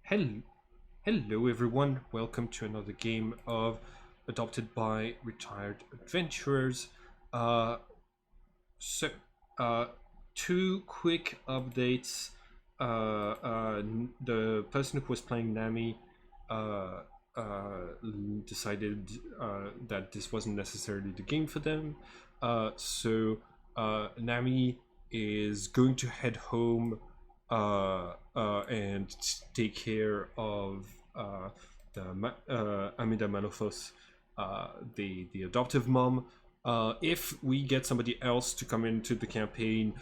Hello, hello everyone. Welcome to another game of Adopted by Retired Adventurers. Uh, so, uh, Two quick updates. The person who was playing Nami uh, decided that this wasn't necessarily the game for them. Nami is going to head home and take care of Amida Malofos, the adoptive mom. If we get somebody else to come into the campaign,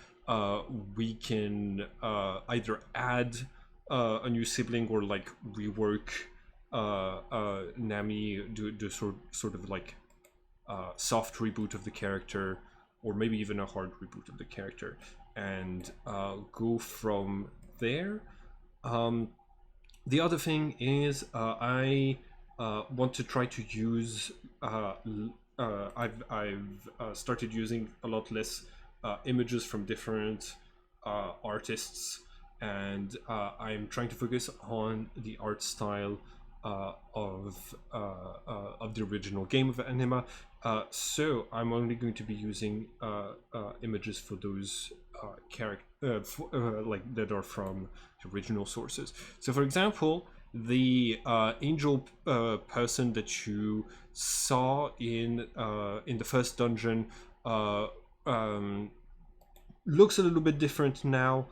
we can either add a new sibling or like rework Nami, do sort of like soft reboot of the character, or maybe even a hard reboot of the character, and go from there. Um, the other thing is I want to try to use. I've started using a lot less images from different artists, and I'm trying to focus on the art style of the original game of Anima. So I'm only going to be using images for those like that are from the original sources. So, for example, the angel person that you saw in the first dungeon uh, um, looks a little bit different now.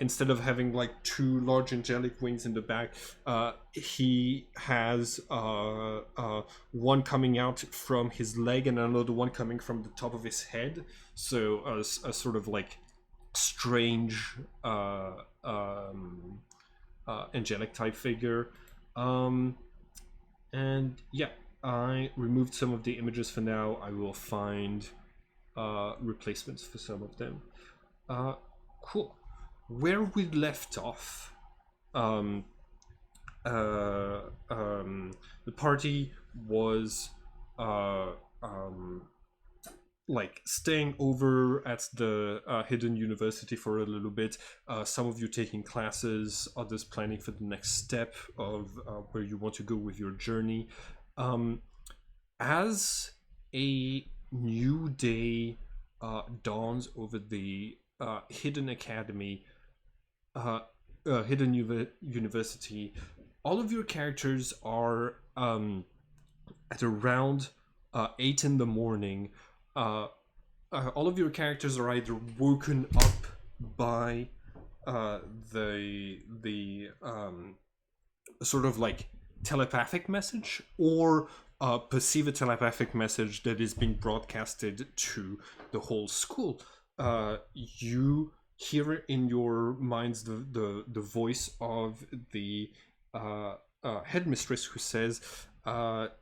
Instead of having like two large angelic wings in the back, he has one coming out from his leg and another one coming from the top of his head. So a sort of like strange angelic type figure. Um, and yeah, I removed some of the images for now. I will find replacements for some of them. Uh, cool. Where we left off, um, uh, the party was uh, um, like staying over at the hidden university for a little bit. Some of you taking classes, others planning for the next step of where you want to go with your journey. Um, as a new day dawns over the hidden academy, uh, university, all of your characters are at around 8 in the morning. Uh, all of your characters are either woken up by uh, the sort of like telepathic message, or perceive a telepathic message that is being broadcasted to the whole school. You hear in your minds the voice of the headmistress, who says,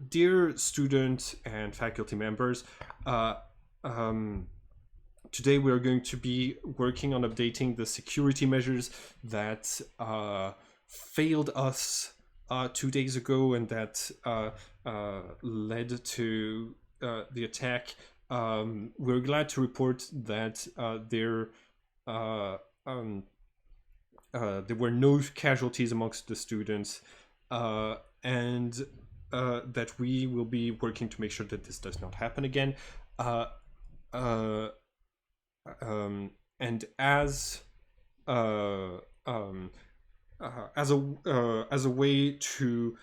"Dear student and faculty members, uh, um, today we are going to be working on updating the security measures that failed us 2 days ago and that led to the attack. We're glad to report that uh, um, there were no casualties amongst the students, and that we will be working to make sure that this does not happen again. Uh, uh, and uh, um, as a way to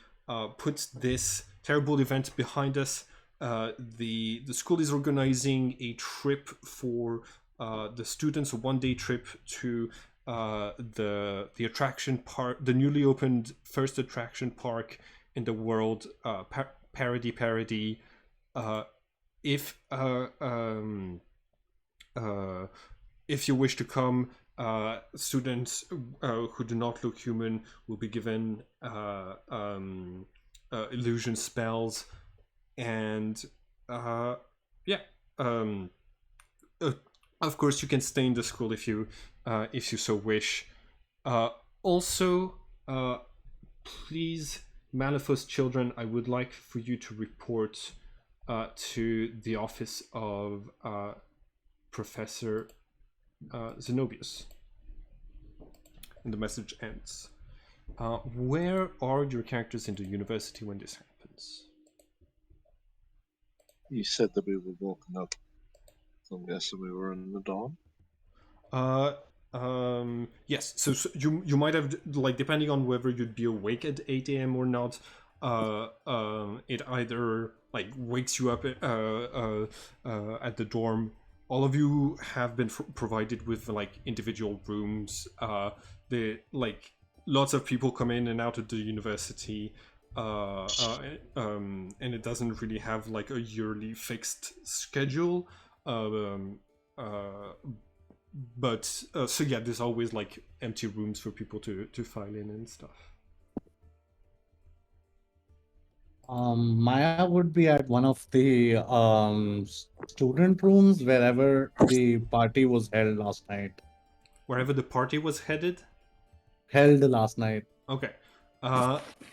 put this terrible event behind us, the school is organizing a trip for the students, a 1 day trip to the attraction park, the newly opened first attraction park in the world, Paradis. Uh, if uh, if you wish to come, students who do not look human will be given illusion spells, and yeah, um, uh, of course you can stay in the school if you so wish. Uh, Also, please, Malifaux's children, I would like for you to report to the office of Professor Zenobius. And the message ends. Where are your characters in the university when this happens? You said that we were woken up, so I'm guessing we were in the dawn. Uh, yes. So you might have, like, depending on whether you'd be awake at 8 a.m. or not. It either like wakes you up at the dorm. All of you have been provided with like individual rooms. The like lots of people come in and out of the university. And it doesn't really have like a yearly fixed schedule. Um, uh, but so yeah, there's always like empty rooms for people to file in and stuff. Maya would be at one of the student rooms wherever the party was held last night. Wherever the party was headed. Held last night. Okay.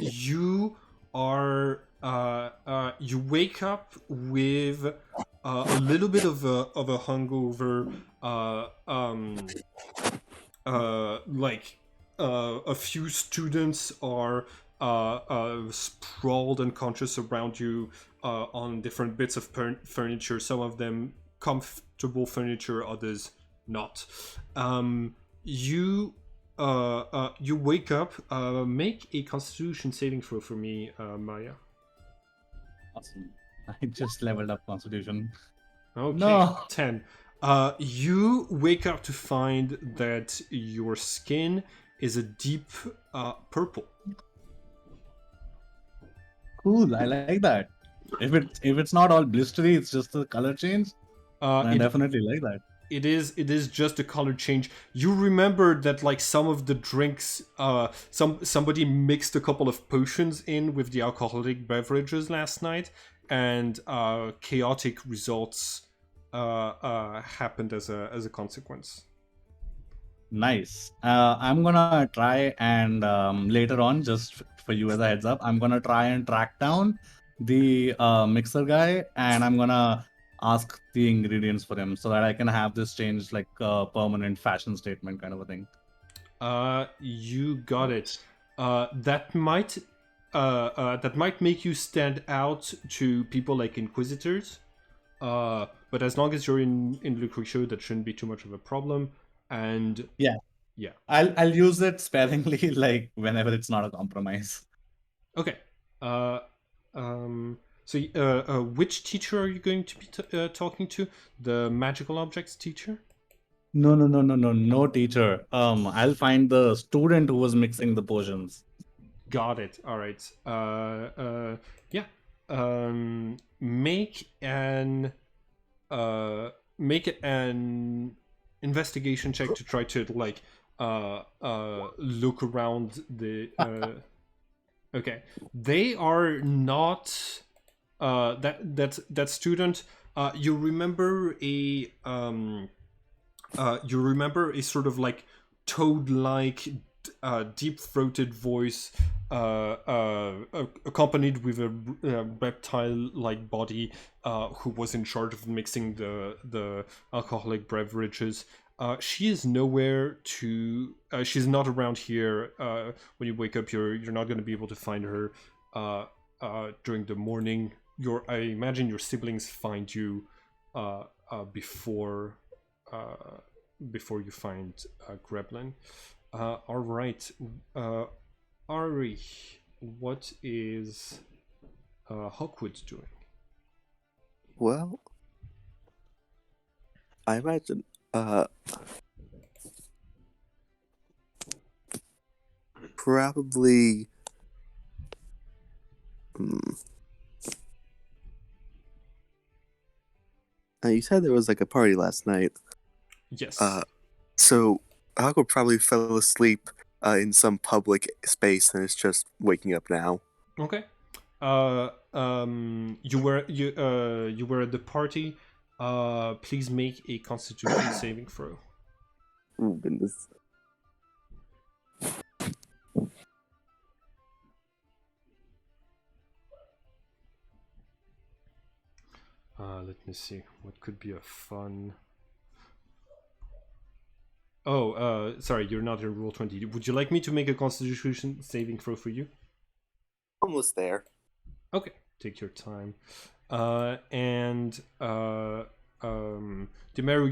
You are you wake up with a little bit of a hungover. Like a few students are sprawled unconscious around you on different bits of furniture. Some of them comfortable furniture, others not. You you wake up. Make a Constitution saving throw for me, Maya. Awesome. I just leveled up Constitution. Okay, No. 10. You wake up to find that your skin is a deep purple. Cool. I like that. If it's not all blistery, it's just the color change. I It definitely like that. it is just a color change. You remember that like some of the drinks, somebody mixed a couple of potions in with the alcoholic beverages last night, and chaotic results happened as a consequence. Nice. I'm gonna try and later on, just for you as a heads up, I'm gonna try and track down the mixer guy, and I'm gonna ask the ingredients for him so that I can have this changed like a permanent fashion statement kind of a thing. You got it. Nice. That might make you stand out to people like inquisitors. But as long as you're in Lucretia, that shouldn't be too much of a problem. And Yeah, yeah, I'll use it sparingly, like whenever it's not a compromise. okay. Uh, so, which teacher are you going to be talking to? The magical objects teacher? No, no, no, no, no, no, teacher. I'll find the student who was mixing the potions. Got it. All right. Yeah. Make an investigation check to try to like look around the. Okay, they are not. That student. You remember a you remember a sort of like toad-like deep-throated voice accompanied with a reptile-like body who was in charge of mixing the alcoholic beverages. She is nowhere to. She's not around here. When you wake up, you're not going to be able to find her during the morning. I imagine your siblings find you before before you find Greblin. All right, Ari, what is Hawkwood doing? Well, I imagine probably you said there was like a party last night. Yes. So Hako probably fell asleep in some public space and is just waking up now. Okay. You were at the party. Please make a Constitution saving throw. Oh goodness. Let me see. What could be a fun? Oh, sorry, you're not in Rule 20. Would you like me to make a Constitution saving throw for you? Almost there. Okay, take your time. Demaru,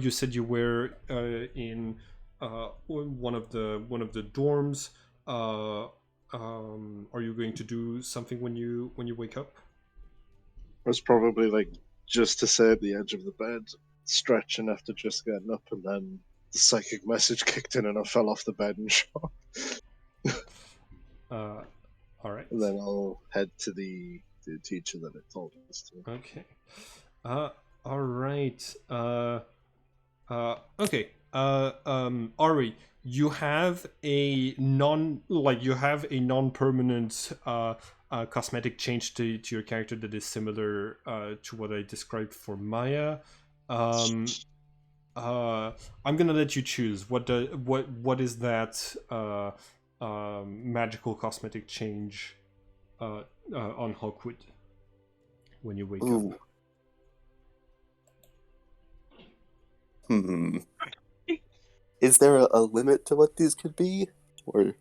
you said you were in one of the dorms. Are you going to do something when you wake up? I was probably like just to say at the edge of the bed, stretching after just getting up, and then the psychic message kicked in, and I fell off the bed and shot. All right. And then I'll head to the teacher that it told us to. Okay. All right. Okay. Ari, you have a non-permanent cosmetic change to your character that is similar to what I described for Maya. I'm gonna let you choose. What is that magical cosmetic change on Hawkwood when you wake Ooh. up? Is there a limit to what these could be? Or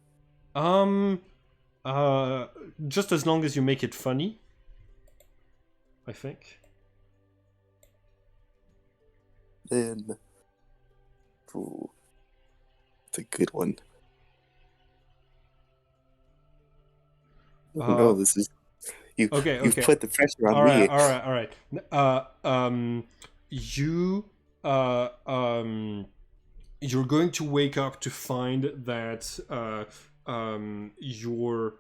Just as long as you make it funny, I think. then ooh, it's a good one. Oh no, this is you've put the pressure on me. All right. You're going to wake up to find that your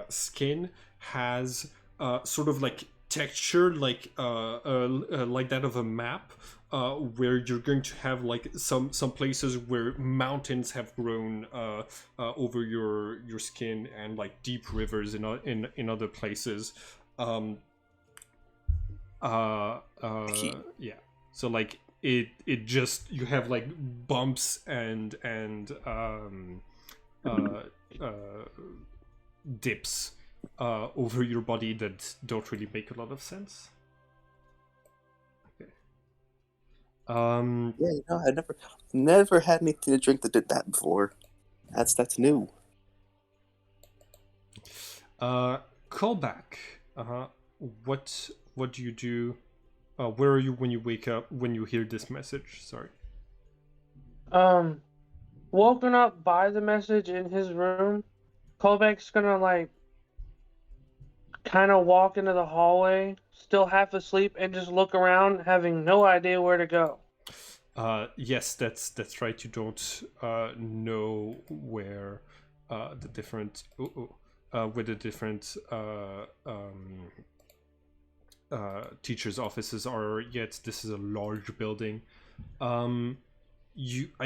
skin has sort of like texture like that of a map, where you're going to have like some places where mountains have grown over your skin, and like deep rivers in other places. Yeah. So like it just, you have like bumps and dips over your body that don't really make a lot of sense. Okay. Yeah, I never had anything to drink that did that before. That's new. Callback. What do you do? Where are you when you wake up, when you hear this message? Sorry. Woken up by the message in his room. Callback's gonna like kind of walk into the hallway, still half asleep, and just look around, having no idea where to go. Yes, that's right. You don't know where the different where the different teachers' offices are yet. This is a large building. I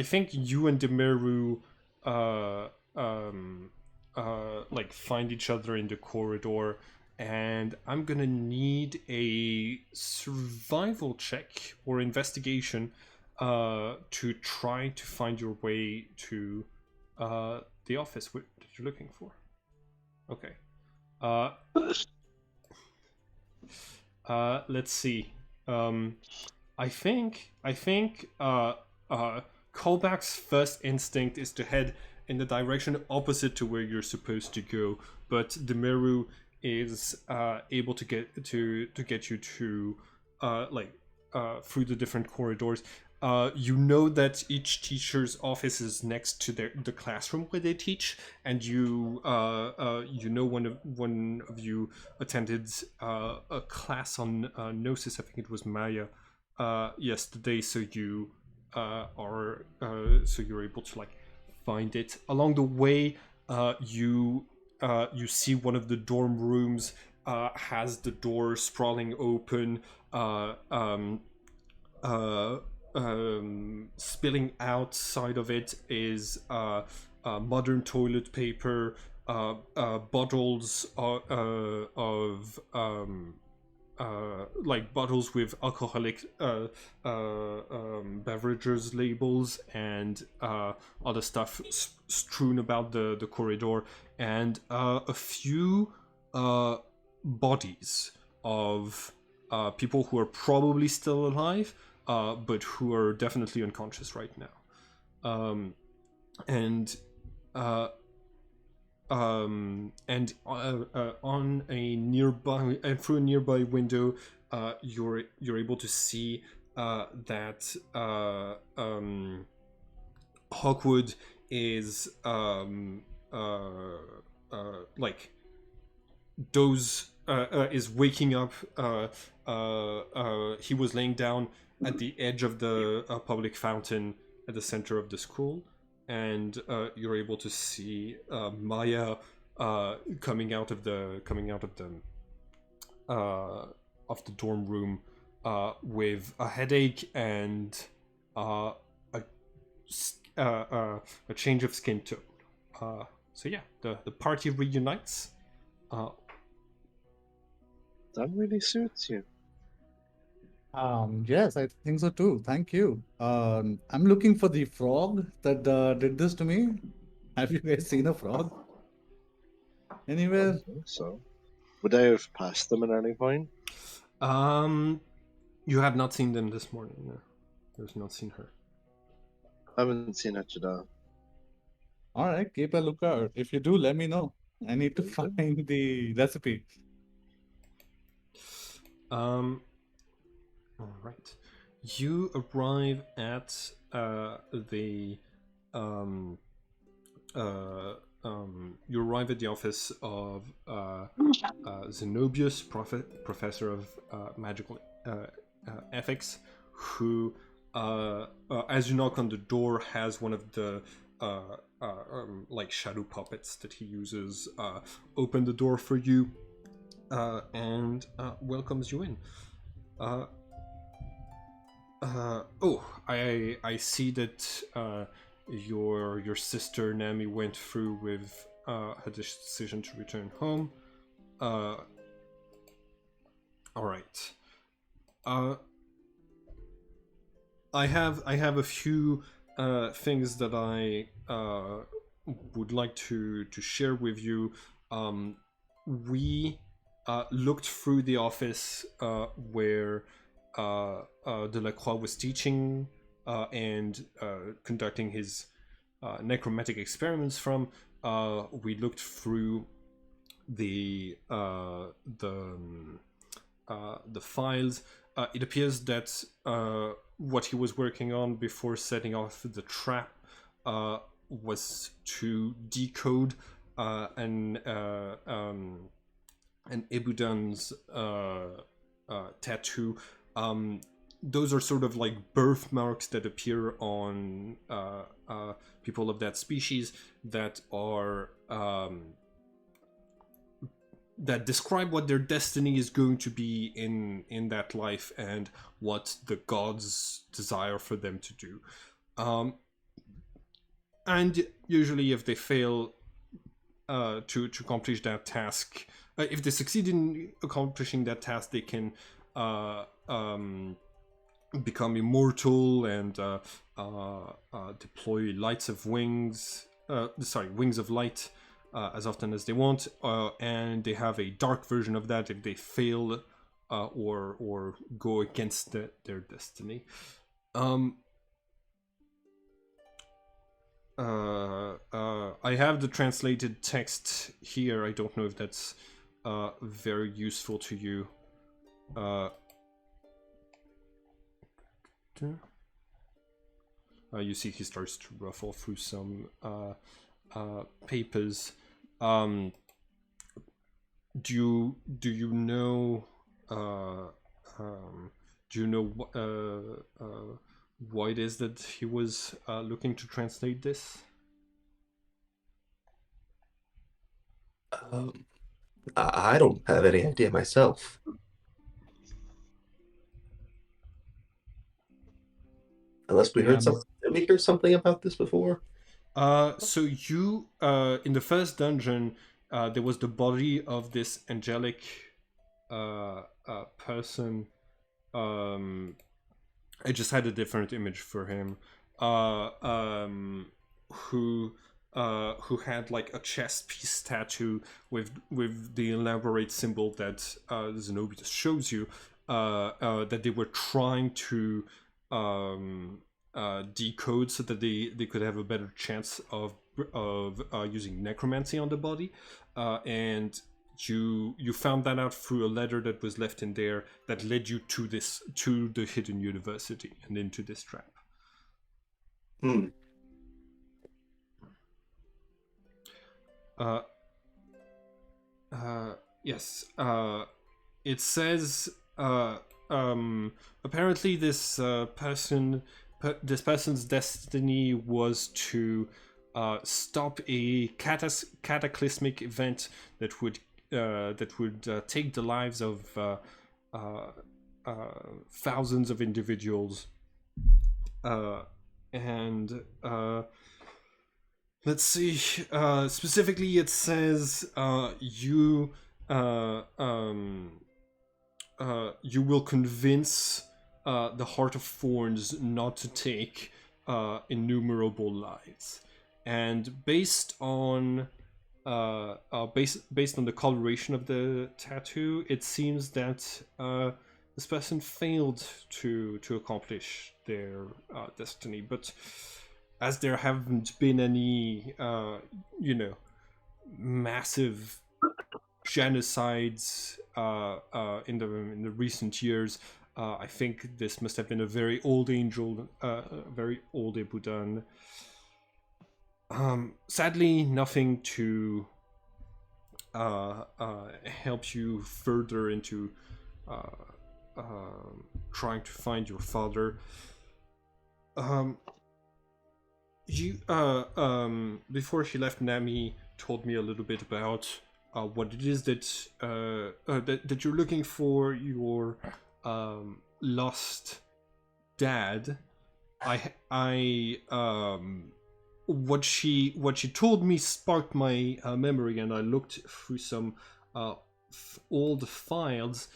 think you and Demiru like find each other in the corridor, and I'm gonna need a survival check or investigation to try to find your way to the office that you're looking for. Okay. Let's see. I think Callback's first instinct is to head in the direction opposite to where you're supposed to go, but Demiru is able to get you to through the different corridors. You know that each teacher's office is next to the classroom where they teach, and you know one of you attended a class on Gnosis. I think it was Maya yesterday. So you you're able to like find it. Along the way, you see one of the dorm rooms has the door sprawling open. Spilling outside of it is modern toilet paper, bottles of like bottles with alcoholic beverages labels, and other stuff strewn about the corridor, and a few bodies of people who are probably still alive, but who are definitely unconscious right now. And on a nearby through a nearby window, you're able to see that Hawkwood is like is waking up. He was laying down at the edge of the public fountain at the center of the school, and you're able to see Maya coming out of the dorm room with a headache and a change of skin tone. So yeah, the party reunites. That really suits you. Yes, I think so too. Thank you. I'm looking for the frog that did this to me. Have you guys seen a frog I anywhere? don't think so. Would I have passed them at any point? You have not seen them this morning. No, you've not seen her. I haven't seen it today. All right, keep a lookout. If you do, let me know. I need to Will do. find the recipe. All right. You arrive at the office of Zenobius, professor of magical ethics, who, as you knock on the door, has one of the like shadow puppets that he uses open the door for you and welcomes you in. I see that your sister Nami went through with her decision to return home. All right. I have a few things that I would like to share with you. We looked through the office where Delacroix was teaching and conducting his necromantic experiments from. We looked through the files. It appears that what he was working on before setting off the trap was to decode an Ibudan's tattoo. Those are sort of like birthmarks that appear on people of that species that are that describe what their destiny is going to be in that life and what the gods desire for them to do. And usually, if they fail to accomplish that task, if they succeed in accomplishing that task, they can become immortal and deploy wings of light as often as they want, and they have a dark version of that if they fail or go against their destiny. I have the translated text here. I don't know if that's very useful to you. You see he starts to ruffle through some papers. Do you know why it is that he was looking to translate this? I don't have any idea myself. Unless we heard something. Did we hear something about this before? So you, in the first dungeon, there was the body of this angelic person. I just had a different image for him. Who had like a chest piece tattoo with the elaborate symbol that Zenobia shows you. That they were trying to decode so that they could have a better chance of using necromancy on the body, and you found that out through a letter that was left in there that led you to the hidden university and into this trap. Hmm. Yes. It says apparently this person's destiny was to stop a cataclysmic event that would take the lives of thousands of individuals, and let's see. Specifically, it says you will convince the Heart of Thorns not to take innumerable lives, and based on the coloration of the tattoo, it seems that this person failed to accomplish their destiny. But as there haven't been any, massive genocides in the recent years, I think this must have been a very old angel, very old Ebudan. Sadly, nothing to help you further into trying to find your father. Before she left, Nami told me a little bit about what it is that that you're looking for your lost dad. What she told me sparked my memory, and I looked through some old files.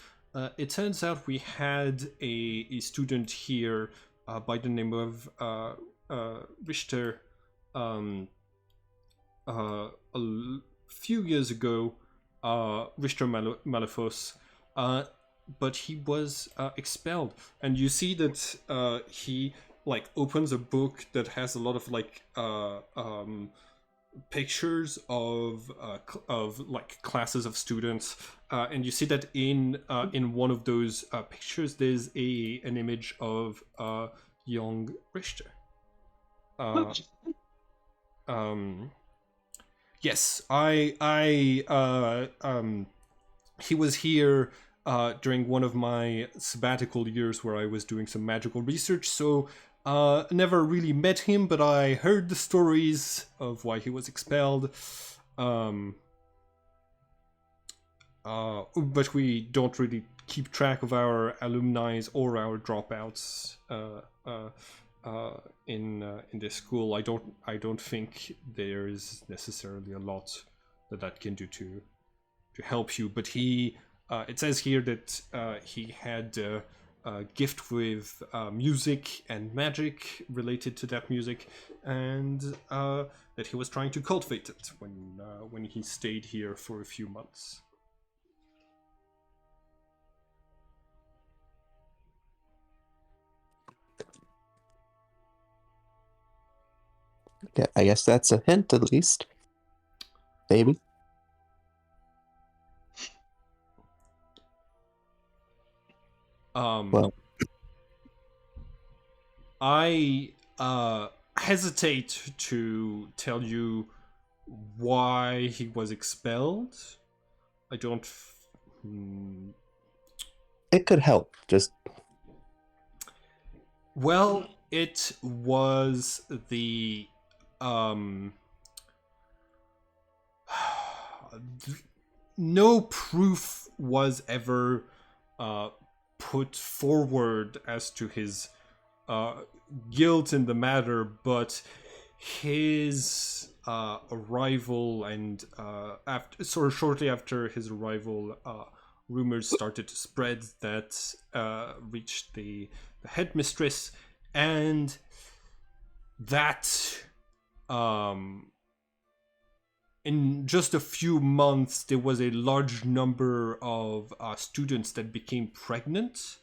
It turns out we had a student here by the name of Richter a few years ago, Richter Malifos, but he was expelled, and you see that he opens a book that has a lot of pictures of classes of students, and you see that in one of those pictures there's an image of young Richter. Yes, he was here during one of my sabbatical years where I was doing some magical research, so never really met him, but I heard the stories of why he was expelled. But we don't really keep track of our alumni or our dropouts in this school. I don't think there's necessarily a lot that can do to help you. But he, it says here that he had a gift with music and magic related to that music, and that he was trying to cultivate it when he stayed here for a few months. Yeah, I guess that's a hint at least. Maybe. Well, I hesitate to tell you why he was expelled. I don't. It could help. Just Well, it was the no proof was ever put forward as to his guilt in the matter, but his arrival and shortly after his arrival, rumors started to spread that reached the headmistress, and that in just a few months there was a large number of students that became pregnant.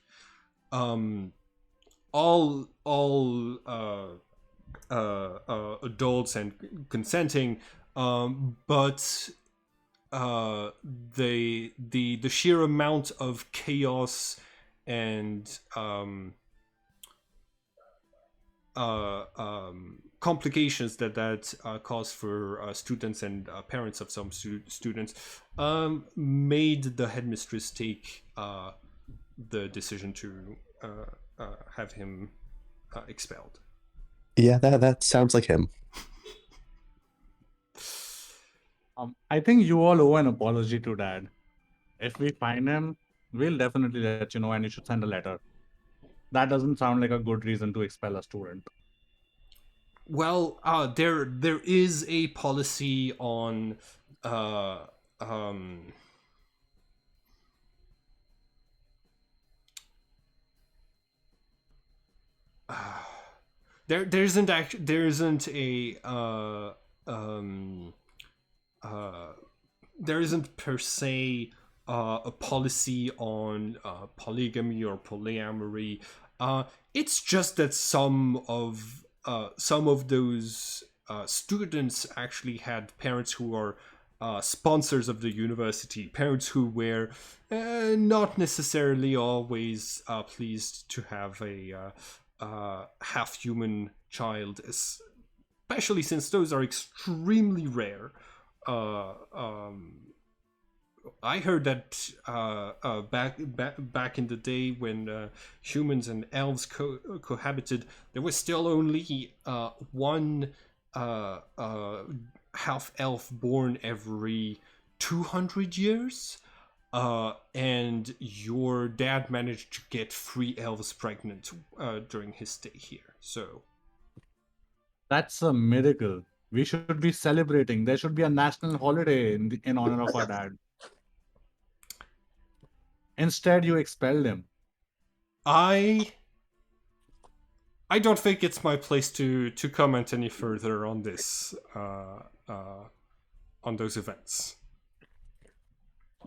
adults and consenting, but the sheer amount of chaos and complications that cause for students and parents of some students made the headmistress take the decision to have him expelled. Yeah, that sounds like him. I think you all owe an apology to Dad. If we find him, we'll definitely let you know, and you should send a letter. That doesn't sound like a good reason to expel a student. Well, there is a policy on um, there isn't a there isn't per se a policy on polygamy or polyamory. It's just that some of those students actually had parents who are sponsors of the university, parents who were not necessarily always pleased to have a half human child, especially since those are extremely rare. I heard that back in the day when humans and elves cohabited, there was still only one half elf born every 200 years. And your dad managed to get 3 elves pregnant during his stay here. So That's a miracle. We should be celebrating. There should be a national holiday in honor of our dad. Instead, you expelled him. I don't think it's my place to comment any further on this on those events.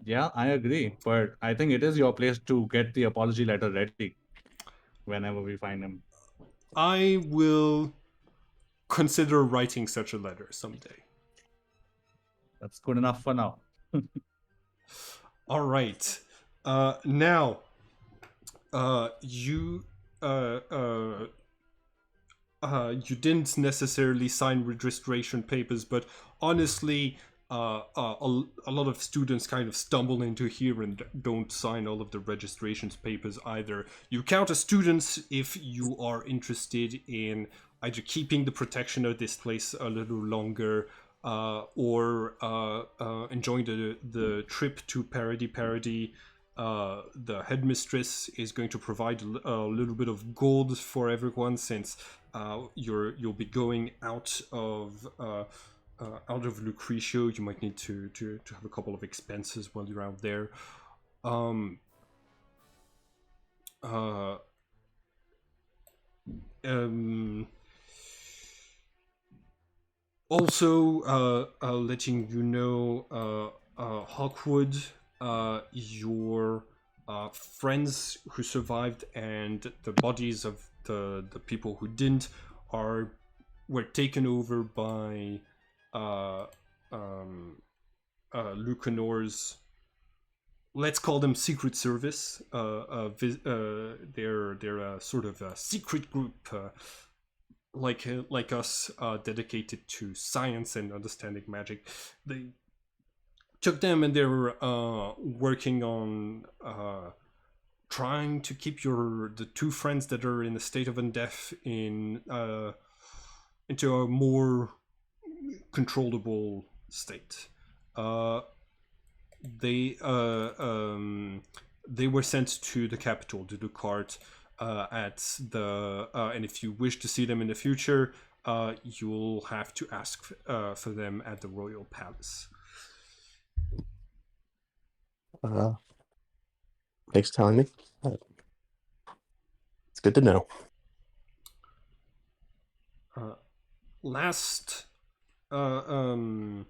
Yeah, I agree. But I think it is your place to get the apology letter ready whenever we find him. I will consider writing such a letter someday. That's good enough for now. All right. Now, you you didn't necessarily sign registration papers, but honestly, a lot of students kind of stumble into here and don't sign all of the registrations papers either. You count as students if you are interested in either keeping the protection of this place a little longer or enjoying the trip to Paradis. The headmistress is going to provide a little bit of gold for everyone since you'll be going out of Lucretio. You might need to have a couple of expenses while you're out there. Also, letting you know, Hawkwood, your friends who survived and the bodies of the people who didn't were taken over by Lucanor's, let's call them secret service. They're a sort of a secret group, like us, dedicated to science and understanding magic. They took them and they're working on trying to keep the 2 friends that are in a state of undeath into a more controllable state. They were sent to the capital to do cart at the and if you wish to see them in the future, you'll have to ask for them at the royal palace. Thanks for telling me. It's good to know. Last, yeah.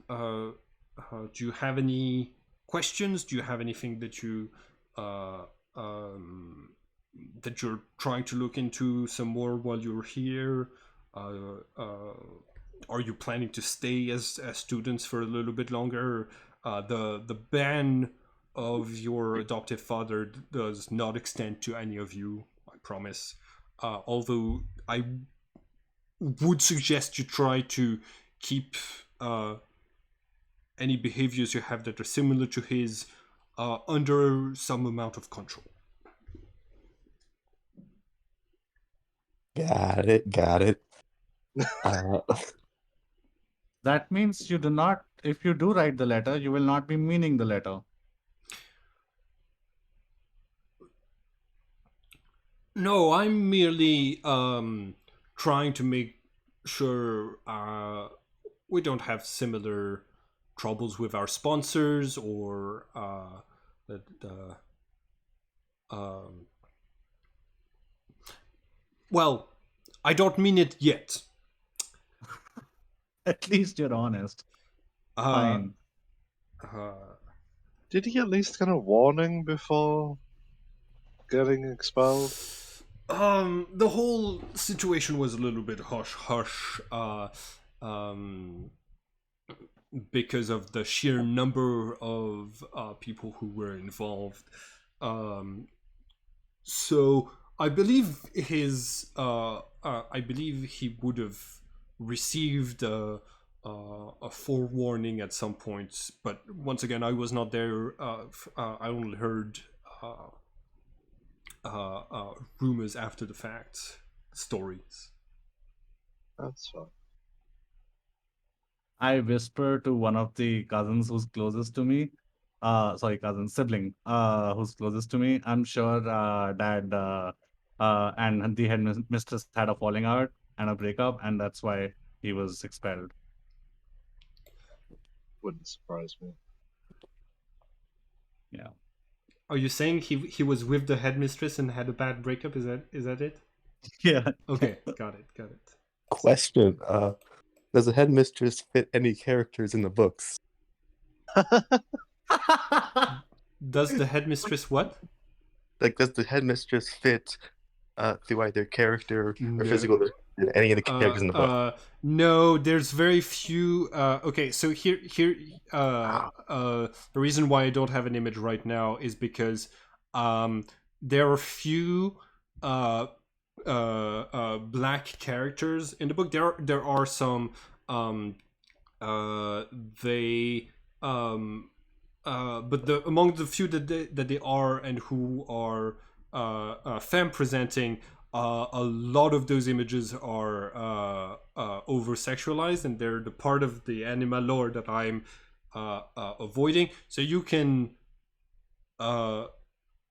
Do you have any questions? Do you have anything that you that you're trying to look into some more while you're here? Are you planning to stay as students for a little bit longer? The ban of your adoptive father does not extend to any of you, I promise. Although I would suggest you try to keep any behaviors you have that are similar to his under some amount of control. Got it. Got it. Uh, That means you do not, if you do write the letter, you will not be meaning the letter. No, I'm merely trying to make sure we don't have similar troubles with our sponsors or that. Well, I don't mean it yet. At least you're honest. Uh, Fine. Did he at least get a warning before getting expelled? The whole situation was a little bit hush hush. Because of the sheer number of people who were involved. So I believe I believe he would have received a forewarning at some point. But once again, I was not there. I only heard rumors after the fact, stories. That's fine. I whisper to one of the cousins who's closest to me. Sibling, who's closest to me. I'm sure dad and the headmistress had a falling out and a breakup, and that's why he was expelled. Wouldn't surprise me. Yeah. Are you saying he was with the headmistress and had a bad breakup? Is that it? Yeah. Okay, got it. question. Does the headmistress fit any characters in the books? Does the headmistress what? Like, does the headmistress fit through either character or No. physical in any of the characters in the book? No, there's very few. Okay, so here, the reason why I don't have an image right now is because there are few black characters in the book. There are some. But among the few that they are and who are femme presenting, a lot of those images are over sexualized, and they're the part of the anima lore that I'm avoiding. So you can.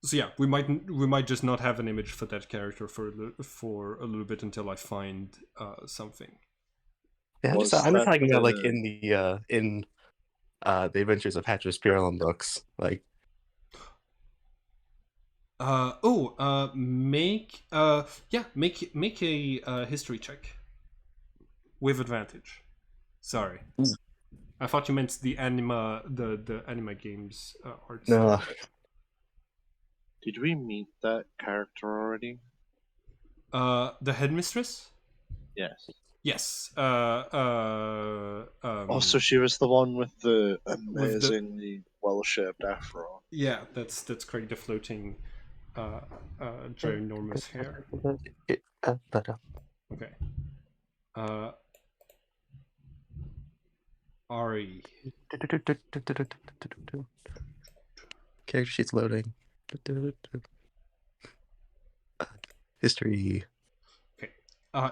So yeah, we might just not have an image for that character for a little bit until I find something. Yeah, Was I'm just that talking about like the- in the Adventures of Hatcher Spearlum books. Like, make a history check with advantage. Sorry, I thought you meant the anima games art no, style. Did we meet that character already? The headmistress. Yes. Yes. Also, she was the one with the the- amazingly well-shaped afro. Yeah, that's correct. The floating, ginormous hair. Okay. Ari. Character sheet's loading. History. Okay.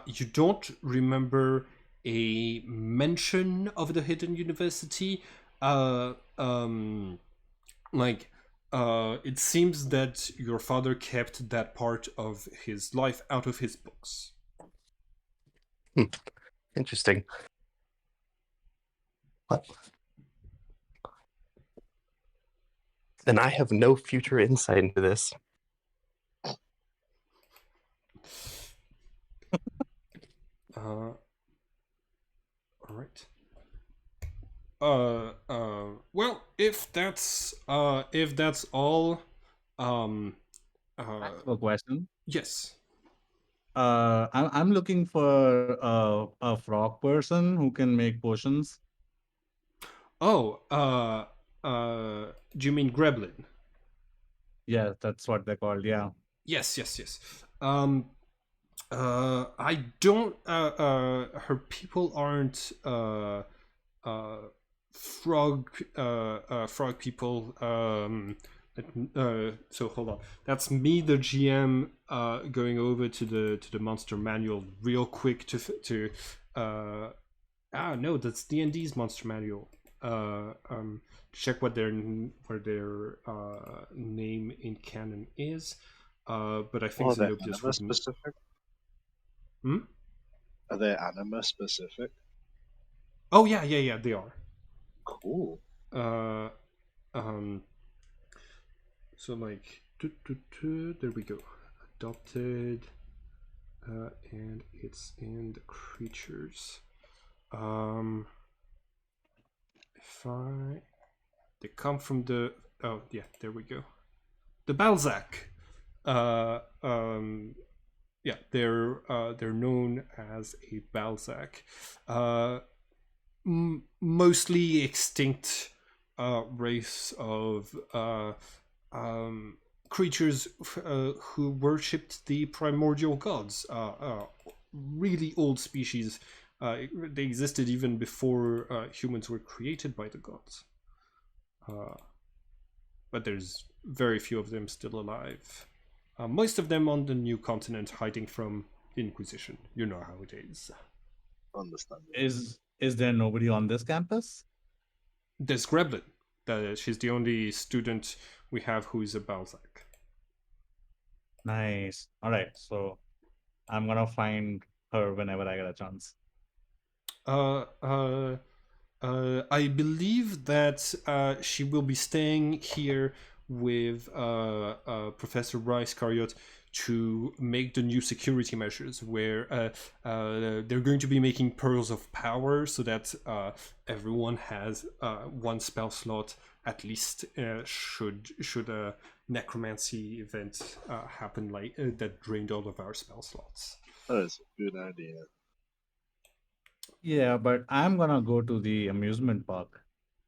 You don't remember a mention of the hidden university. It seems that your father kept that part of his life out of his books. Interesting. What? Then I have no future insight into this. All right. Well, if that's all, I have a question. Yes. I'm looking for a frog person who can make potions. Oh, do you mean Greblin? Yeah, that's what they're called. Yeah. Yes, yes, yes. I don't. Her people aren't uh, frog people. So hold on. That's me, the GM, going over to the monster manual real quick to. No, that's D&D's monster manual. Check what their name in canon is. But I think Oh, they're Xenobius anima would. specific? Hmm? Are they anima specific? Oh yeah, yeah, yeah. They are. Cool. Uh, um. So like, there we go. Adopted, and it's in the creatures. If I they come from the yeah, there we go. The Balzac. Uh, um, yeah, they're known as a Balzac. Uh, Mostly extinct race of creatures who worshipped the primordial gods. Really old species. They existed even before humans were created by the gods. But there's very few of them still alive. Most of them on the new continent, hiding from the Inquisition. You know how it is. Understandable. Is there nobody on this campus? There's Greblin. She's the only student we have who is a Balzac. Nice. All right. So I'm gonna find her whenever I get a chance. Uh, uh, I believe that she will be staying here with Professor Bryce Cariot to make the new security measures, where they're going to be making pearls of power so that everyone has one spell slot at least. Should a necromancy event happen like that drained all of our spell slots. That is a good idea. Yeah, but I'm gonna go to the amusement park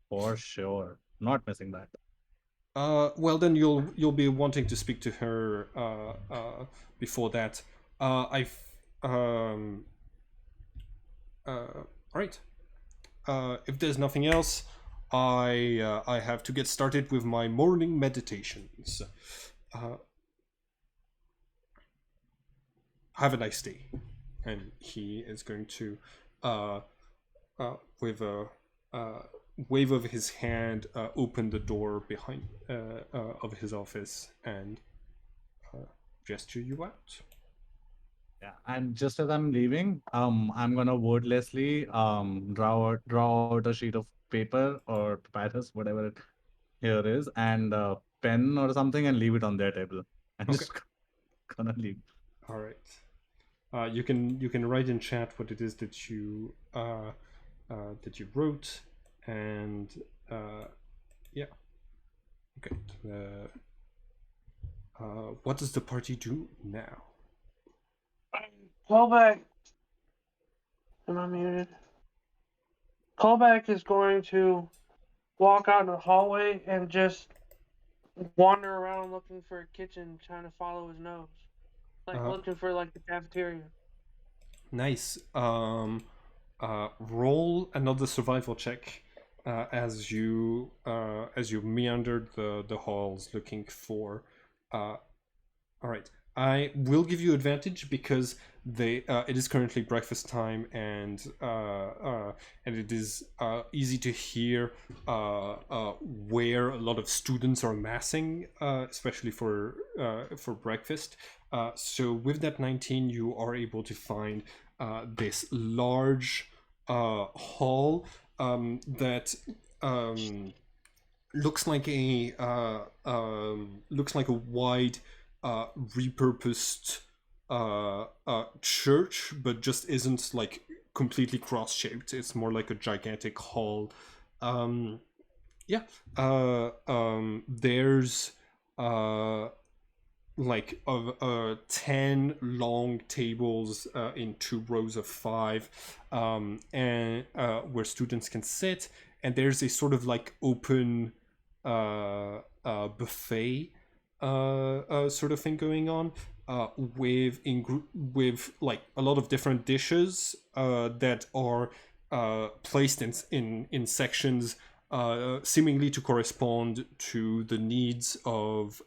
for sure. Not missing that. Well, then you'll be wanting to speak to her before that. I've all right. If there's nothing else, I have to get started with my morning meditations. Have a nice day. And he is going to, with a wave of his hand, open the door behind of his office and gesture you out. Yeah, and just as I'm leaving, I'm gonna wordlessly draw out a sheet of paper or papyrus, whatever it here is, and pen or something, and leave it on their table. I'm Okay. just gonna leave. All right. You can write in chat what it is that you wrote, and yeah. Okay. What does the party do now? Callback. Am I muted? Callback is going to walk out in the hallway and just wander around looking for a kitchen, trying to follow his nose, like looking for like the cafeteria. Nice. Roll another survival check as you meandered the halls looking for. All right. I will give you advantage because it is currently breakfast time, and it is easy to hear where a lot of students are massing, especially for breakfast. So with that 19, you are able to find this large hall that looks like a wide repurposed church, but just isn't like completely cross-shaped. It's more like a gigantic hall. Yeah. There's like of 10 long tables in 2 rows of 5, and where students can sit, and there's a sort of like open buffet sort of thing going on, with like a lot of different dishes that are placed in sections seemingly to correspond to the needs of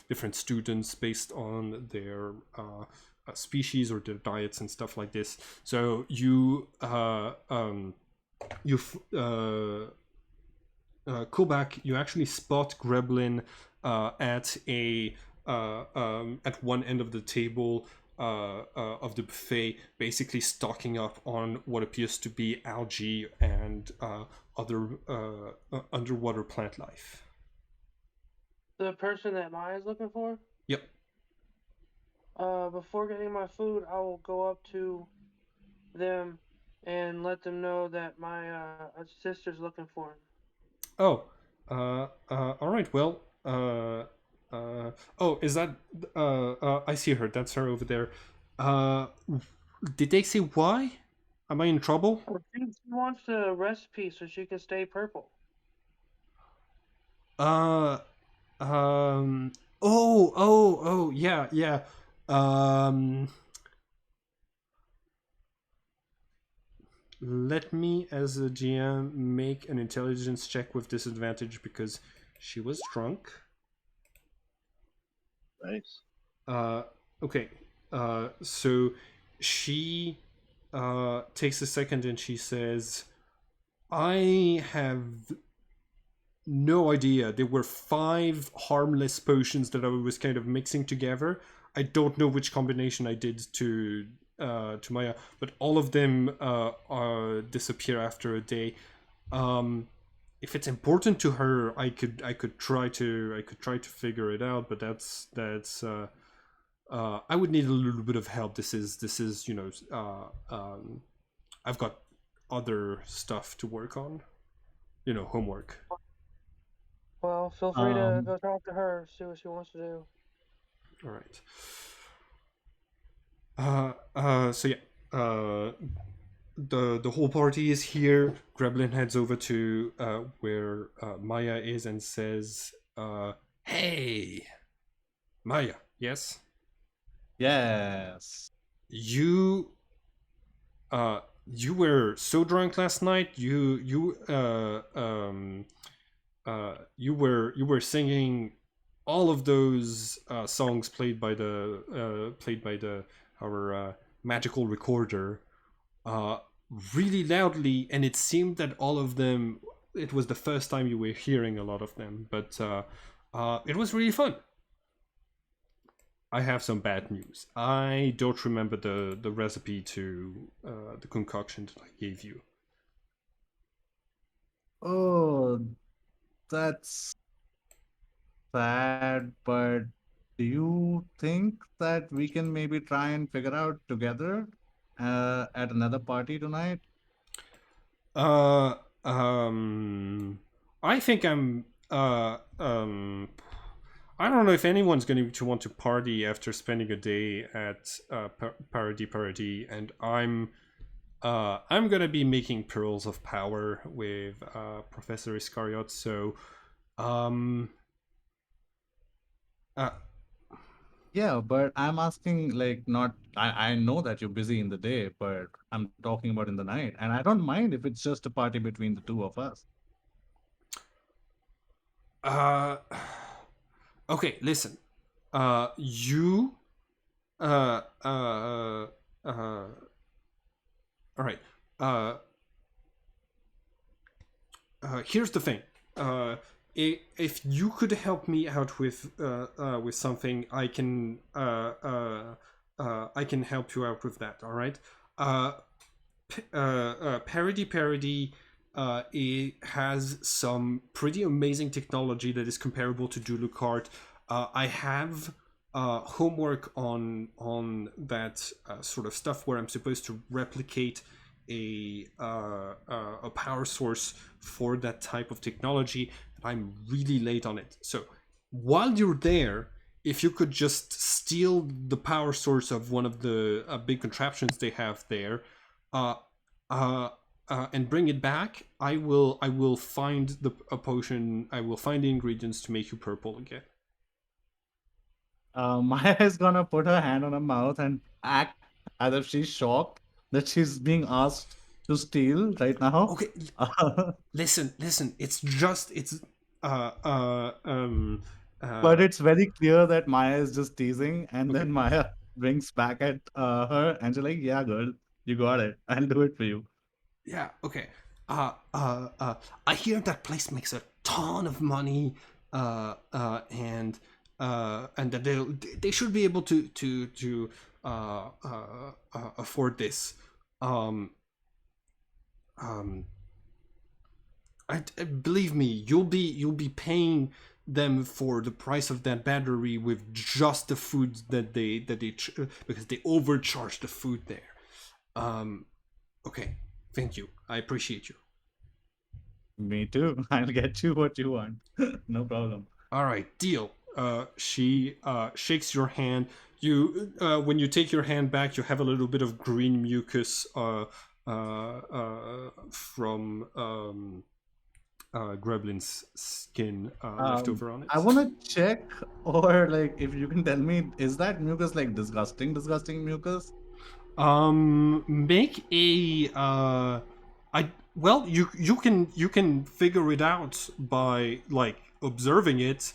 different students based on their species or their diets and stuff like this. So Kubak, you actually spot Greblin at one end of the table of the buffet, basically stocking up on what appears to be algae and other underwater plant life. The person that Maya's looking for? Yep. Before getting my food, I will go up to them and let them know that my sister's looking for him. Oh, all right. Well, oh, is that? I see her. That's her over there. Did they say why? Am I in trouble? She wants a recipe so she can stay purple. Oh, yeah, yeah. Let me, as a GM, make an intelligence check with disadvantage because she was drunk. Nice. Okay. So she takes a second and she says, I have no idea. There were 5 harmless potions that I was kind of mixing together. I don't know which combination I did to Maya, but all of them disappear after a day. If it's important to her, I could try to figure it out, but that's I would need a little bit of help. This is I've got other stuff to work on, homework. Well, feel free to go talk to her, see what she wants to do. All right. So yeah, the whole party is here. Greblin heads over to where Maya is and says, "Hey, Maya, yes, Yes. you were so drunk last night. You were singing all of those songs played by our magical recorder really loudly, and it seemed that all of them, it was the first time you were hearing a lot of them, but it was really fun. I have some bad news. I don't remember the recipe to the concoction that I gave you. Oh, that's sad, but do you think that we can maybe try and figure out together at another party tonight? Uh, I think I don't know if anyone's going to want to party after spending a day at Paradis, and I'm gonna be making pearls of power with Professor Iscariot. So, uh, Yeah, but I'm asking, like, not, I know that you're busy in the day, but I'm talking about in the night. And I don't mind if it's just a party between the two of us. okay, listen. You, uh, uh, all right. Here's the thing. If you could help me out with something, I can help you out with that. All right. Parody. It has some pretty amazing technology that is comparable to Dulucart. I have homework on that sort of stuff where I'm supposed to replicate a power source for that type of technology. I'm really late on it. So while you're there, if you could just steal the power source of one of the big contraptions they have there, uh, and bring it back, I will find a potion. I will find the ingredients to make you purple again. Maya is gonna put her hand on her mouth and act as if she's shocked that she's being asked to steal right now. Okay, listen. It's just it's But it's very clear that Maya is just teasing, and Okay. then Maya brings back at her, and she's like, "Yeah, girl, you got it. I'll do it for you." Yeah, okay. I hear that place makes a ton of money, and that they should be able to afford this. Um, believe me, you'll be paying them for the price of that battery with just the food that they because they overcharge the food there. Okay. Thank you. I appreciate you. Me too. I'll get you what you want. No problem. All right, deal. She shakes your hand. You when you take your hand back, you have a little bit of green mucus from Gremlin's skin left over on it. I want to check, or like, if you can tell me, is that mucus like disgusting mucus? Make a you can figure it out by like observing it.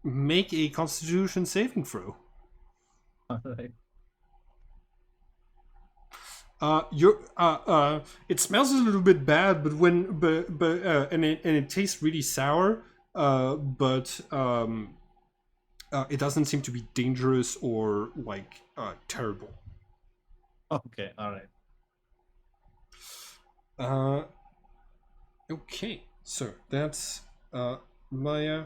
Make a Constitution saving throw. Alright. It smells a little bit bad, but and it tastes really sour. But it doesn't seem to be dangerous or like terrible. Okay, all right. Okay, so that's Maya.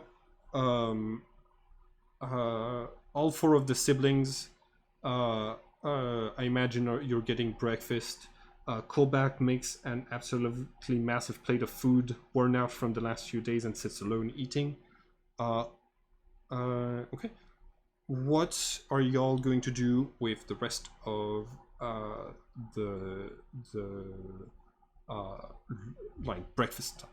All four of the siblings. I imagine you're getting breakfast. Kolbak makes an absolutely massive plate of food, worn out from the last few days, and sits alone eating. Okay. What are y'all going to do with the rest of the like breakfast time?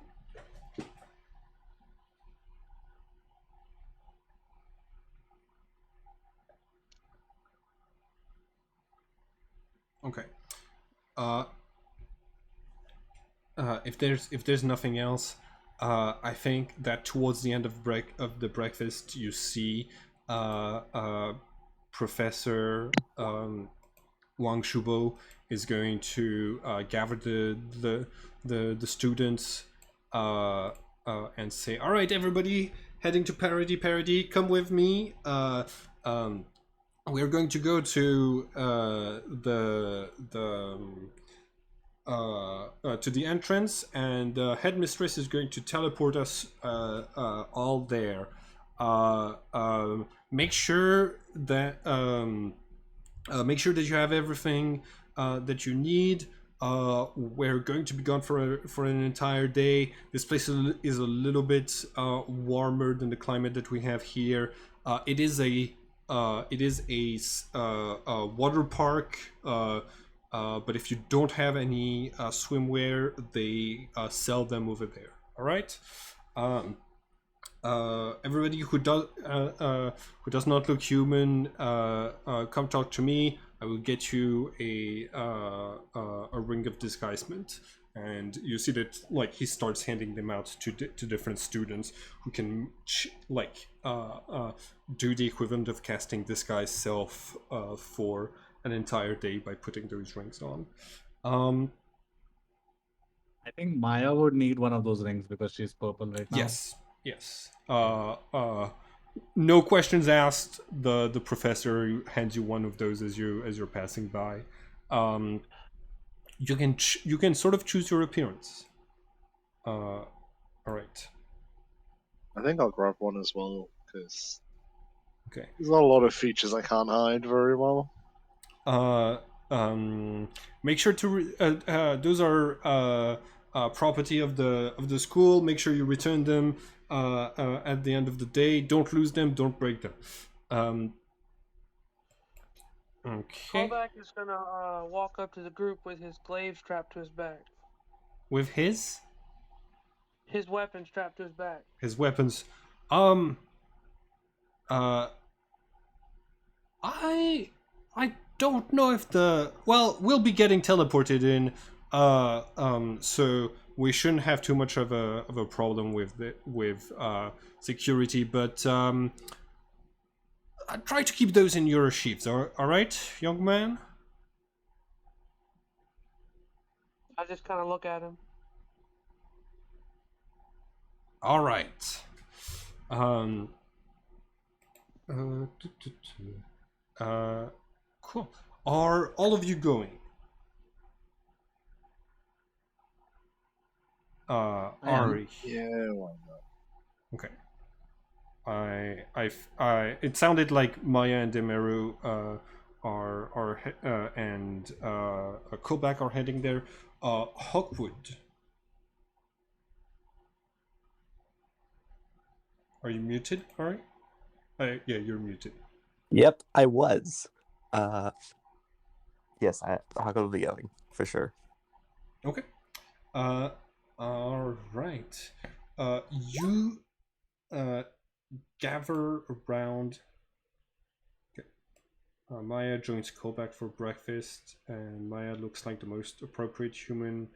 Okay. If there's nothing else, I think that towards the end of the breakfast, you see Professor Wang Shubo is going to gather the students and say, "All right, everybody, heading to Paradis, come with me. We're going to go to to the entrance, and headmistress is going to teleport us all there. Make sure that you have everything that you need. We're going to be gone for an entire day. This place is a little bit warmer than the climate that we have here. It is a water park, but if you don't have any swimwear, they sell them over there. All right. Everybody who does not look human, come talk to me. I will get you a ring of disguisement. And you see that like he starts handing them out to different students who can do the equivalent of casting disguise self for an entire day by putting those rings on. I think Maya would need one of those rings because she's purple right now. Yes. No questions asked. The professor hands you one of those as you're passing by. You can sort of choose your appearance. All right. I think I'll grab one as well because Okay. there's not a lot of features I can't hide very well. Make sure to those are property of the school. Make sure you return them at the end of the day. Don't lose them. Don't break them. Okay. Callback is gonna walk up to the group with his glaive strapped to his back. With his Weapon strapped to his back. his weapons. I don't know if we'll be getting teleported in, so we shouldn't have too much of a problem with security, but try to keep those in your sheaths, all right, young man? I just kind of look at him. All right. Cool. Are all of you going? Ari. Yeah, why not? Okay. It sounded like Maya and Demeru and Kobak are heading there. Hawkwood. Are you muted, Ari? Yeah, you're muted. Yep, I was. Yes, I'll go be going for sure. Okay. All right. You gather around. Okay. Maya joins Kobak for breakfast, and Maya looks like the most appropriate human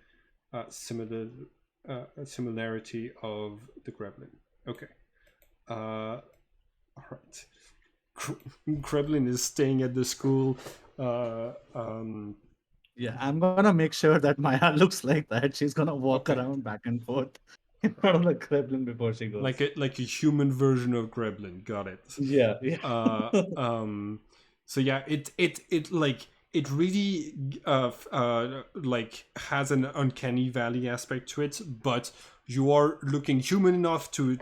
similarity of the Gremlin. Okay. All right. Gremlin is staying at the school. Yeah, I'm gonna make sure that Maya looks like that. She's gonna walk Okay. around back and forth in front of the Kremlin before she goes. Like a human version of Gremlin. Got it. Yeah. So yeah, it like it really like has an uncanny valley aspect to it, but you are looking human enough to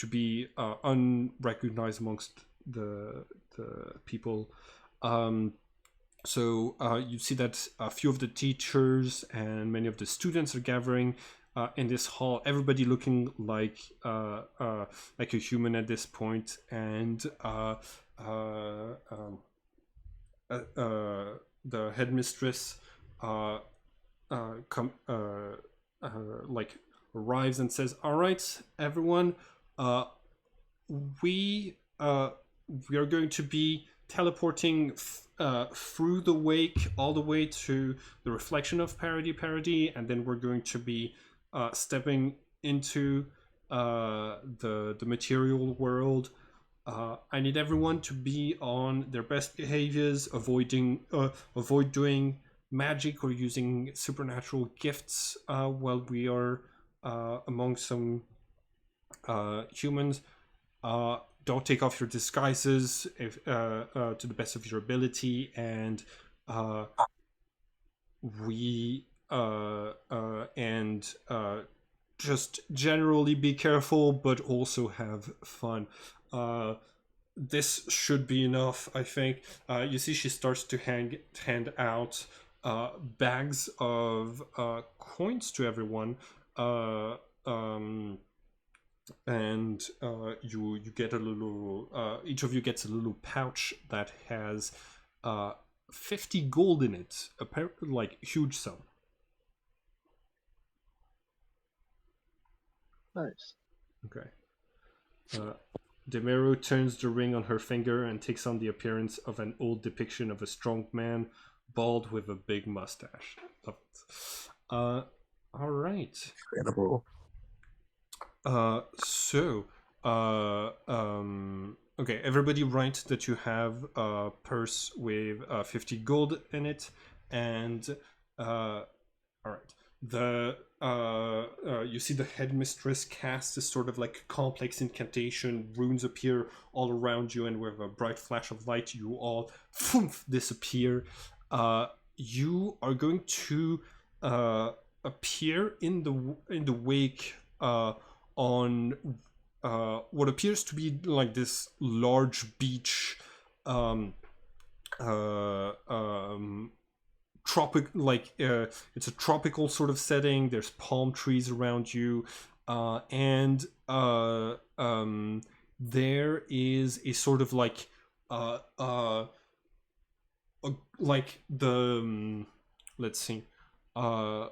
be unrecognized amongst the people. So you see that a few of the teachers and many of the students are gathering in this hall. Everybody looking like a human at this point, and the headmistress arrives and says, "All right, everyone, we are going to be teleporting through the wake all the way to the reflection of Paradis, and then we're going to be stepping into the material world. I need everyone to be on their best behaviors, avoid doing magic or using supernatural gifts while we are among some humans. Don't take off your disguises if to the best of your ability, and just generally be careful, but also have fun. This should be enough, I think. You see, she starts to hand out bags of coins to everyone. And you get a little. Each of you gets a little pouch that has 50 gold in it, like huge sum. Nice. Okay. Demeru turns the ring on her finger and takes on the appearance of an old depiction of a strong man, bald with a big mustache. Love it. All right. Incredible. Okay, everybody write that you have a purse with 50 gold in it, and all right. You see the headmistress cast this sort of like complex incantation. Runes appear all around you, and with a bright flash of light, you all disappear. You are going to appear in the wake on what appears to be like this it's a tropical sort of setting. There's palm trees around you, and there is a sort of like like the let's see, the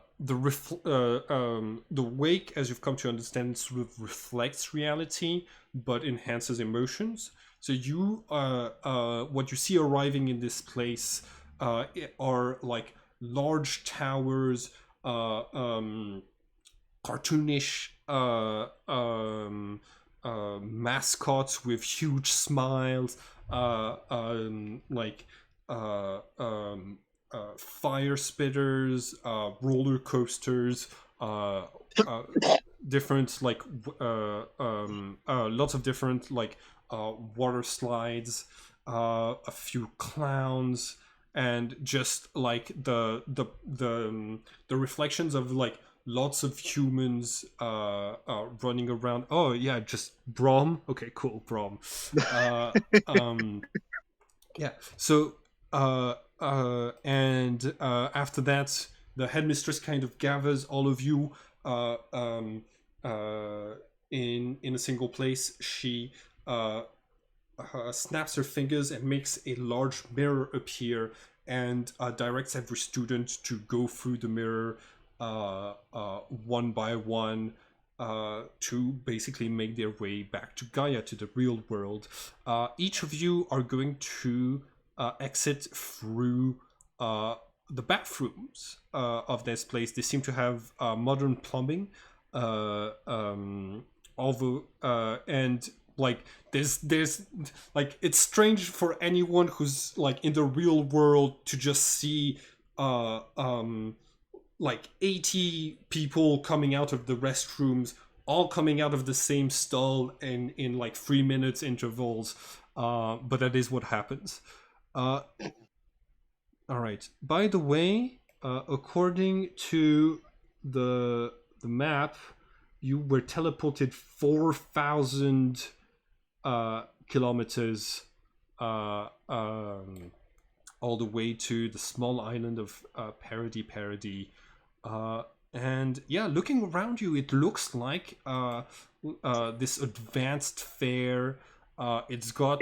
wake, as you've come to understand, sort of reflects reality but enhances emotions. So you what you see arriving in this place are like large towers, cartoonish mascots with huge smiles, like fire spitters, roller coasters, different like lots of different like water slides, a few clowns, and just like the reflections of like lots of humans running around. Oh yeah, just Brom. Okay, cool, Brom. Yeah. So and after that, the headmistress kind of gathers all of you in a single place. She snaps her fingers and makes a large mirror appear, and directs every student to go through the mirror one by one, to basically make their way back to Gaia, to the real world. Each of you are going to exit through the bathrooms of this place. They seem to have modern plumbing, although and like there's like, it's strange for anyone who's like in the real world to just see like 80 people coming out of the restrooms, all coming out of the same stall in like 3 minutes intervals, but that is what happens. All right, by the way, according to the map, you were teleported 4,000 kilometers all the way to the small island of Paradis. And yeah, looking around you, it looks like this advanced fair. It's got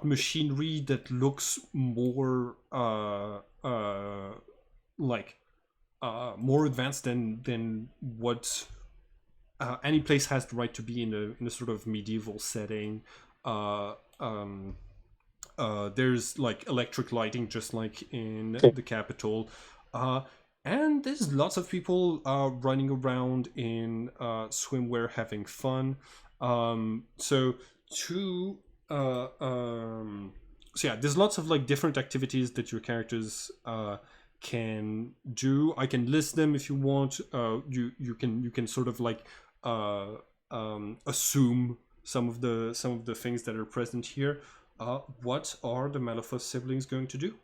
machinery that looks more like more advanced than what any place has the right to be in a sort of medieval setting. There's like electric lighting, just like in the capital, and there's lots of people running around in swimwear, having fun. So yeah, there's lots of like different activities that your characters can do. I can list them if you want. You can sort of like assume some of the things that are present here. What are the Malifaux siblings going to do?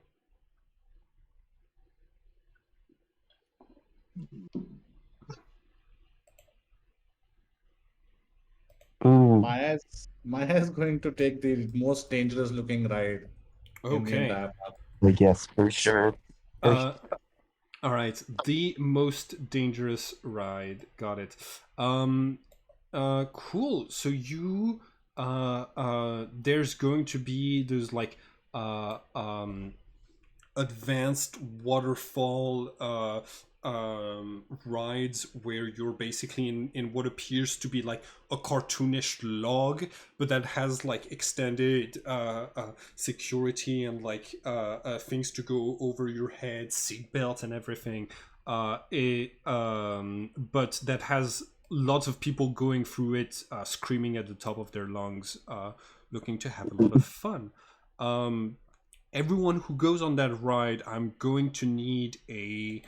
Maya is going to take the most dangerous looking ride in the Okay. entire park. Yes, for sure. All right, the most dangerous ride. Got it. Cool. So you there's going to be like advanced waterfall rides where you're basically in what appears to be like a cartoonish log, but that has like extended security and like things to go over your head, seatbelt and everything. But that has lots of people going through it, screaming at the top of their lungs, looking to have a lot of fun. Everyone who goes on that ride, I'm going to need a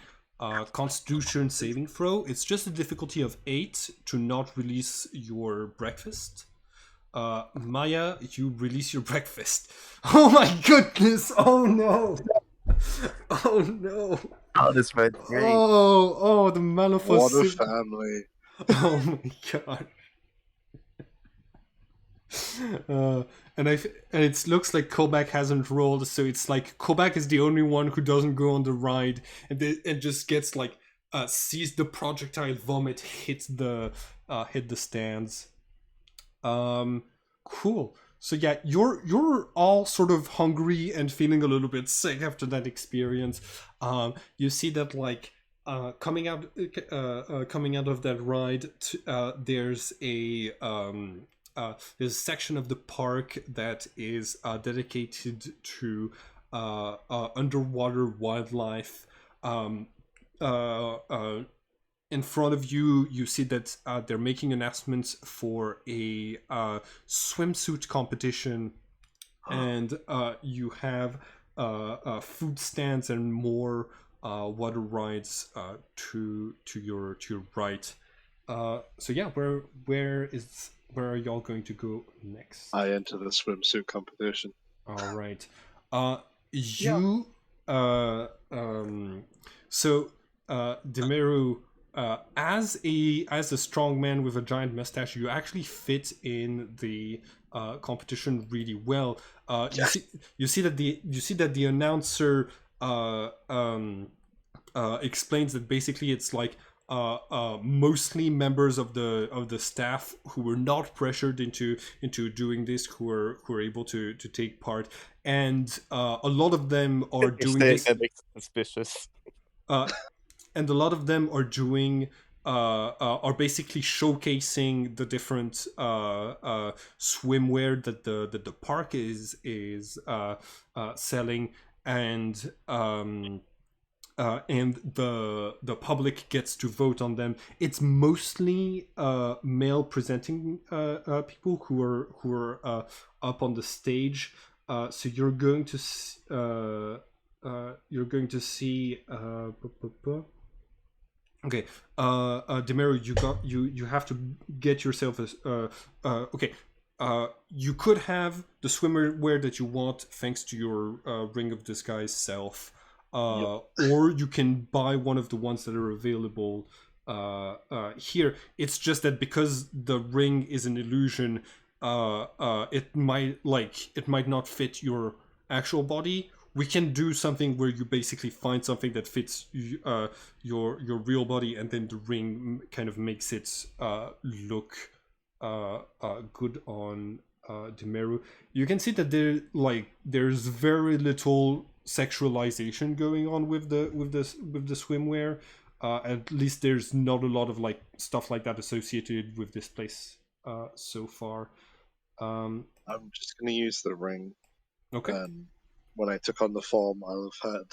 Constitution saving throw. It's just a difficulty of 8 to not release your breakfast. Maya, you release your breakfast. Oh my goodness! Oh no! Oh no! Oh, this red great. Oh, the Malifaux. What a family. Oh my god. uh, and it looks like Kobak hasn't rolled, so it's like Kobak is the only one who doesn't go on the ride, and just gets like sees the projectile vomit hit the stands. Cool. So yeah, you're all sort of hungry and feeling a little bit sick after that experience. You see that like coming out of that ride, there's a section of the park that is dedicated to underwater wildlife. Um, in front of you, you see that they're making announcements for a swimsuit competition, and you have food stands and more water rides to your right. So yeah, where are y'all going to go next? I enter the swimsuit competition. All right. You so Demeru, as a strong man with a giant mustache, you actually fit in the competition really well. You see that the announcer explains that basically it's like mostly members of the staff who were not pressured into doing this, who are able to take part, and a lot of them are doing this. That makes it suspicious. And a lot of them are doing are basically showcasing the different swimwear that the park is selling, and the public gets to vote on them. It's mostly male presenting people who are up on the stage. So you're going to see. Okay, Demeru, you have to get yourself okay. You could have the swimwear that you want thanks to your Ring of Disguise self. Or you can buy one of the ones that are available here. It's just that because the ring is an illusion, it might not fit your actual body. We can do something where you basically find something that fits your real body, and then the ring kind of makes it look good on Demeru. You can see that there's very little sexualization going on with the swimwear. At least there's not a lot of like stuff like that associated with this place so far. I'm just gonna use the ring. Okay. When I took on the form, I'll have had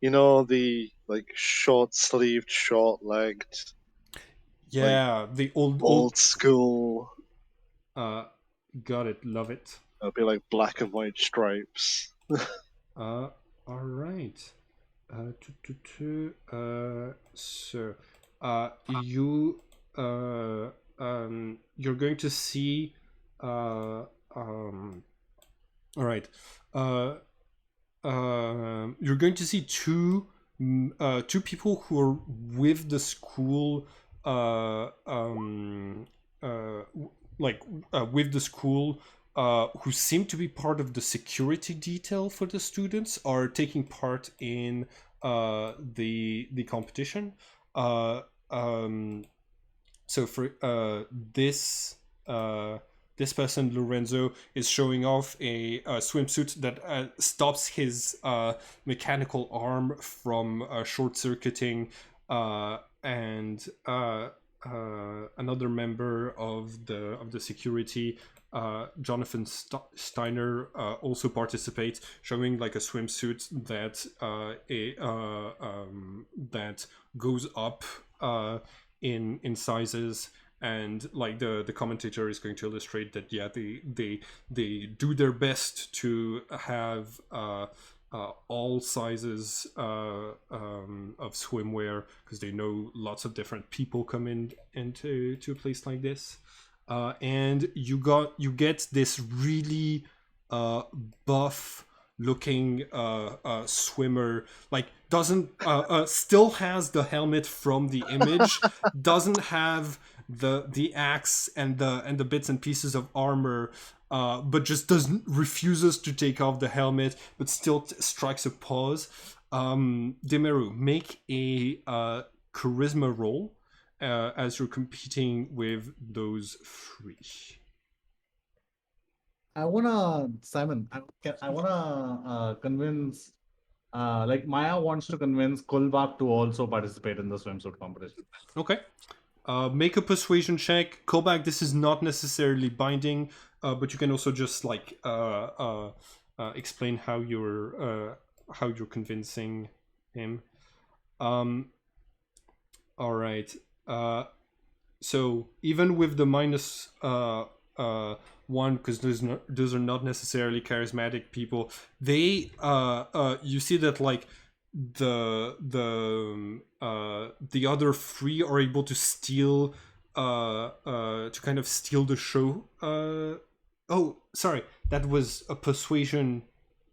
the short-sleeved, short-legged. Yeah, the old school. Got it. Love it. It'll be like black and white stripes. All right. So, you're going to see. All right. You're going to see two people who are with the school. With the school, who seem to be part of the security detail for the students, are taking part in the competition. So for this person, Lorenzo, is showing off a swimsuit that stops his mechanical arm from short-circuiting, and another member of the security, Jonathan Steiner, also participates, showing like a swimsuit that that goes up in sizes. And like the commentator is going to illustrate that, yeah, they do their best to have all sizes of swimwear, because they know lots of different people come into a place like this. And you get this really buff looking swimmer, like doesn't still has the helmet from the image, doesn't have the axe and the bits and pieces of armor, but just refuses to take off the helmet, but still strikes a pause. Demeru, make a charisma roll as you're competing with those three. I wanna, Simon. I wanna convince. Like Maya wants to convince Kulbak to also participate in the swimsuit competition. Okay. Make a persuasion check. Callback, this is not necessarily binding, but you can also just like explain how you're convincing him. All right. So even with the minus one, because those are not necessarily charismatic people, they you see that like the other three are able to steal to kind of steal the show. Oh, sorry, that was a persuasion.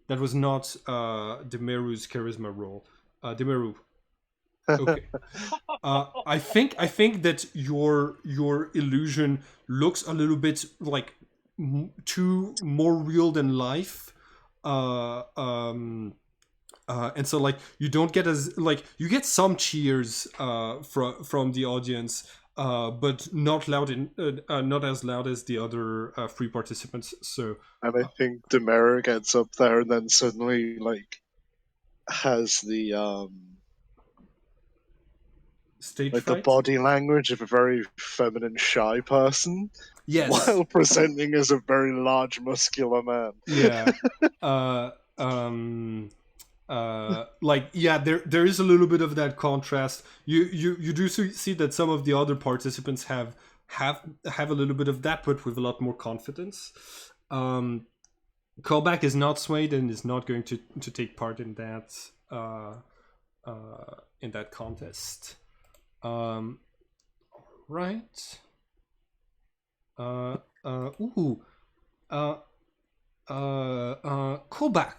That was not Demeru's charisma roll. Demeru. Okay. I think that your illusion looks a little bit like too more real than life. And so like you don't get as like you get some cheers from the audience, but not not as loud as the other three participants. So And I think Demera gets up there and then suddenly like has the stage like fright. the body language of a very feminine, shy person, Yes. while presenting as a very large, muscular man. Yeah. Like yeah, there is a little bit of that contrast. You do see that some of the other participants have a little bit of that, but with a lot more confidence. Callback is not swayed and is not going to take part in that contest. Right. Callback.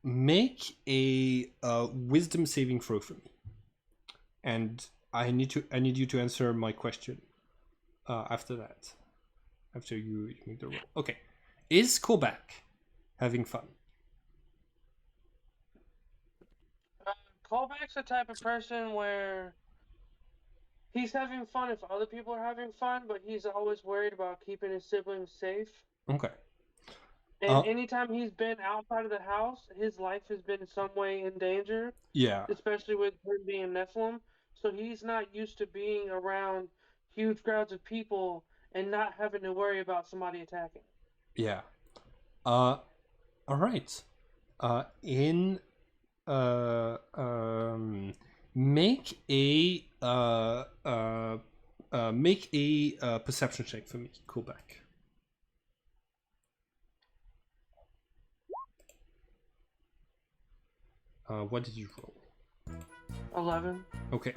Make a wisdom saving throw for me, and I need you to answer my question after that. After you make the roll. Okay. Is Callback having fun? Callback's the type of person where he's having fun if other people are having fun, but he's always worried about keeping his siblings safe. Okay. And anytime he's been outside of the house, his life has been in some way in danger. Yeah. Especially with him being Nephilim. So he's not used to being around huge crowds of people and not having to worry about somebody attacking. Yeah. All right. Make a perception check for me. Callback. What did you roll? 11. Okay.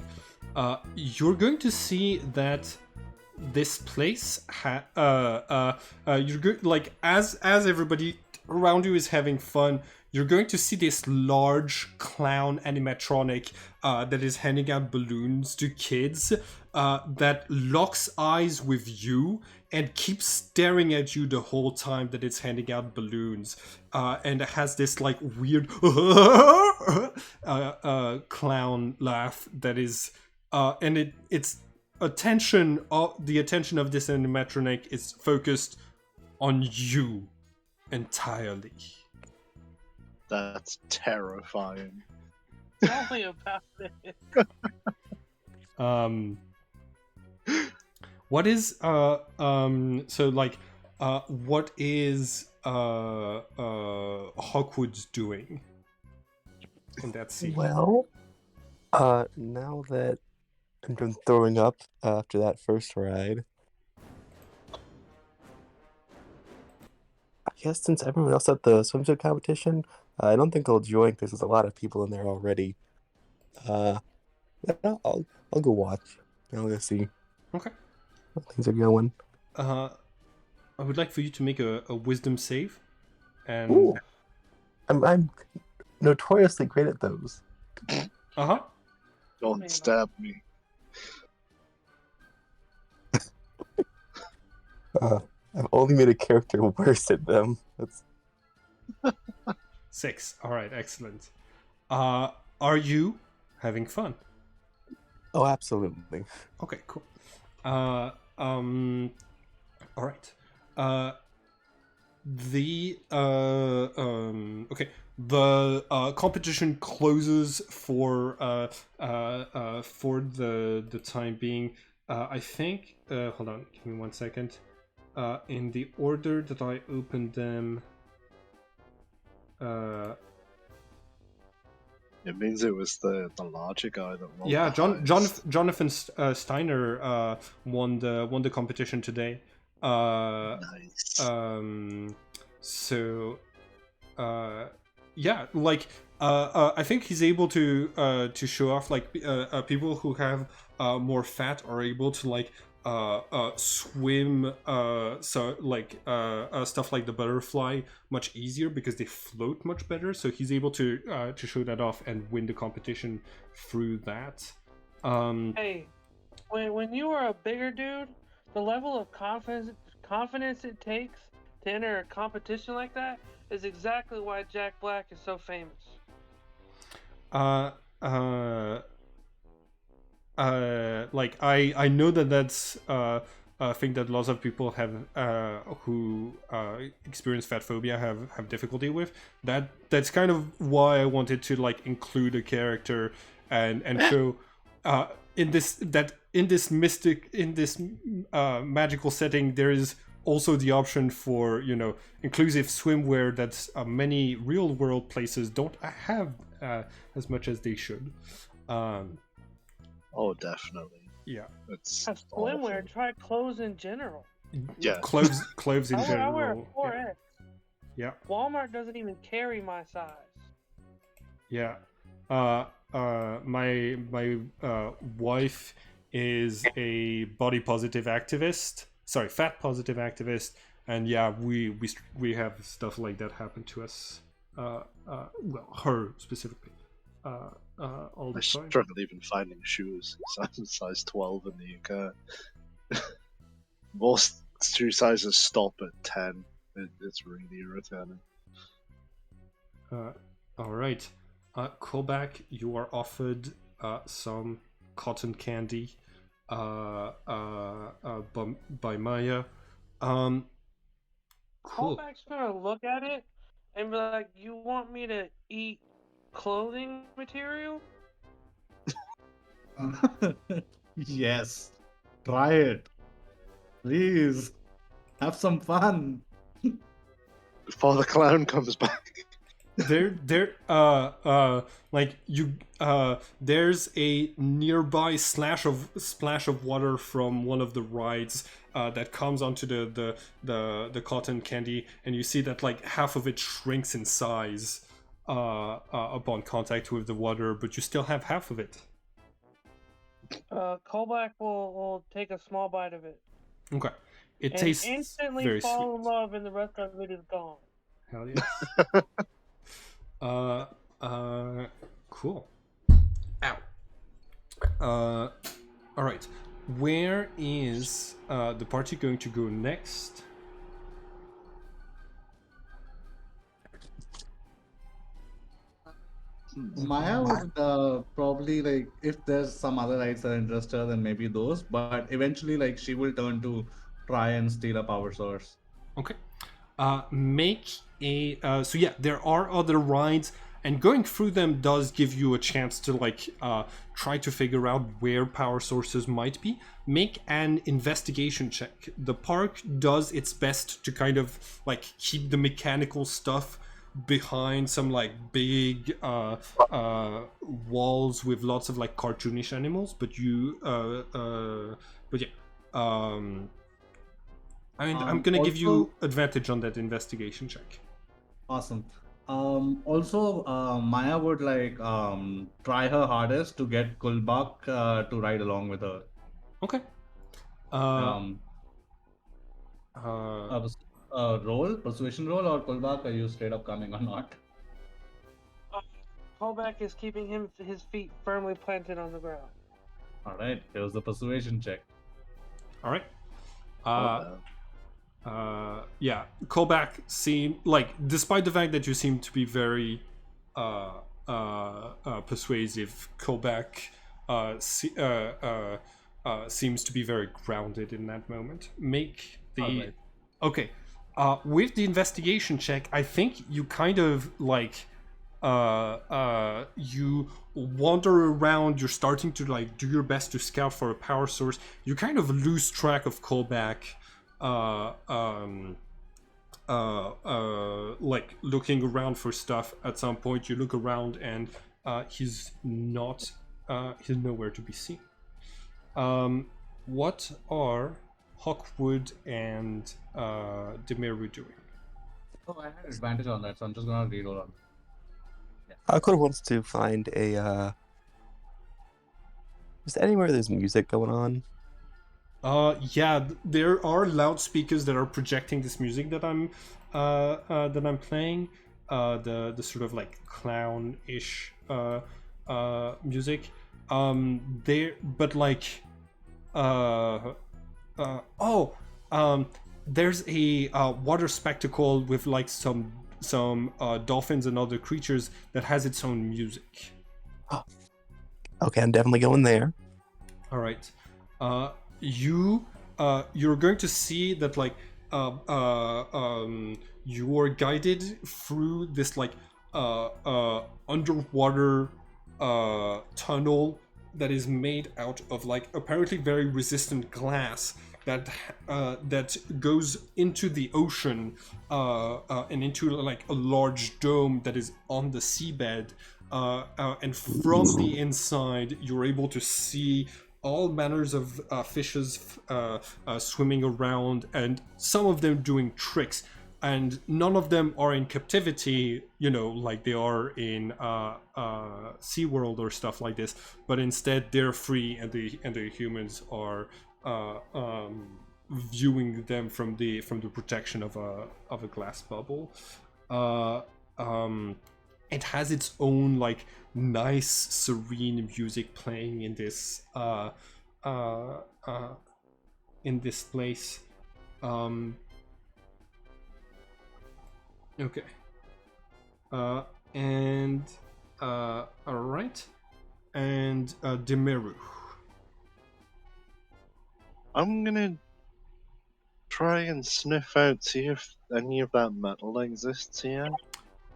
You're going to see that this place you're good like as everybody around you is having fun, you're going to see this large clown animatronic that is handing out balloons to kids that locks eyes with you and keeps staring at you the whole time that it's handing out balloons, and it has this like weird clown laugh that is and it's the attention of this animatronic is focused on you entirely. That's terrifying. Tell me about it. What is so like what is Hawkwood doing in that scene? Well, now that I'm done throwing up after that first ride, I guess since everyone else at the swimsuit competition, I don't think I'll join because there's a lot of people in there already. I'll go watch. I'll go see Okay. how things are going. I would like for you to make a wisdom save. And Ooh. I'm notoriously great at those. uh-huh. Don't stab me. I've only made a character worse at them. That's 6. All right, excellent. Are you having fun? absolutely. Okay, cool. All right. Okay. The competition closes for the time being. I think. Hold on. Give me 1 second. In the order that I opened them. It means it was the larger guy that rolled. Yeah, the highest. Jonathan Steiner won the competition today. Nice. So, yeah, like I think he's able to show off like people who have more fat are able to like swim so like stuff like the butterfly much easier because they float much better. So he's able to show that off and win the competition through that. Hey, when you are a bigger dude, the level of confidence it takes to enter a competition like that is exactly why Jack Black is so famous. Like I know that's a thing that lots of people have who experience fat phobia have difficulty with. That's kind of why I wanted to like include a character and show in this magical setting there is also the option for, you know, inclusive swimwear that many real world places don't have as much as they should. Oh, definitely. Yeah. It's Have swimwear, awful. try clothes in general. Yeah. Clothes in I wear a general. 4X. Yeah. Walmart doesn't even carry my size. Yeah. My wife is a body positive activist. Sorry, fat positive activist, and yeah, we have stuff like that happen to us. Well, her specifically. All I the time. struggle even finding shoes. Size 12 in the UK. Most shoe sizes stop at 10. It's really irritating. All right. Callback, you are offered some cotton candy by Maya. Cool. Callback's gonna look at it and be like, "You want me to eat clothing material?" Yes. Try it. Please. Have some fun. Before the clown comes back. Like you there's a nearby splash of water from one of the rides that comes onto the cotton candy, and you see that like half of it shrinks in size upon contact with the water, but you still have half of it. Callback will take a small bite of it Okay. It and tastes instantly very fall in sweet. love, and the rest of it is gone. Hell yes. Cool. Ow. All right. Where is the party going to go next? Maya would probably like if there's some other rights that interest her, then maybe those. But eventually, like she will turn to try and steal a power source. Okay. Make a. So yeah, there are other rides, and going through them does give you a chance to like try to figure out where power sources might be. Make an investigation check. The park does its best to kind of like keep the mechanical stuff behind some like big walls with lots of like cartoonish animals, but yeah. I'm gonna give you advantage on that investigation check. Awesome. Also, Maya would like try her hardest to get Kulbak to ride along with her. Okay. Persuasion roll, or Kulbak, are you straight up coming or not? Callback is keeping his feet firmly planted on the ground. All right, here's the persuasion check. All right. Oh, Yeah, callback seem like, despite the fact that you seem to be very persuasive, callback seems to be very grounded in that moment. Make the Alright. okay. With the investigation check, I think you kind of like you wander around. You're starting to like do your best to scout for a power source. You kind of lose track of callback. Like looking around for stuff. At some point, you look around and he's not. He's nowhere to be seen. What are Hawkwood and Demiru doing? Oh, I had advantage on that, so I'm just gonna reroll on. Hakon wants to find a. Is there anywhere there's music going on? Yeah, there are loudspeakers that are projecting this music that I'm playing. The sort of like clown-ish music. There, but like, there's a water spectacle with like some dolphins and other creatures that has its own music. Okay, I'm definitely going there. All right. You're going to see that like you are guided through this like underwater tunnel that is made out of like apparently very resistant glass that goes into the ocean and into like a large dome that is on the seabed. And from the inside, you're able to see all manners of fishes swimming around, and some of them doing tricks. And none of them are in captivity, like they are in SeaWorld or stuff like this. But instead, they're free, and the humans are viewing them from the protection of a glass bubble. It has its own like nice serene music playing in this place. Okay. And all right. And Demiru. I'm gonna try and sniff out, see if any of that metal exists here that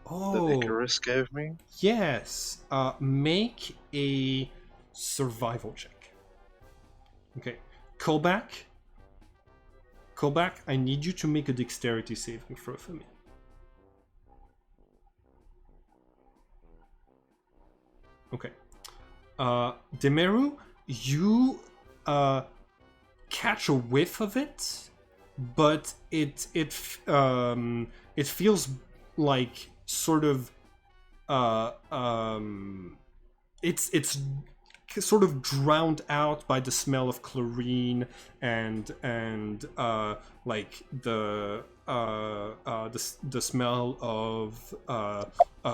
Oh, Icarus gave me. yes. Make a survival check. Okay. Callback. I need you to make a dexterity saving throw for me. Okay. Demiru, you catch a whiff of it, but it feels like sort of it's sort of drowned out by the smell of chlorine and like the smell of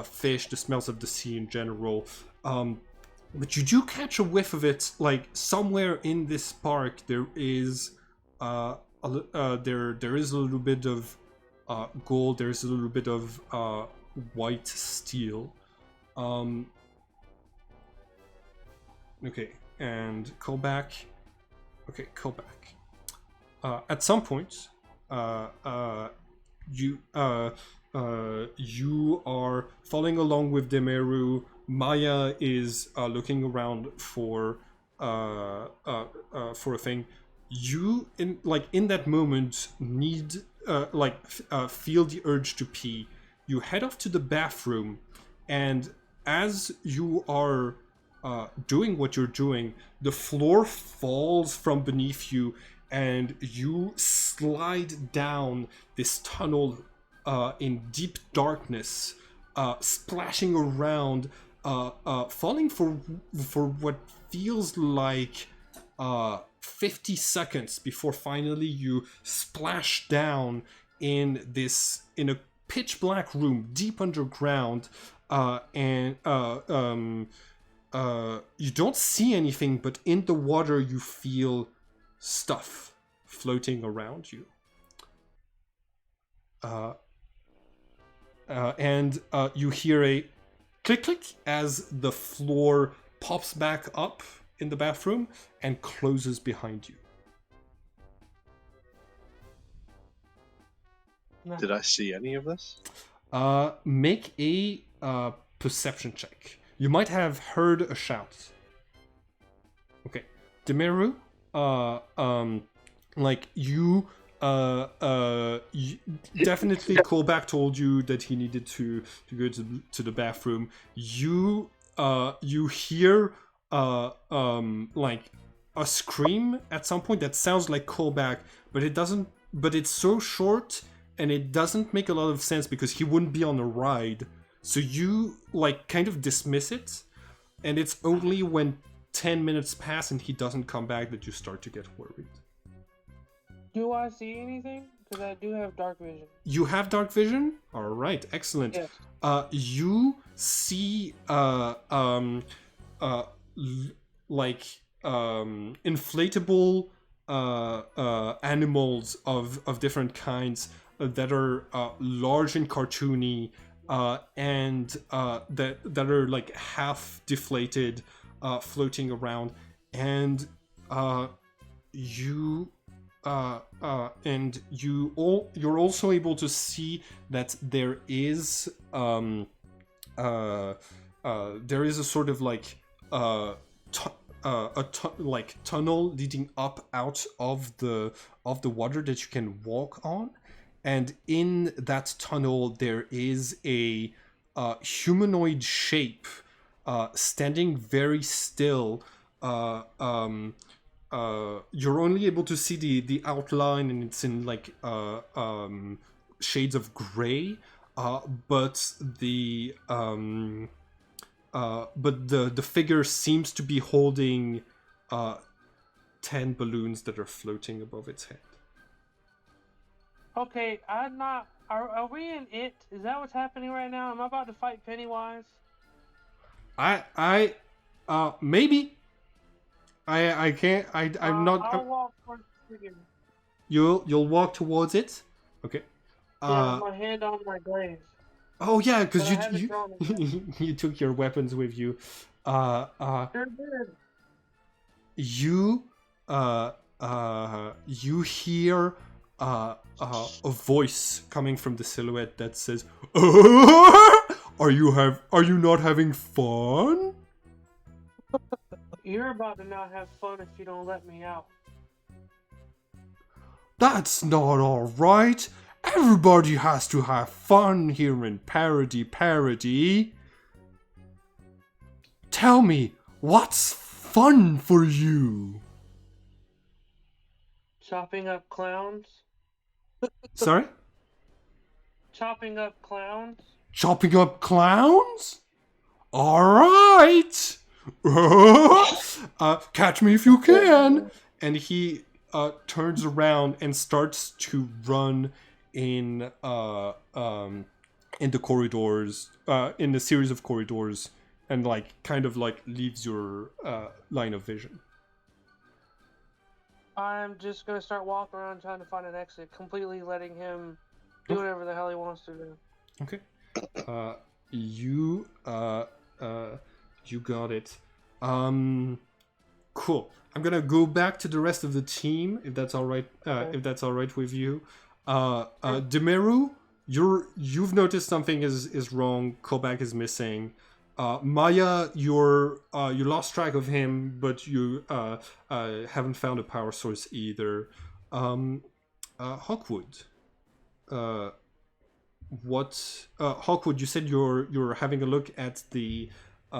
fish, the smells of the sea in general. But you do catch a whiff of it, like somewhere in this park there is there is a little bit of gold. There's a little bit of white steel. Okay, and callback. Okay, callback. At some point, you are following along with Demiru. Maya is looking around for a thing. You in that moment need feel the urge to pee. You head off to the bathroom, and as you are doing what you're doing, the floor falls from beneath you, and you slide down this tunnel in deep darkness, splashing around, falling for what feels like 50 seconds before finally you splash down in a pitch black room deep underground, and you don't see anything, but in the water you feel stuff floating around you. and you hear a click click as the floor pops back up in the bathroom and closes behind you. Did I see any of this? Make a perception check. You might have heard a shout. Okay, Demeru, like you definitely Kolbak told you that he needed to go to the bathroom. You hear like a scream at some point that sounds like Kolbak, but it doesn't. But it's so short and it doesn't make a lot of sense because he wouldn't be on a ride. So you like kind of dismiss it, and it's only when 10 minutes pass and he doesn't come back that you start to get worried. Do I see anything? Because I do have dark vision. You have dark vision? All right, excellent. Yes. You see inflatable animals of different kinds that are large and cartoony and that are like half deflated, floating around, and you're also able to see that there is a sort of like tunnel leading up out of the water that you can walk on, and in that tunnel there is a humanoid shape standing very still. You're only able to see the outline, and it's in like shades of gray, but the figure seems to be holding 10 balloons that are floating above its head. Okay, I'm not. Are we in it? Is that what's happening right now? Am I about to fight Pennywise? Maybe. I can't. I'm not. I'll walk towards the figure. You'll walk towards it. Okay. Yeah, with my hand on my glaive. Oh yeah, because But I haven't drawn it yet. you took your weapons with you. Sure did. You hear a voice coming from the silhouette that says, "Are you not having fun?" You're about to not have fun if you don't let me out. That's not all right. Everybody has to have fun here in Paradis. Tell me, what's fun for you? Chopping up clowns? Sorry? Chopping up clowns? Chopping up clowns? Alright! Catch me if you can! And he turns around and starts to run in the corridors, in a series of corridors, and like kind of like leaves your line of vision. I'm just gonna start walking around trying to find an exit, completely letting him do whatever the hell he wants to do. Okay. You got it. Cool. I'm gonna go back to the rest of the team, if that's all right. If that's all right with you. Demeru, you've noticed something is wrong. Kobak is missing. Maya, you lost track of him, but you haven't found a power source either. Hawkwood, Hawkwood, you said you're having a look at the at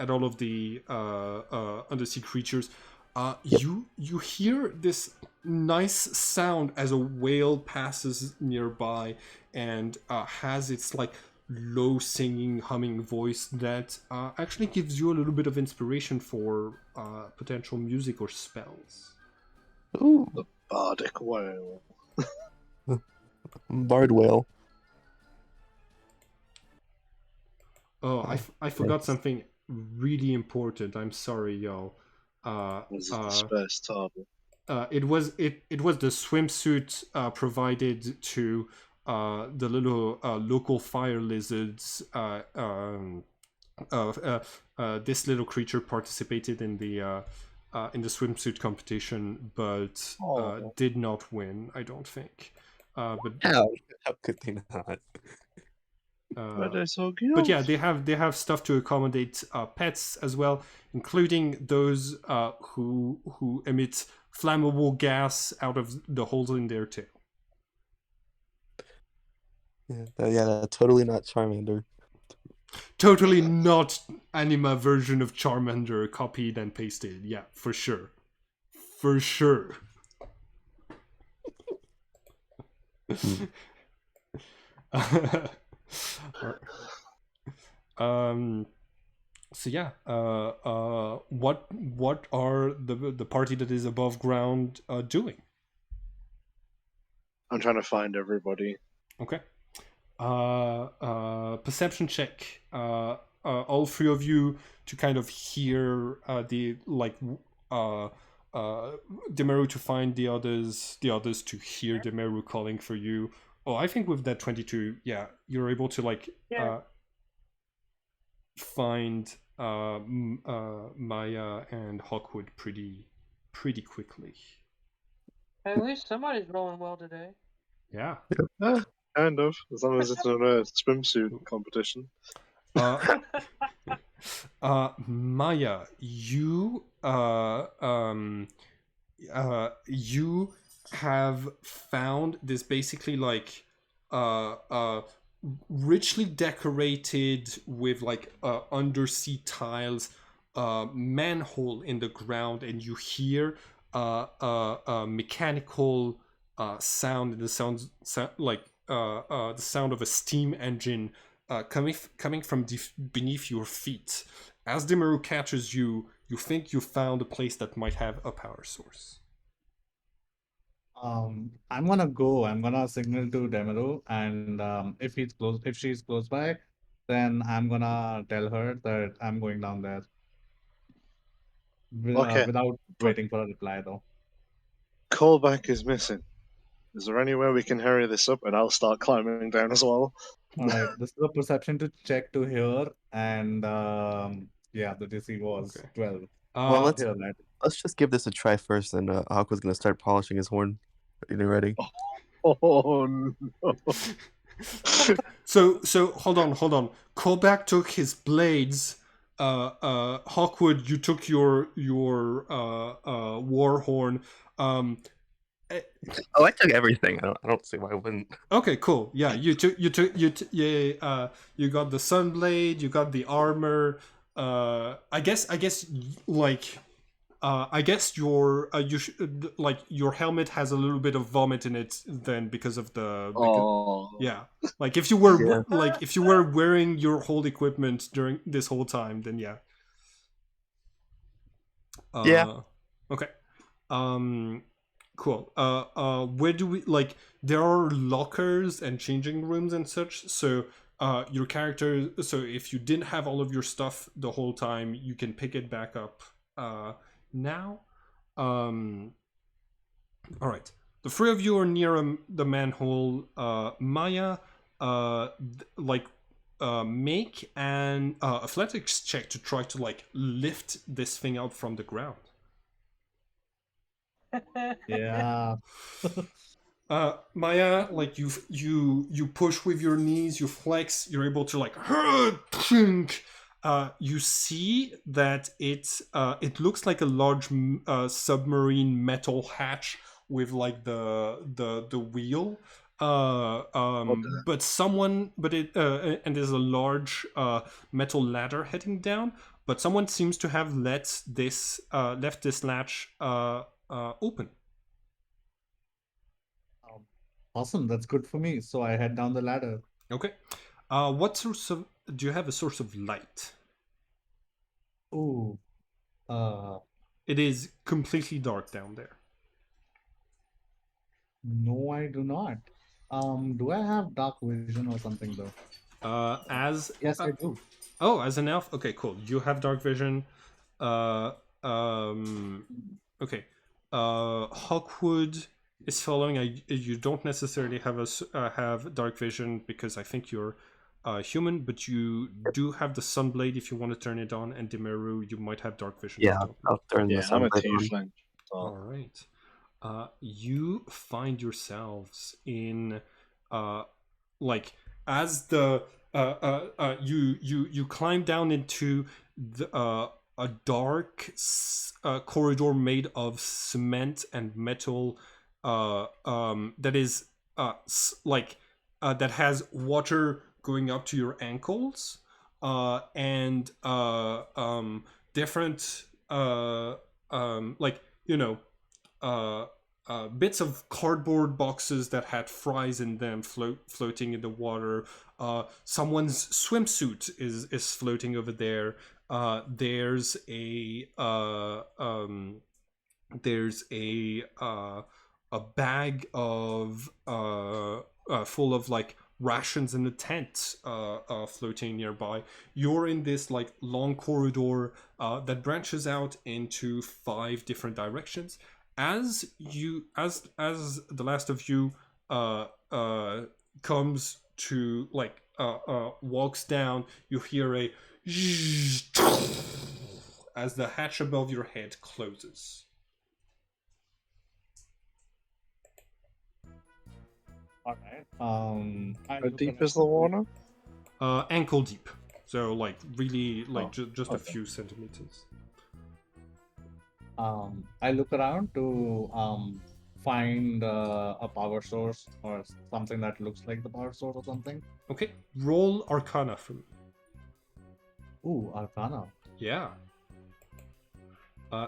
all of the undersea creatures. You hear this nice sound as a whale passes nearby and has its like low singing, humming voice that actually gives you a little bit of inspiration for potential music or spells. Ooh, The bardic whale. bard whale. Oh, I forgot something really important. I'm sorry, y'all. Was it the space table? it was the swimsuit provided to the little local fire lizards. This little creature participated in the swimsuit competition, but Oh. did not win. I don't think. But How could they not? But they're so cute. but yeah, they have stuff to accommodate pets as well, including those who emit flammable gas out of the holes in their tail. Yeah, totally not Charmander. Totally not anima version of Charmander copied and pasted. Yeah, for sure. For sure. So yeah, what are the party that is above ground doing? I'm trying to find everybody. Okay. Perception check. All three of you to kind of hear Demeru to find the others to hear Demeru calling for you. Oh, I think with that 22, yeah, you're able to find Maya and Hawkwood pretty quickly. At least somebody's rolling well today. Yeah. Kind of, as long as it's in a swimsuit competition. Maya, you you have found this basically richly decorated with undersea tiles manhole in the ground, and you hear a mechanical sound, and the sound the sound of a steam engine coming from beneath your feet. As Demeru catches you, you think you found a place that might have a power source. I'm gonna signal to Demaru, and if she's close by, then I'm gonna tell her that I'm going down there. Okay. Without waiting for a reply, though. Callback is missing. Is there any way we can hurry this up, and I'll start climbing down as well? All right, this is a perception to check to hear, and yeah, the DC was Okay. 12. Well, let's Hear that. just give this a try first, and Aqua's gonna start polishing his horn. Getting ready. Oh no! So hold on. Callback took his blades. Hawkwood, you took your war horn. Oh, I took everything. I don't see why I wouldn't. Okay, cool. Yeah, you got the sunblade, you got the armor. I guess your your helmet has a little bit of vomit in it then because of the yeah. Like if you were if you were wearing your whole equipment during this whole time, then yeah. Yeah. Okay. Cool. Where do we there are lockers and changing rooms and such, so your character, so if you didn't have all of your stuff the whole time, you can pick it back up now. All right. The three of you are near the manhole. Maya, make an athletics check to try to lift this thing up from the ground. Yeah. Maya, you push with your knees, you flex, you're able to you see that it looks like a large submarine metal hatch with the wheel. But and there's a large metal ladder heading down, but someone seems to have left this latch open. Awesome, that's good for me. So I head down the ladder. Okay. Do you have a source of light? Ooh. It is completely dark down there. No, I do not. Do I have dark vision or something though? Yes, I do. Oh, as an elf? Okay, cool. You have dark vision. Okay. Hawkwood is following. You don't necessarily have dark vision because I think you're human, but you do have the sunblade if you want to turn it on, and Demiru, you might have dark vision. Yeah, I don't know. I'll turn the Yeah, I'm a sunlight on. tiefling. All right. You find yourselves in, like, as the you climb down into a dark corridor made of cement and metal, that is that has water going up to your ankles, and different like, you know, bits of cardboard boxes that had fries in them floating in the water. Someone's swimsuit is floating over there. There's a bag of full of like rations in a tent floating nearby. You're in this like long corridor that branches out into 5 different directions. As the last of you comes to like walks down, you hear a as the hatch above your head closes. All right. How deep is the water? Ankle deep, so like really like just a okay. few centimeters. I look around to find a power source or something that looks like the power source or something. Okay, roll Arcana for me. Ooh, Arcana. Yeah.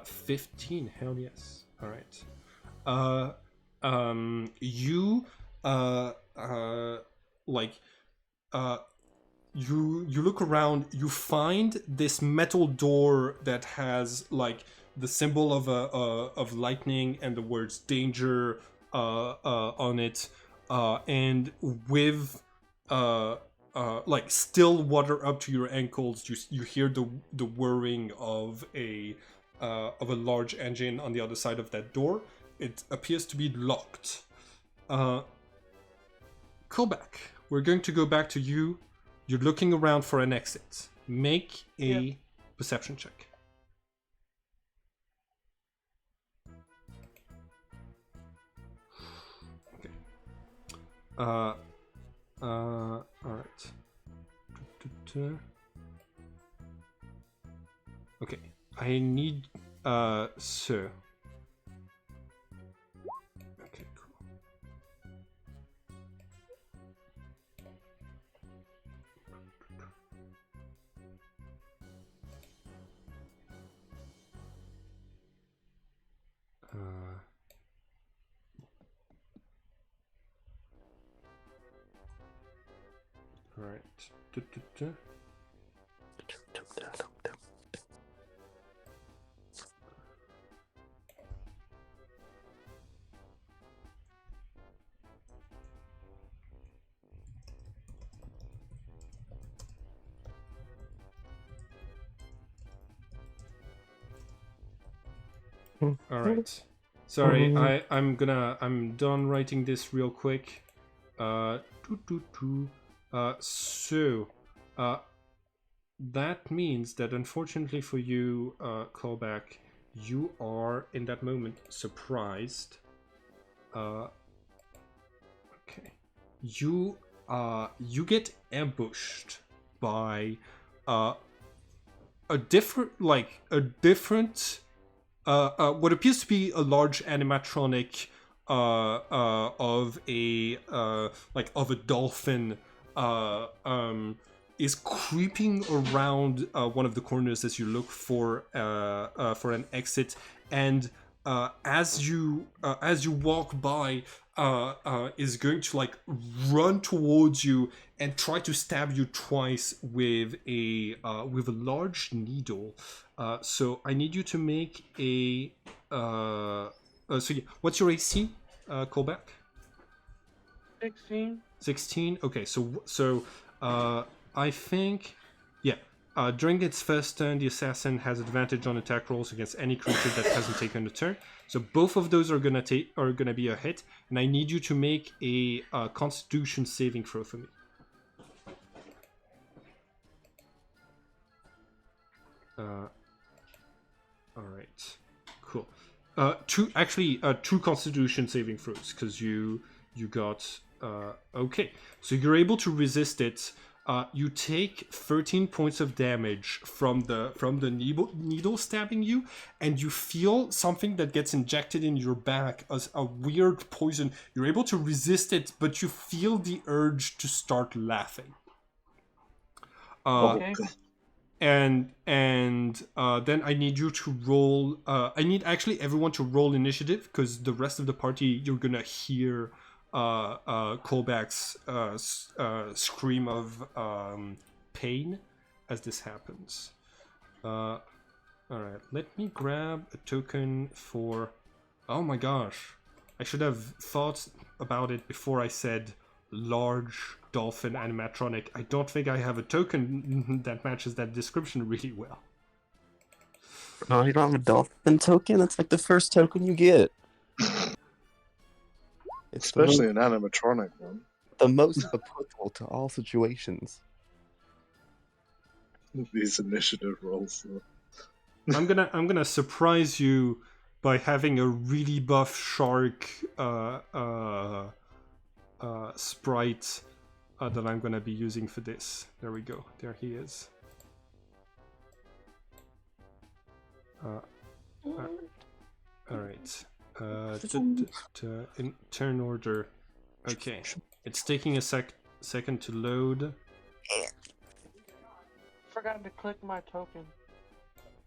15. Hell yes. All right. You you look around. You find this metal door that has like the symbol of of lightning and the words danger on it, and with like still water up to your ankles. You hear the whirring of a large engine on the other side of that door. It appears to be locked. Callback. We're going to go back to you. You're looking around for an exit. Make a perception check. Okay. All right. Okay. I need so. Okay, cool. All right. All right. Sorry, I'm done writing this real quick. So, that means that unfortunately for you, Callback, you are in that moment surprised. Okay. You get ambushed by a different what appears to be a large animatronic of a dolphin is creeping around one of the corners as you look for an exit, and as you walk by, is going to like run towards you and try to stab you twice with a large needle. So I need you to make a what's your AC? Callback. 16. 16. Okay, so I think, yeah. During its first turn, the assassin has advantage on attack rolls against any creature that hasn't taken a turn. So both of those are gonna be a hit, and I need you to make a Constitution saving throw for me. All right, cool. Two Constitution saving throws because you got okay. So you're able to resist it. You take 13 points of damage from the needle stabbing you, and you feel something that gets injected in your back as a weird poison. You're able to resist it, but you feel the urge to start laughing. Okay. And then I need you to roll. I need actually everyone to roll initiative because the rest of the party you're gonna hear Kolbak's scream of pain as this happens. All right, let me grab a token for. Oh my gosh, I should have thought about it before I said large dolphin animatronic. I don't think I have a token that matches that description really well. No, you don't have a dolphin token? That's like the first token you get. It's Especially an animatronic one. the most applicable to all situations. These initiative rolls. I'm gonna surprise you by having a really buff shark sprite that I'm gonna be using for this. There we go. There he is. All right. In turn order. Okay. It's taking a second to load. Forgot to click my token.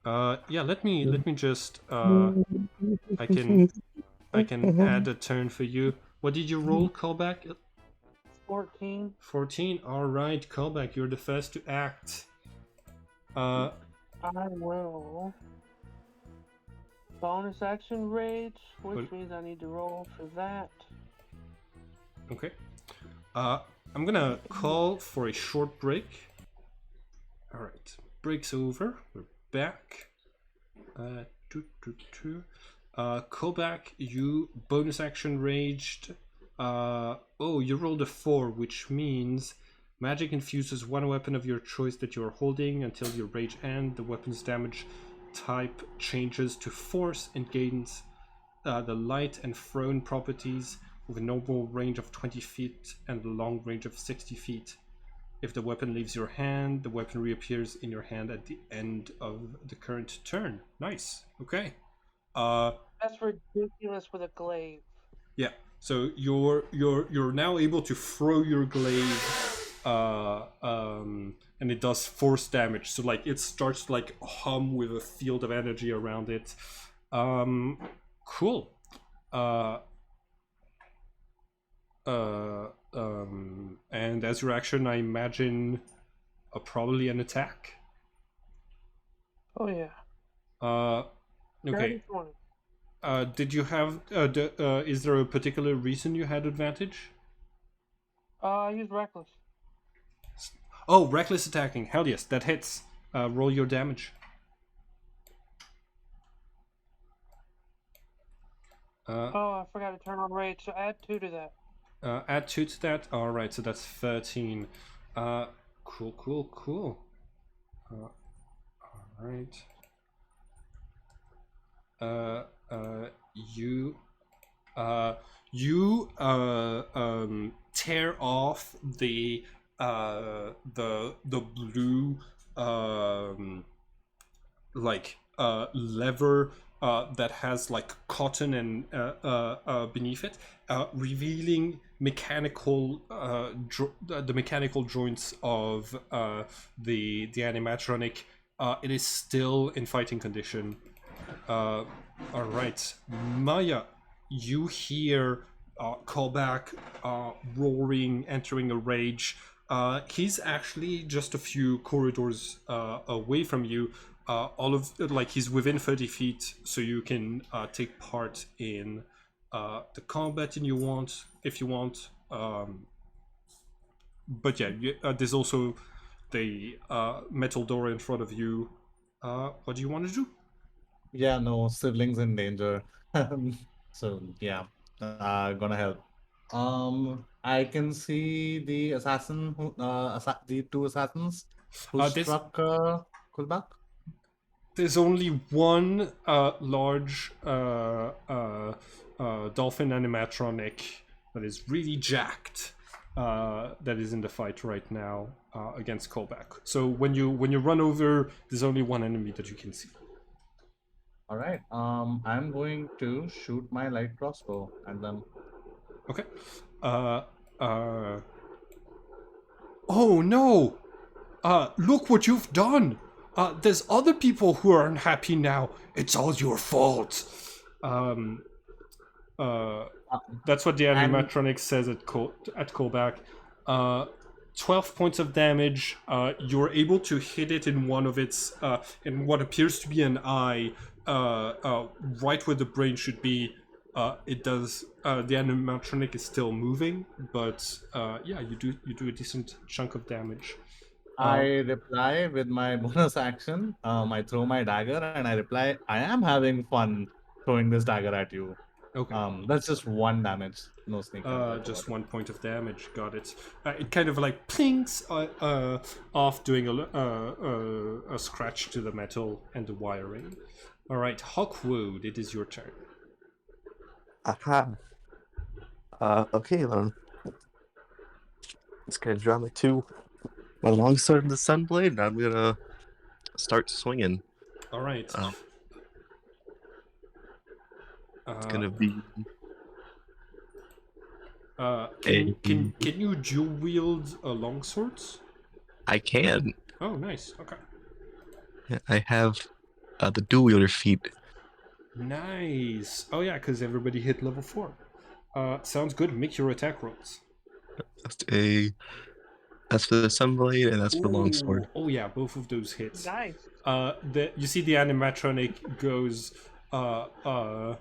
Yeah. Let me just. I can add a turn for you. What did you roll, Callback? 14. 14. All right, Callback. You're the first to act. I will. Bonus action rage, which means I need to roll for that. Okay. I'm gonna call for a short break. All right. Break's over. We're back. Callback, you bonus action raged. Oh, you rolled a 4, which means magic infuses one weapon of your choice that you are holding until your rage ends. The weapon's damage type changes to force and gains the light and thrown properties with a normal range of 20 feet and a long range of 60 feet. If the weapon leaves your hand, the weapon reappears in your hand at the end of the current turn. Nice. Okay. That's ridiculous with a glaive. Yeah. So you're now able to throw your glaive, and it does force damage. So like it starts to like hum with a field of energy around it. Cool. And as your action, I imagine probably an attack. Oh yeah. Okay. Did you have? Is there a particular reason you had advantage? I used reckless. Oh, reckless attacking. Hell yes, that hits. Roll your damage. I forgot to turn on rage, so add 2 to that. Add 2 to that. All right, so that's 13. Cool. All right. You tear off the blue lever that has like cotton and beneath it, revealing the mechanical joints of the animatronic. It is still in fighting condition. All right, Maya, you hear Callback roaring, entering a rage. He's actually just a few corridors away from you. He's within 30 feet, so you can take part in the combat if you want. But yeah, there's also the metal door in front of you. What do you want to do? Yeah, no, siblings in danger. So yeah, gonna help. I can see the assassin the two assassins who There's struck Kulbak. there's only one large dolphin animatronic that is really jacked that is in the fight right now against Kolbak. So when you run over, there's only one enemy that you can see. All right. I'm going to shoot my light crossbow at them. Okay. Uh, uh, oh no! Look what you've done! There's other people who are unhappy now. It's all your fault. Um, uh, Uh, that's what the and animatronic says at Kolbak. 12 points of damage. You're able to hit it in one of its, in what appears to be an eye, right where the brain should be. It does. The animatronic is still moving, but yeah, you do a decent chunk of damage. I reply with my bonus action. I throw my dagger and I reply, I am having fun throwing this dagger at you. Okay. That's just one damage. No sneak attack. Just 1 point of damage. Got it. It kind of like plings off, doing a scratch to the metal and the wiring. All right, Hawkwood, it is your turn. Aha. Okay then. Just gonna draw my longsword and the sunblade, and I'm gonna start swinging. All right. It's gonna be Can you dual wield longswords? I can. Oh, nice. Okay. Yeah, I have the dual wielder feat. Nice. Oh yeah, because everybody hit level 4. Sounds good. Make your attack rolls. That's for the sunblade and that's for the longsword. Oh yeah, both of those hits. Nice. You see the animatronic goes, oh,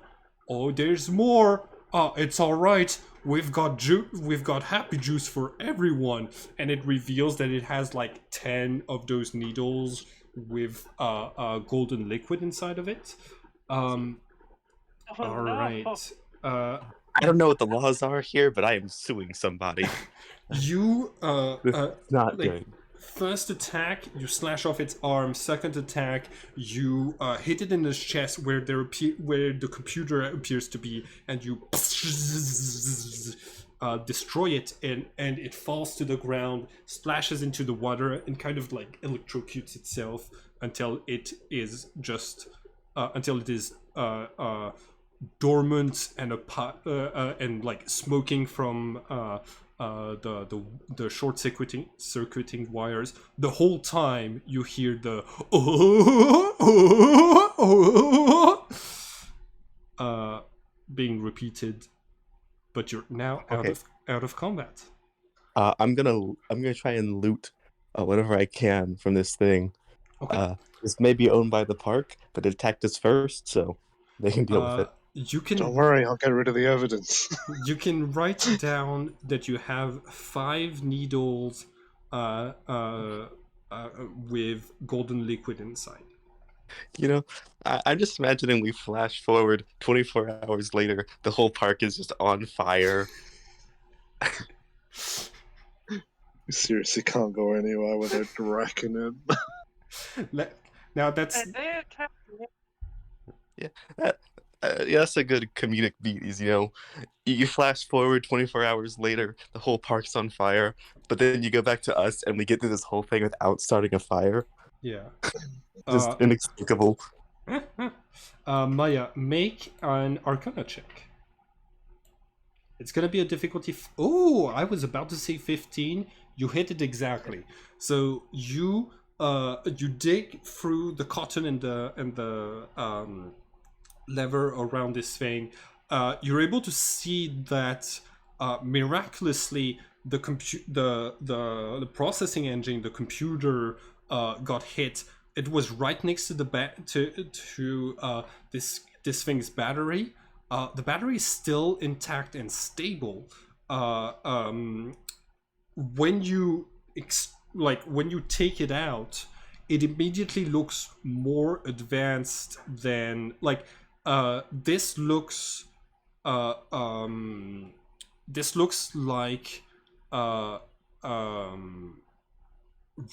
there's more. It's all right. We've got happy juice for everyone, and it reveals that it has like 10 of those needles with golden liquid inside of it. Oh, All no. right. I don't know what the laws are here, but I am suing somebody. You This is not like, good. first attack, you slash off its arm. Second attack, you hit it in the chest where where the computer appears to be, and you destroy it, and it falls to the ground, splashes into the water, and kind of like electrocutes itself until it is just dormant and and like smoking from the short circuiting wires. The whole time you hear the being repeated, but you're now out of combat. I'm gonna try and loot whatever I can from this thing. Okay. This may be owned by the park, but it attacked us first, so they can deal with it. You can Don't worry, I'll get rid of the evidence. You can write down that you have 5 needles with golden liquid inside. You know, I'm just imagining we flash forward 24 hours later, the whole park is just on fire. You seriously can't go anywhere without wrecking it. Now that's And they attacked me. Yeah, that's a good comedic beat. Is you flash forward 24 hours later, the whole park's on fire, but then you go back to us, and we get through this whole thing without starting a fire. yeah. Just inexplicable. Maya, make an Arcana check. It's gonna be a difficulty. Oh, I was about to say 15. You hit it exactly. So you dig through the cotton and the lever around this thing. You're able to see that miraculously the processing engine, the computer, got hit. It was right next to the this thing's battery. The battery is still intact and stable. When you like when you take it out, it immediately looks more advanced than like this looks uh um this looks like uh um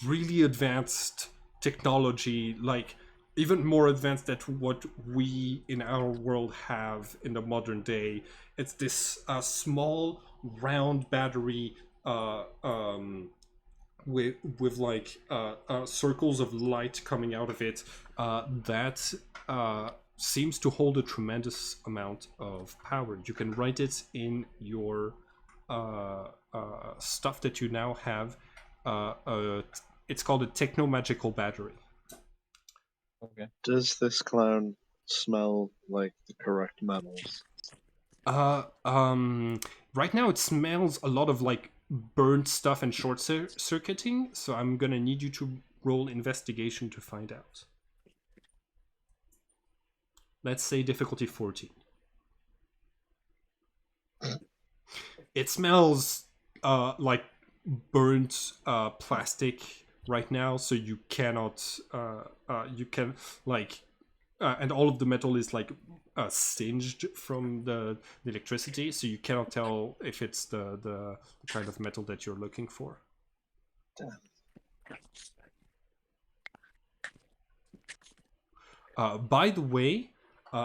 really advanced technology, like even more advanced than what we in our world have in the modern day. It's this small round battery with like circles of light coming out of it that seems to hold a tremendous amount of power. You can write it in your stuff that you now have. It's called a techno magical battery. Okay. Does this clown smell like the correct metals? Right now it smells a lot of like burnt stuff and short circuiting, so I'm gonna need you to roll investigation to find out. Let's say difficulty 14. It smells like burnt plastic right now, so you cannot you can like and all of the metal is like singed from the electricity, so you cannot tell if it's the kind of metal that you're looking for. By the way,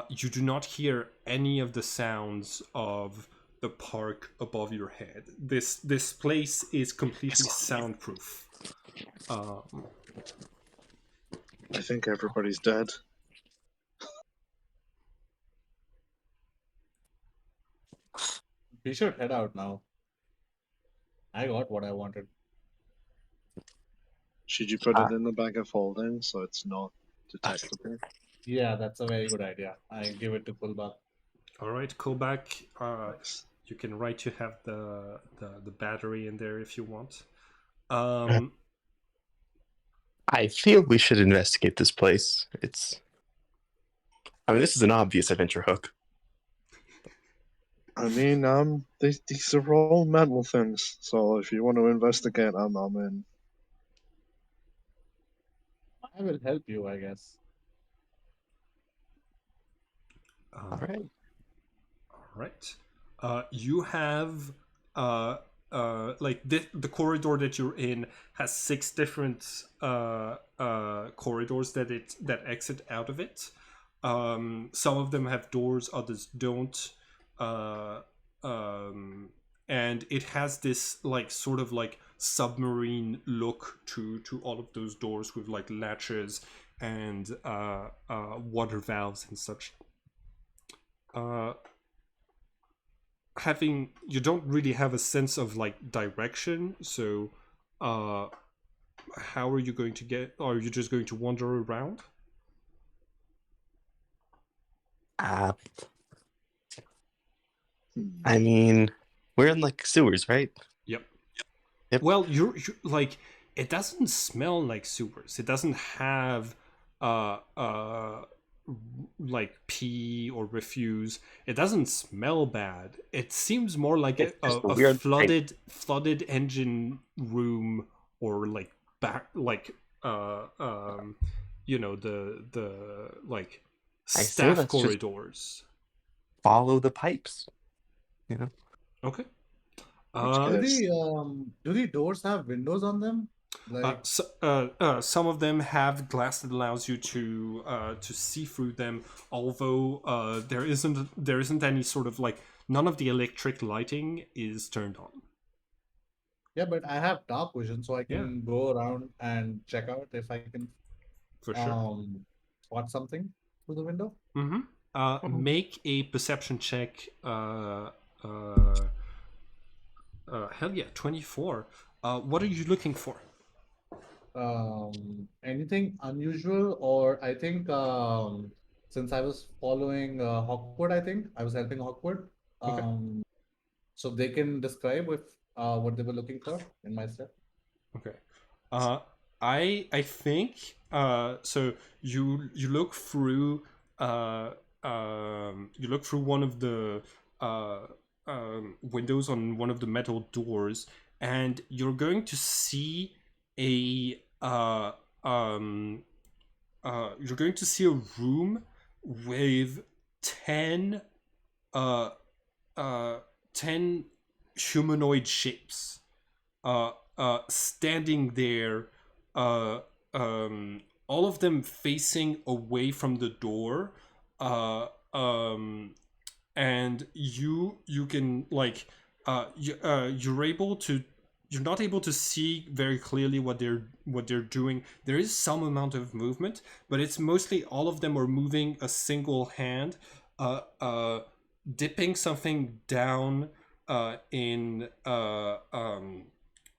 you do not hear any of the sounds of the park above your head. This place is completely soundproof. I think everybody's dead. We should head out now. I got what I wanted. Should you put it in the bag of holding so it's not detectable? Yeah, that's a very good idea. I give it to Kulba. All right, Kobak. Nice. You can write you have the battery in there if you want. I feel we should investigate this place. I mean, this is an obvious adventure hook. I mean, these are all mental things. So if you want to investigate, I'm in. I will help you, I guess. All right. All right. You have like the corridor that you're in has 6 different corridors that exit out of it. Some of them have doors, others don't. And it has this like sort of like submarine look to all of those doors with like latches and water valves and such. You don't really have a sense of like direction, so how are you going to get? Are you just going to wander around? I mean, we're in like sewers, right? Yep. Yep. Well, you're like, it doesn't smell like sewers. It doesn't have like pee or refuse. It doesn't smell bad. It seems more like It's just a a weird flooded engine room, or like back like you know, the like I say staff let's just- corridors. Follow the pipes. You know. Okay. Do the doors have windows on them? Like Some of them have glass that allows you to see through them. Although there isn't any sort of like, none of the electric lighting is turned on. yeah, but I have dark vision, so I can go around and check out if I can For sure. spot something through the window. Make a perception check. Hell yeah, 24. What are you looking for? Anything unusual, or I think since I was following Hawkwood, I think I was helping Hawkwood. Okay. So they can describe if what they were looking for in my step. Okay. I think so you look through one of the windows on one of the metal doors, and you're going to see a you're going to see a room with 10 uh 10 humanoid shapes standing there, uh all of them facing away from the door, uh um and you can like you're able to, you're not able to see very clearly what they're doing. There is some amount of movement, but it's mostly all of them are moving a single hand, uh uh dipping something down in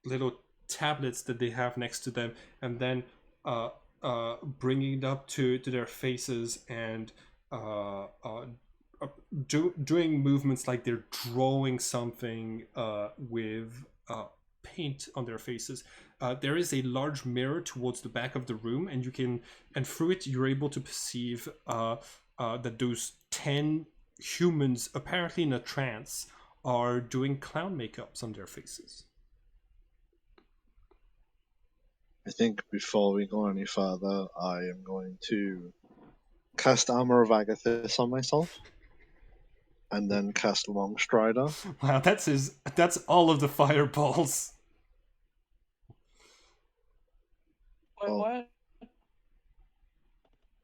little tablets that they have next to them, and then uh bringing it up to their faces and doing movements like they're drawing something with paint on their faces. There is a large mirror towards the back of the room, and you can, and through it, you're able to perceive that those 10 humans, apparently in a trance, are doing clown makeups on their faces. I think before we go any further, I am going to cast Armor of Agathis on myself, and then cast Long Strider. Wow, that's all of the fireballs. Wait, Oh. what?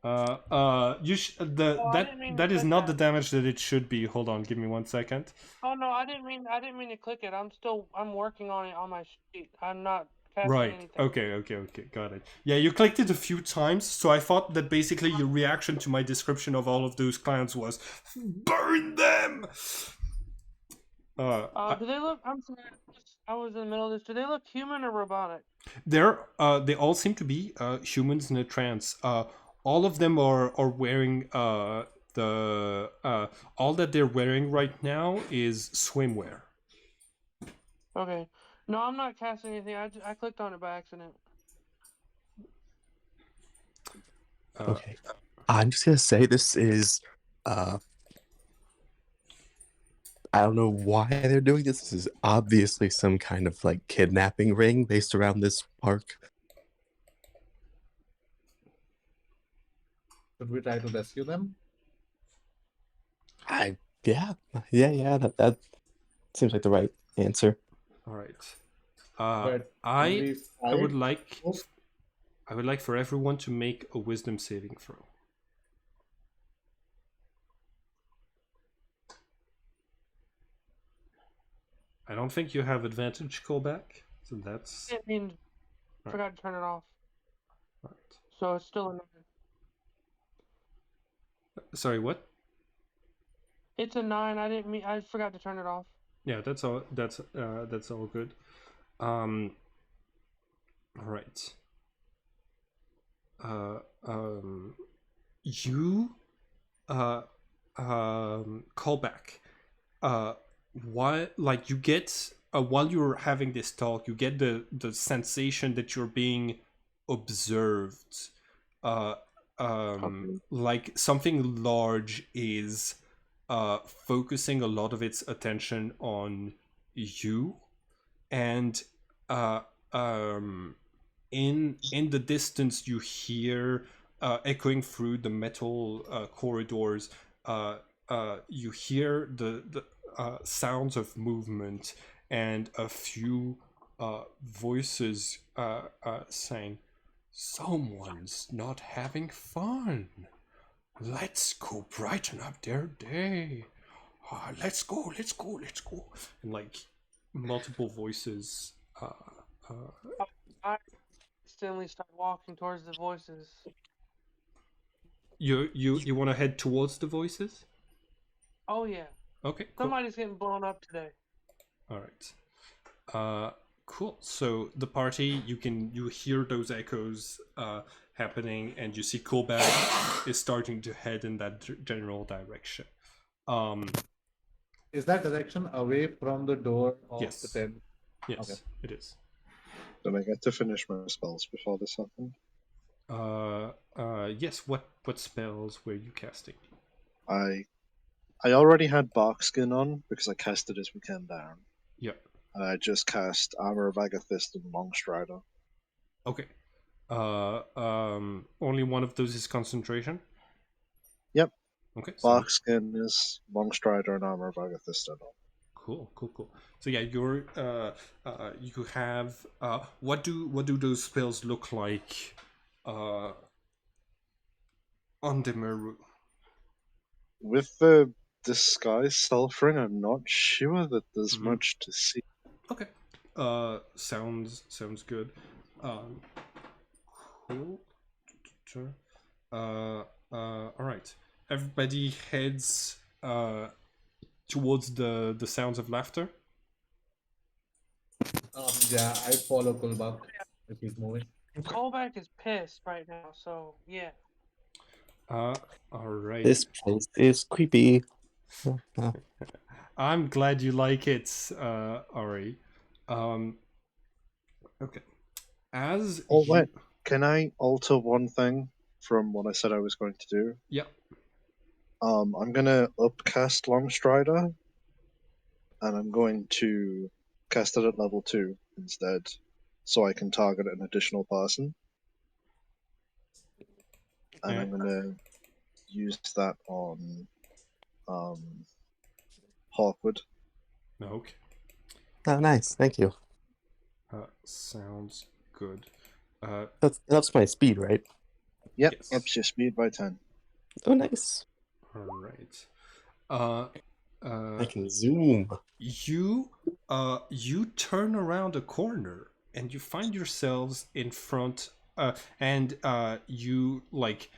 I didn't mean to That is click not the that. damage that it should be. Hold on, give me 1 second. Oh no, I didn't mean to click it. I'm working on it on my sheet. I'm not casting Right. anything. Okay. Got it. Yeah, you clicked it a few times, so I thought that basically your reaction to my description of all of those clowns was burn them. Do they look? I'm sorry. I was in the middle of this. Do they look human or robotic? They all seem to be humans in a trance. All of them are wearing the all that they're wearing right now is swimwear. Okay. No, I'm not casting anything. I clicked on it by accident. Okay. I'm just gonna say this is I don't know why they're doing this. This is obviously some kind of like kidnapping ring based around this park. Should we try to rescue them? Yeah. That seems like the right answer. All right. But I would fight? like for everyone to make a wisdom saving throw. I don't think you have advantage callback, so that's I mean, forgot to turn it off. right. So it's still a 9. Sorry, what? It's a 9. I forgot to turn it off. Yeah, that's all. That's all good. All right. You call back. What, like, you get while you're having this talk, you get the sensation that you're being observed. Like something large is focusing a lot of its attention on you, and in the distance you hear echoing through the metal corridors, you hear the sounds of movement and a few voices saying, "Someone's not having fun. Let's go brighten up their day. Let's go. And like multiple voices. I instantly start walking towards the voices. You want to head towards the voices? Oh yeah. Okay, cool. Somebody's getting blown up today. All right. Cool. So the party, you hear those echoes happening, and you see Kolbag is starting to head in that general direction. Is that direction away from the door of Yes. the tent? Yes, Okay. it is. Did I get to finish my spells before this happened? Yes. What spells were you casting? I already had Barkskin on because I casted as we came down. Yep. And I just cast Armor of Agathis and Long Strider. Okay. Only one of those is concentration. Yep. Okay. Sounds Barkskin is Longstrider and Armor of Agathis. cool. So yeah, you have what do those spells look like uh on the Meru? With the disguise self ring, I'm not sure that there's Mhm. much to see. Okay. Sounds good. Um, cool. All right. Everybody heads towards the sounds of laughter. Yeah, I follow Kulbak if he's moving. Callback is pissed right now, so yeah. All right. This place is creepy. I'm glad you like it, Ari. Um, okay. As Oh, you, wait. Can I alter one thing from what I said I was going to do? yeah. I'm gonna upcast Longstrider, and I'm going to cast it at level 2 instead, so I can target an additional person. And eh, I'm gonna use that on Hawkwood. Okay. Oh, nice. Thank you. Sounds good. Uh, That's my speed, right? Yep, yes. ups your speed by 10. Oh, nice. All right. Uh, I can zoom. you turn around a corner and you find yourselves in front and you like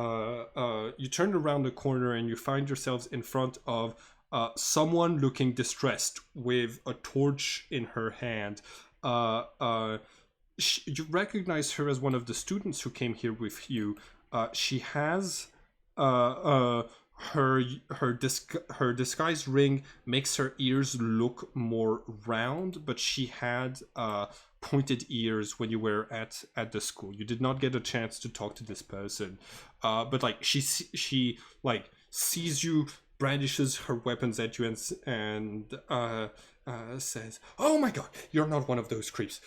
you turn around the corner and you find yourselves in front of someone looking distressed with a torch in her hand. You recognize her as one of the students who came here with you. She has uh, uh, her disguise ring makes her ears look more round, but she had pointed ears when you were at the school. You did not get a chance to talk to this person, but like she like sees you, brandishes her weapons at you, and says, "Oh my god, you're not one of those creeps.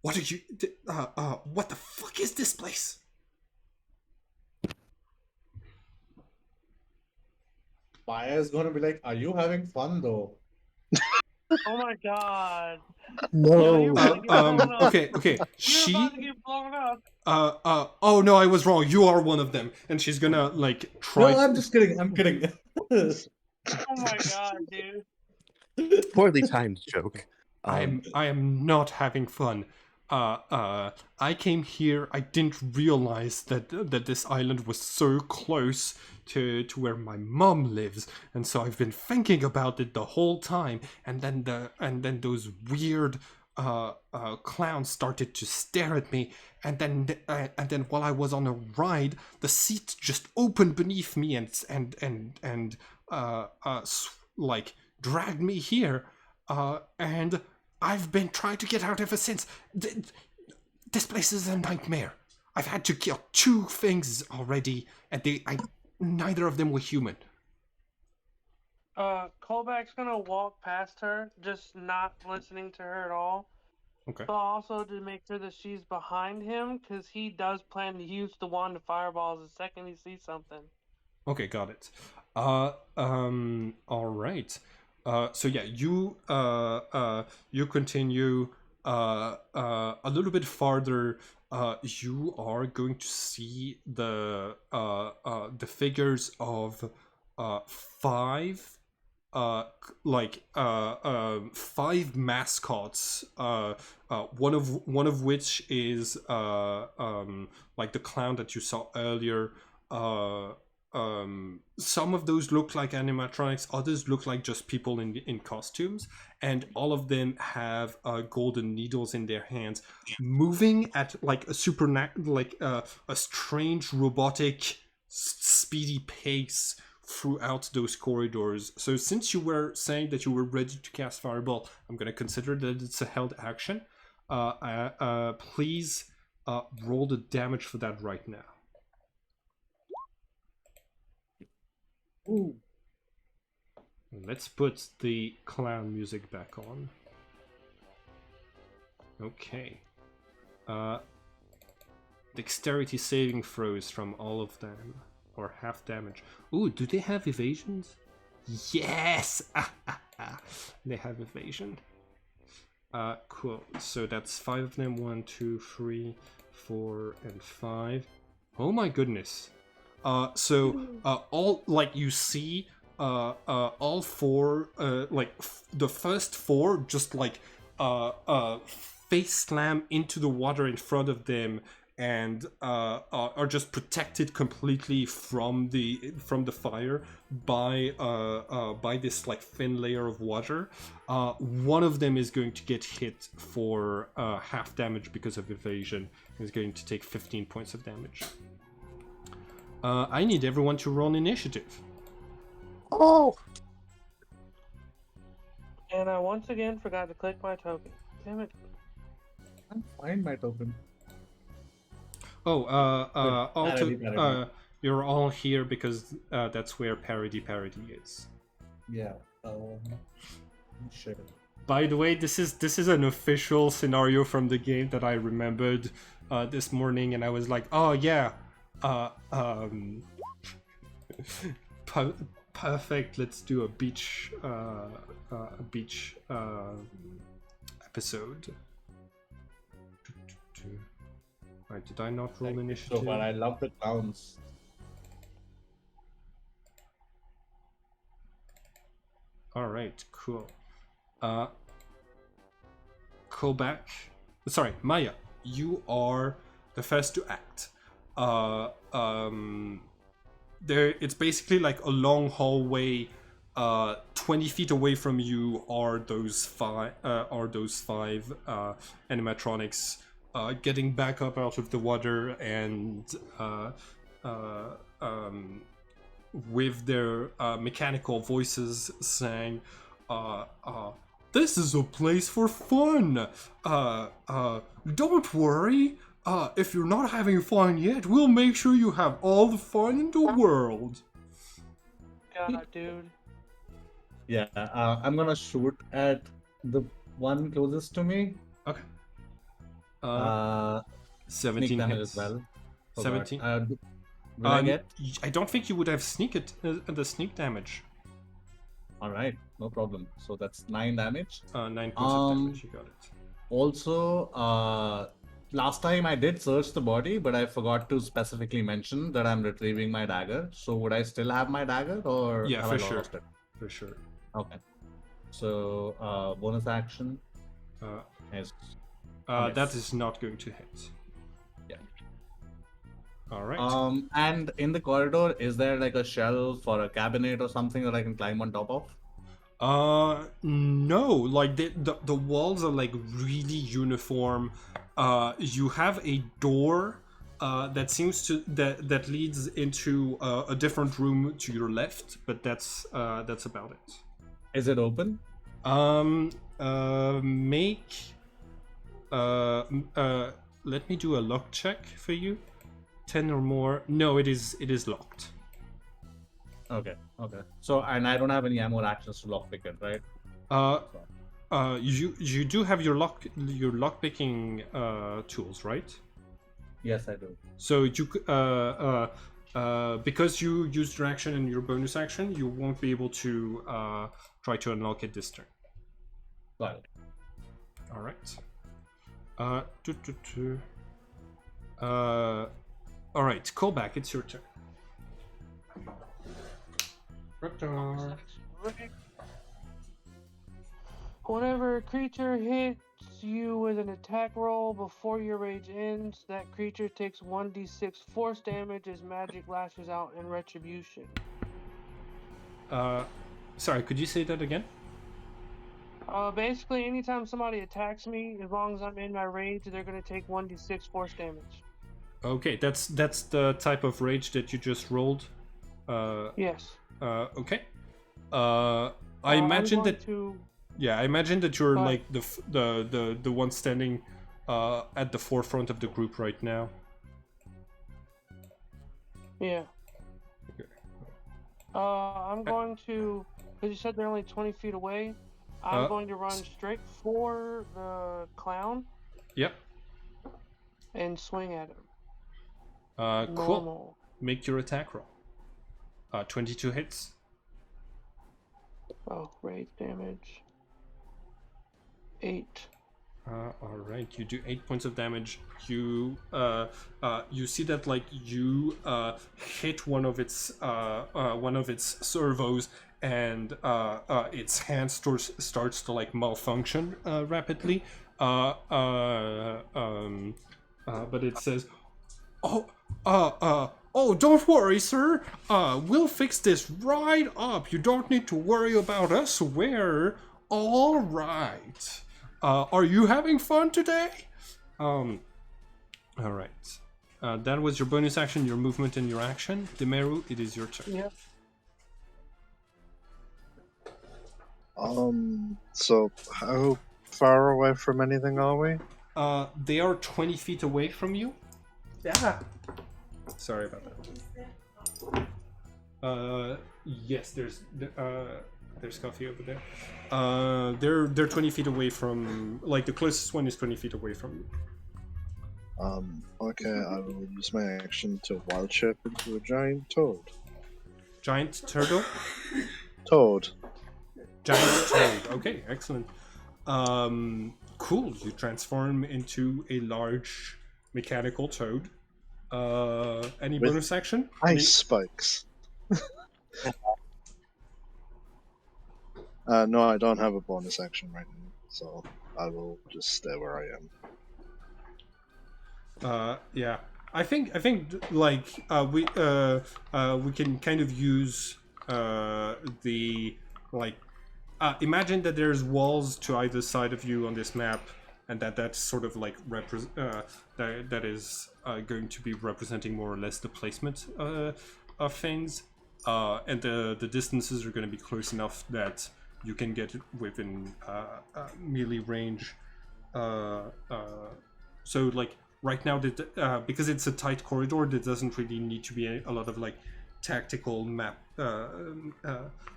What are you? What the fuck is this place?" Maya is gonna be like, "Are you having fun though?" Oh my god. Yo, you're No. about to get blown up. Okay. You're about to get blown up. Oh no, I was wrong. You are one of them, and she's gonna like try. No, I'm just kidding. I'm kidding. Oh my god, dude. Poorly timed joke. I am not having fun. I came here. I didn't realize that this island was so close to where my mom lives, and so I've been thinking about it the whole time. And then those weird clowns started to stare at me, and then while I was on a ride, the seat just opened beneath me and like dragged me here. And I've been trying to get out ever since. This place is a nightmare. I've had to kill two things already, and neither of them were human. Callback's gonna walk past her, just not listening to her at all. Okay. But also to make sure that she's behind him, because he does plan to use the wand of fireballs the second he sees something. Okay, got it. All right. So yeah, you continue a little bit farther. You are going to see the figures of five five mascots. One of which is like the clown that you saw earlier. Uh, some of those look like animatronics, others look like just people in costumes, and all of them have golden needles in their hands, moving at like a strange robotic speedy pace throughout those corridors. So since you were saying that you were ready to cast fireball, I'm going to consider that it's a held action. Please roll the damage for that right now. Ooh. Let's put the clown music back on. Okay. Dexterity saving throws from all of them, or half damage. Ooh, do they have evasions? Yes! They have evasion. Cool. So that's 5 of them. 1, 2, 3, 4, and 5. Oh my goodness. All, like, you see, all 4, the first 4 just, like, face slam into the water in front of them, and are just protected completely from the fire by this, like, thin layer of water. One of them is going to get hit for half damage because of evasion. He's going to take 15 points of damage. I need everyone to roll initiative. Oh! And I once again forgot to click my token. Damn it. I'm fine, my token. Oh, Parody. you're all here because that's where Parody is. Yeah. Sure. By the way, this is an official scenario from the game that I remembered this morning, and I was like, oh yeah, perfect. Let's do a beach episode. Right, did I not roll initiative? So far, I love the clowns. Alright, cool. Kobach. Sorry, Maya, you are the first to act. It's basically like a long hallway. 20 feet away from you are those five animatronics getting back up out of the water and with their mechanical voices saying, this is a place for fun. Don't worry. If you're not having fun yet, we'll make sure you have all the fun in the world. God, dude. Yeah, I'm gonna shoot at the one closest to me. Okay. 17 17 damage hits. as well. Oh, 17. God. Will I get? I don't think you would have the sneak damage. All right, no problem. So that's 9 damage. 9 points of damage. You got it. Also, last time I did search the body, but I forgot to specifically mention that I'm retrieving my dagger. So would I still have my dagger, or Yeah, have for I sure. lost it? For sure. Okay. So bonus action is that is not going to hit. Yeah. All right. And in the corridor, is there like a shelf or a cabinet or something that I can climb on top of? No. Like the walls are like really uniform. You have a door that seems to that leads into a different room to your left, but that's about it. Is it open? Make let me do a lock check for you. 10 or more. No, it is locked. Okay. So, and I don't have any ammo actions to lockpick it, right? You do have your lockpicking tools, right? Yes, I do. So you because you used your action and your bonus action, you won't be able to try to unlock it this turn. Got it. All right. All right, call back. It's your turn. Whenever a creature hits you with an attack roll before your rage ends, that creature takes 1d6 force damage as magic lashes out in retribution. Sorry, could you say that again? Basically, anytime somebody attacks me, as long as I'm in my rage, they're going to take 1d6 force damage. Okay, that's the type of rage that you just rolled. Yes. Okay. I imagine that. Yeah, I imagine that you're like the one standing at the forefront of the group right now. Yeah. Okay. I'm going to, because you said they're only 20 feet away, I'm going to run straight for the clown. Yep. and swing at him. Cool. Normal. Make your attack roll. 22 hits. Oh, rage damage. 8. All right, you do 8 points of damage. You see that like you hit one of its servos, and its hand starts to like malfunction rapidly. But it says, "Oh, don't worry, sir. We'll fix this right up. You don't need to worry about us. We're all right. Are you having fun today?" All right. That was your bonus action, your movement, and your action. Demeru, it is your turn. Yep. So how far away from anything are we? They are 20 feet away from you. Yeah. Sorry about that. Yes, there's coffee over there. They're 20 feet away from, like, the closest one is 20 feet away from you. Okay, I will use my action to wild shape into a giant toad. Giant turtle? Toad. Giant toad. Okay, excellent. Cool. You transform into a large mechanical toad. Any With bonus action? Ice spikes. No, I don't have a bonus action right now, so I will just stay where I am. Yeah. I think like we can kind of use the like imagine that there's walls to either side of you on this map, and that's sort of like that is going to be representing more or less the placement of things, and the distances are going to be close enough that you can get within melee range. So like right now, because it's a tight corridor, there doesn't really need to be a lot of like tactical map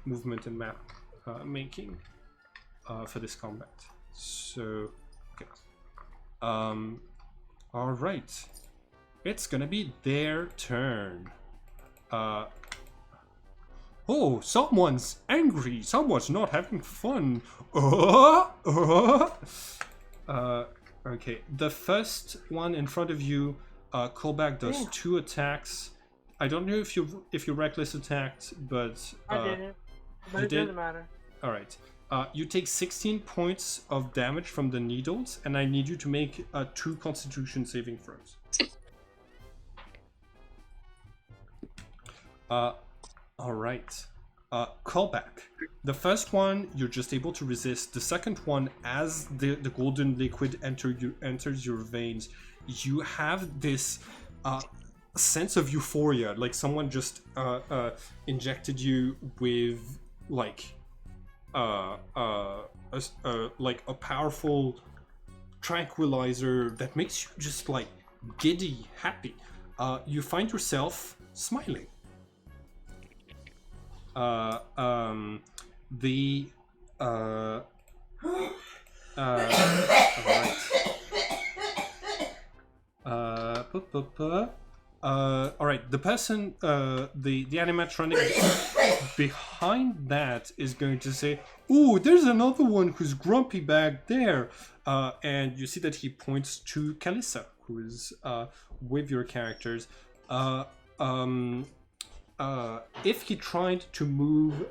movement and map making for this combat. So, okay. All right, it's gonna be their turn. Oh, someone's angry. Someone's not having fun. Okay, the first one in front of you, Callback does 2 attacks. I don't know if you reckless attacked, but I didn't. But it doesn't matter. All right. You take 16 points of damage from the needles, and I need you to make 2 Constitution saving throws. All right. Callback. The first one you're just able to resist. The second one, as the golden liquid enters your veins, you have this sense of euphoria, like someone just injected you with like a powerful tranquilizer that makes you just like giddy, happy. You find yourself smiling. Alright. Alright, the person, the animatronic behind that is going to say, "Ooh, there's another one who's grumpy back there." And you see that he points to Kalissa, who is with your characters. If he tried to move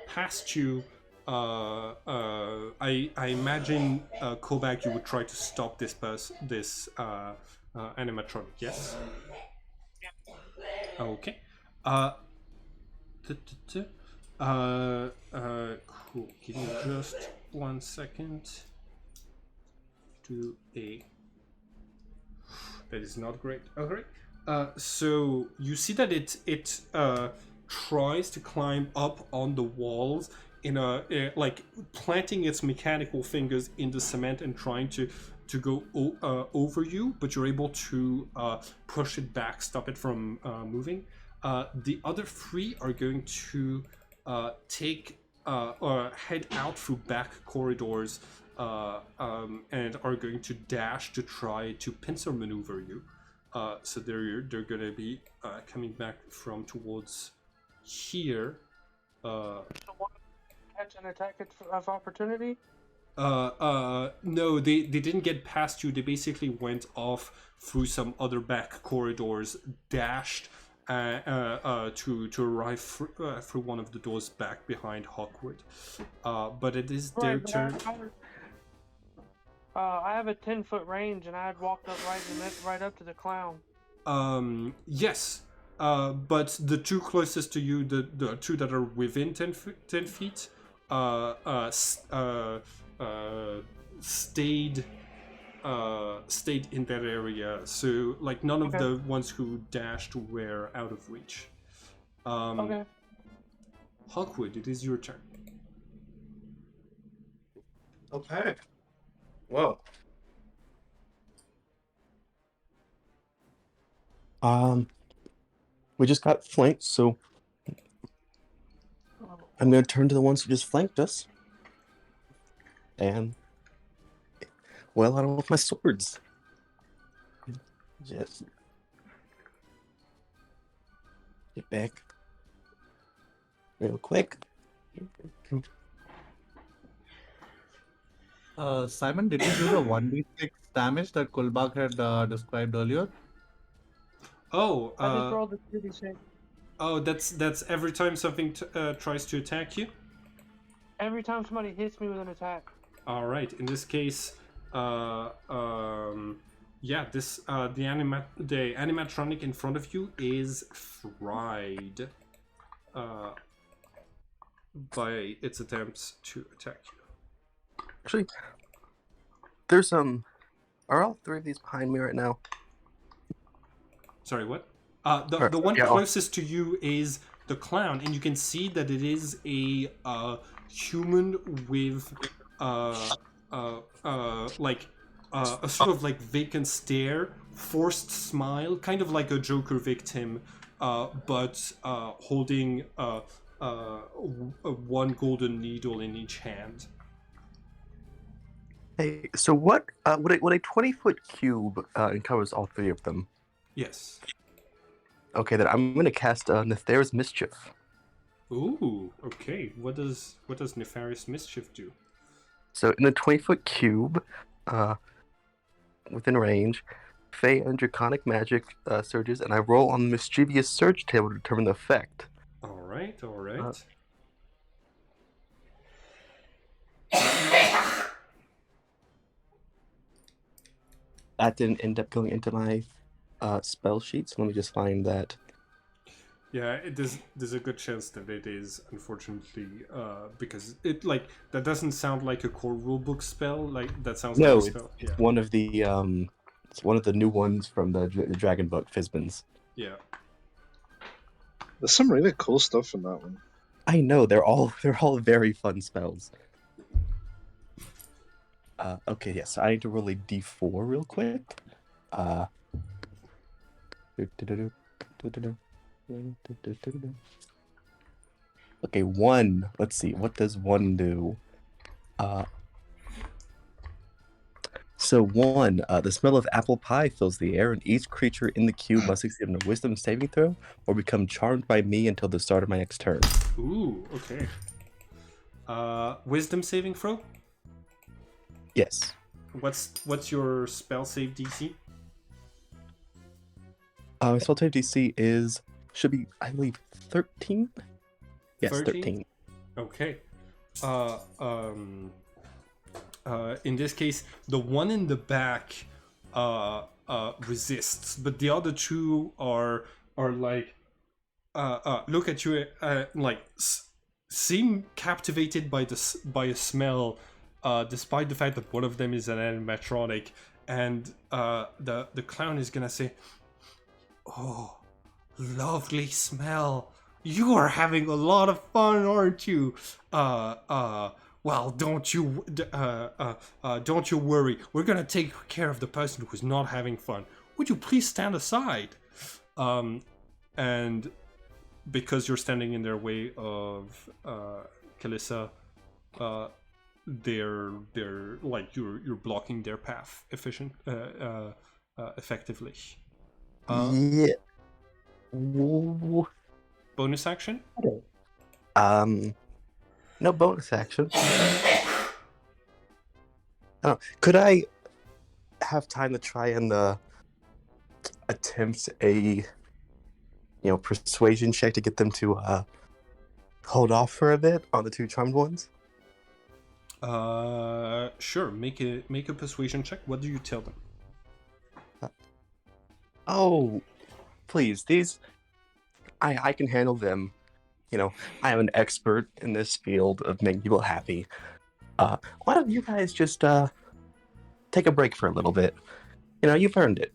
past you, I imagine, Kobak, you would try to stop this animatronic, yes? Okay. Cool. Give me just 1 second. That is not great. Okay. So you see that it tries to climb up on the walls in like planting its mechanical fingers in the cement and trying to go over you, but you're able to push it back, stop it from moving. The other 3 are going to take or head out through back corridors and are going to dash to try to pincer maneuver you. So they're going to be coming back from towards here. So one catch an attack of opportunity. No, they didn't get past you. They basically went off through some other back corridors, dashed to arrive through one of the doors back behind Hawkwood. But it is their Right, but turn. I have a 10-foot range, and I had walked up right up to the clown. Yes. But the two closest to you, the two that are within 10 feet, stayed in that area. So like none of the ones who dashed were out of reach. Okay. Hawkwood, it is your turn. Okay. Whoa. We just got flanked, so I'm gonna turn to the ones who just flanked us. And well, I don't know with my swords. Just get back real quick. Simon, did you do the 1d6 damage that Kulbak had described earlier? Oh, I just rolled the 2d6. oh, that's every time something tries to attack you. Every time somebody hits me with an attack. All right. In this case, yeah, this the animatronic in front of you is fried by its attempts to attack you. Actually, there's are all three of these behind me right now? Sorry, what? The one closest to you is the clown, and you can see that it is a human with like a sort of like vacant stare, forced smile, kind of like a Joker victim, but holding one golden needle in each hand. Hey, so what? Would a 20-foot cube encovers all three of them? Yes. Okay, then I'm gonna cast Nefarious Mischief. Ooh. Okay. What does Nefarious Mischief do? So in a 20-foot cube, within range, Fey and Draconic magic surges, and I roll on the Mischievous Surge table to determine the effect. All right. That didn't end up going into my spell sheet, so let me just find that. Yeah, there's a good chance that it is, unfortunately, because it like that doesn't sound like a core rulebook spell. Like that sounds No, like a spell. it's one of the it's one of the new ones from the Dragon book, Fizbin's. Yeah. There's some really cool stuff in that one. I know they're all very fun spells. Okay, yes, I need to roll a d4 real quick. Okay, 1. Let's see, what does 1 do? So 1, the smell of apple pie fills the air, and each creature in the cube must succeed on a wisdom saving throw or become charmed by me until the start of my next turn. Ooh. Okay. Wisdom saving throw. Yes. What's your spell save DC? My spell save DC should be, I believe, 13? Yes, 13. Okay. In this case, the one in the back resists, but the other two are like look at you like seem captivated by a smell, despite the fact that one of them is an animatronic, and the clown is gonna say, "Oh, lovely smell. You are having a lot of fun, aren't you? Well, don't you worry. We're gonna take care of the person who's not having fun. Would you please stand aside?" And because you're standing in their way of Kalissa, they're like you're blocking their path effectively. Yeah. Woo. Bonus action. No bonus action. Oh, could I have time to try and attempt a persuasion check to get them to hold off for a bit on the two charmed ones? Sure. Make a persuasion check. What do you tell them? Oh, please, these I can handle them. I am an expert in this field of making people happy. Why don't you guys just take a break for a little bit? You've earned it.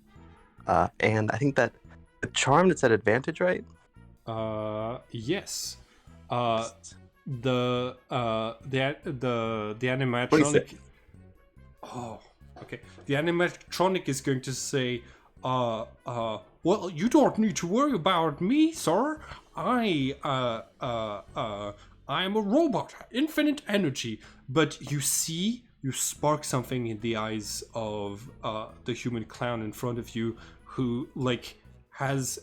And I think that the charm that's at advantage, right? Yes. The animatronic. What do you say? Oh, okay. The animatronic is going to say, well, you don't need to worry about me, sir. I am a robot, infinite energy. But you spark something in the eyes of the human clown in front of you, who has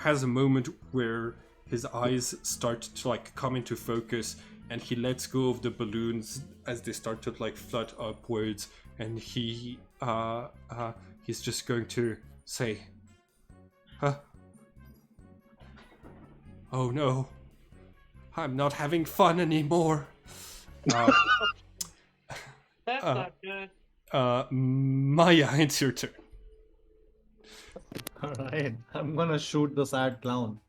a moment where his eyes start to come into focus, and he lets go of the balloons as they start to flood upwards, and he's just going to say, oh no, I'm not having fun anymore. That's not good. Maya, it's your turn. All right, I'm gonna shoot the sad clown.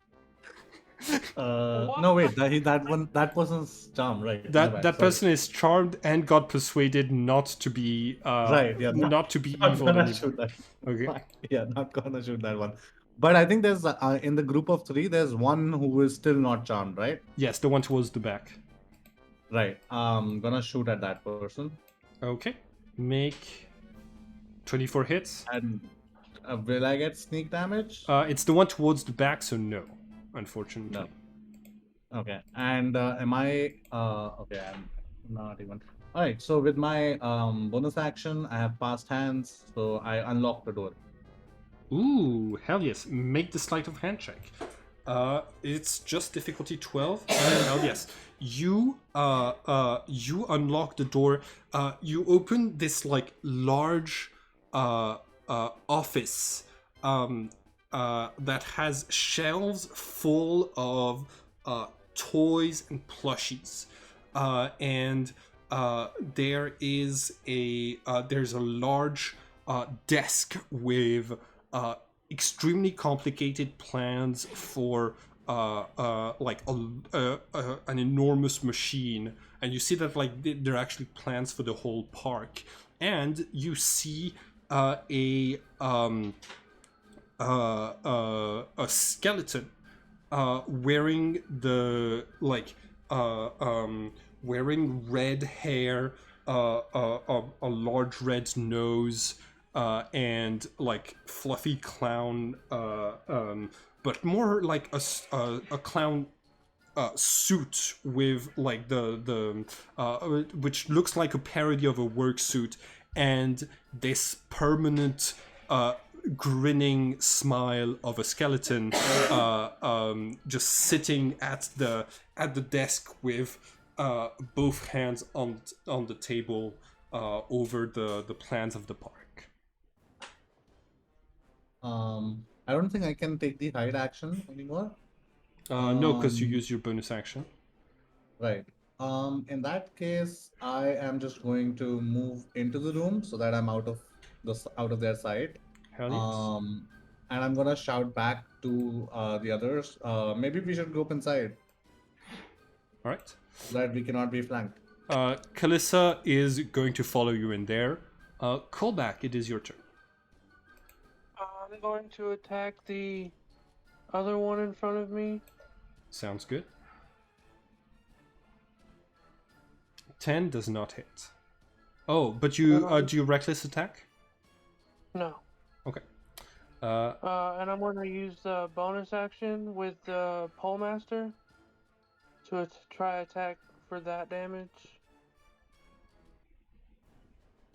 No, wait, that person's charmed, right? My That bad, that sorry. person is charmed and got persuaded not to be Right, yeah, not to be Not evil gonna anymore. shoot that. Okay. Yeah, not gonna shoot that one. But I think there's in the group of 3, there's one who is still not charmed, right? Yes, the one towards the back. Right. Gonna shoot at that person. Okay. Make 24 hits. And will I get sneak damage? It's the one towards the back, so no, unfortunately. No. Okay. And am I? Okay, I'm not even. All right. So with my bonus action, I have fast hands, so I unlock the door. Ooh, hell yes. Make the sleight of hand check. It's just difficulty 12. Hell yes. You unlock the door. You open this large office that has shelves full of toys and plushies, and there's a large desk with extremely complicated plans for an enormous machine, and you see that they're actually plans for the whole park, and you see a skeleton wearing wearing red hair, a large red nose, and fluffy clown, but more like a clown suit with which looks like a parody of a work suit, and this permanent grinning smile of a skeleton just sitting at the desk with both hands on the table over the plans of the park. I don't think I can take the hide action anymore. No, because you use your bonus action. Right. In that case, I am just going to move into the room so that I'm out of their sight. Hell yes. And I'm gonna shout back to the others. Maybe we should go up inside All right. so that we cannot be flanked. Kalissa is going to follow you in there. Callback, it is your turn. I'm going to attack the other one in front of me. Sounds good. 10 does not hit. Oh, but you do you reckless attack? No. Okay. And I'm going to use the bonus action with the pole master to try attack for that damage.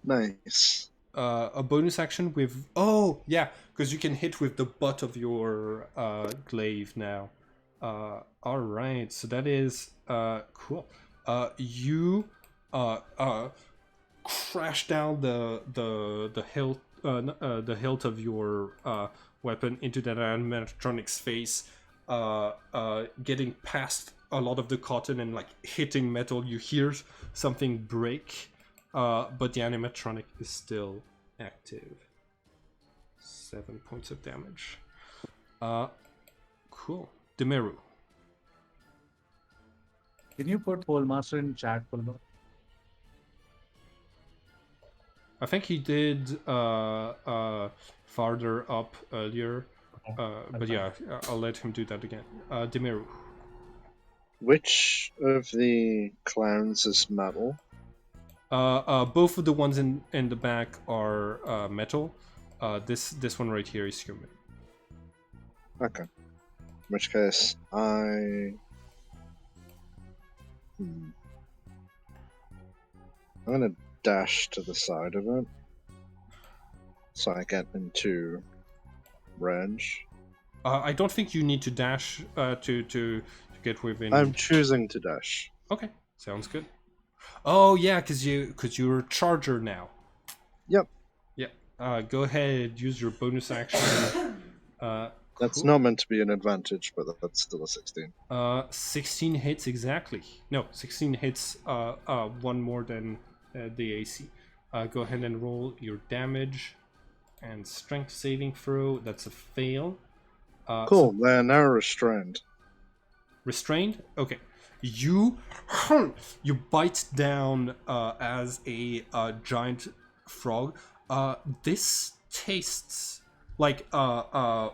Nice. A bonus action with oh yeah, because you can hit with the butt of your glaive now. All right, so that is cool. You crash down the hilt the hilt of your weapon into that animatronic's face, getting past a lot of the cotton and like hitting metal. You hear something break, but the animatronic is still active. 7 points of damage. Cool. Demeru. Can you put Whole Master in chat, Pullo? I think he did farther up earlier, but yeah, I'll let him do that again. Demeru. Which of the clowns is metal? Both of the ones in the back are metal. This one right here is human. Okay. In which case, I'm gonna dash to the side of it, so I get into range. I don't think you need to dash to get within. I'm choosing to dash. Okay, sounds good. Oh yeah, because you're a charger now. Yep. Yeah. Go ahead, use your bonus action. That's Cool. not meant to be an advantage, but that's still a 16. 16 hits exactly. No, 16 hits. One more than the AC. Go ahead and roll your damage and strength saving throw. That's a fail. Cool. So They're now restrained. restrained. Okay. You bite down as a giant frog. This tastes like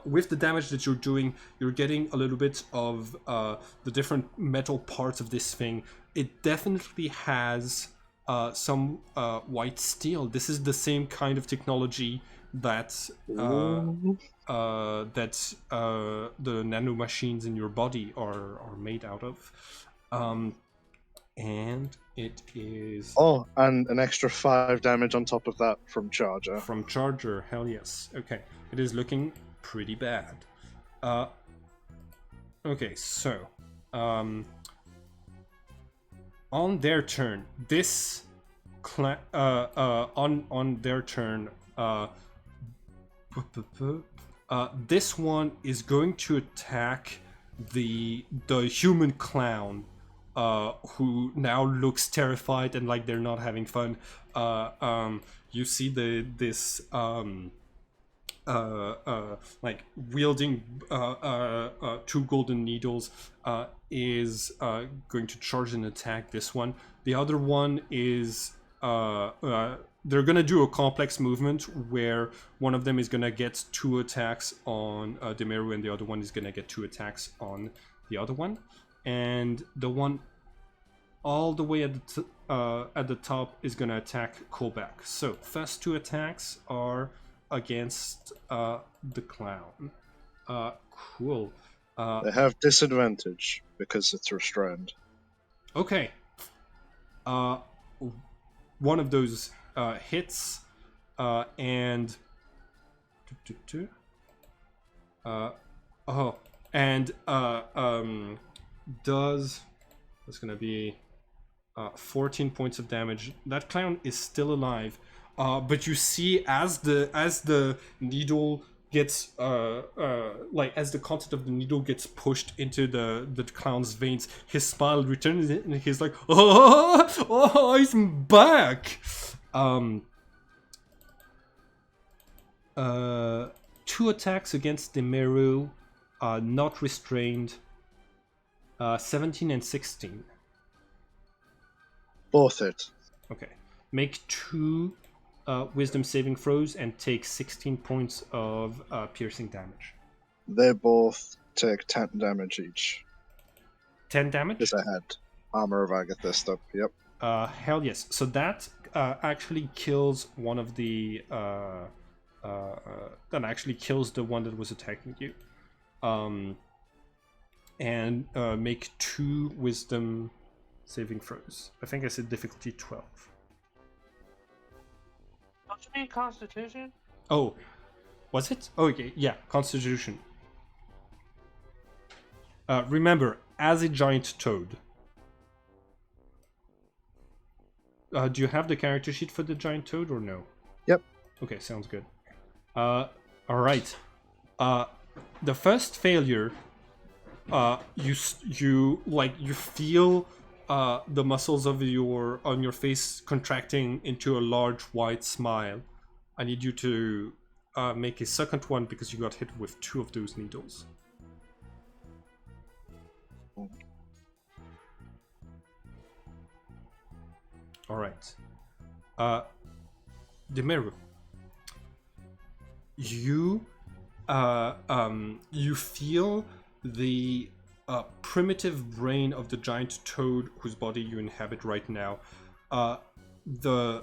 with the damage that you're doing, you're getting a little bit of the different metal parts of this thing. It definitely has some white steel. This is the same kind of technology that Ooh. the nano machines in your body are made out of. And it is Oh, and an extra 5 damage on top of that from Charger. from Charger. Hell yes. Okay, it is looking pretty bad. Okay, so on their turn, this on their turn, this one is going to attack the human clown, who now looks terrified and like they're not having fun. You see this like wielding two golden needles, is going to charge and attack this one. The other one is they're gonna do a complex movement where one of them is gonna get 2 attacks on Demeru and the other one is gonna get 2 attacks on the other one, and the one all the way at the top is gonna attack Kolbak. So first 2 attacks are against the clown. Cool. They have disadvantage because it's restrained. Okay. One of those hits, and does that's gonna be 14 points of damage. That clown is still alive, but you see as the needle gets like as the content of the needle gets pushed into the clown's veins, his smile returns and he's like, oh, I'm back. 2 attacks against Demeru, not restrained. 17 and 16. Both hit. Okay. Make 2 wisdom saving throws and take 16 points of piercing damage. They both take 10 damage each. 10 damage? Because I had Armor of Agathist up, yep. Hell yes. So that actually kills one of the... that actually kills the one that was attacking you. And make 2 wisdom saving throws. I think I said difficulty 12. you mean Constitution? Oh, was it? Oh, okay, yeah, Constitution. Remember, as a giant toad. Do you have the character sheet for the giant toad or no? Yep. Okay, sounds good. All right. The first failure, you feel the muscles of on your face contracting into a large white smile. I need you to make a second one because you got hit with 2 of those needles. All right. Demiru, you you feel the primitive brain of the giant toad whose body you inhabit right now. The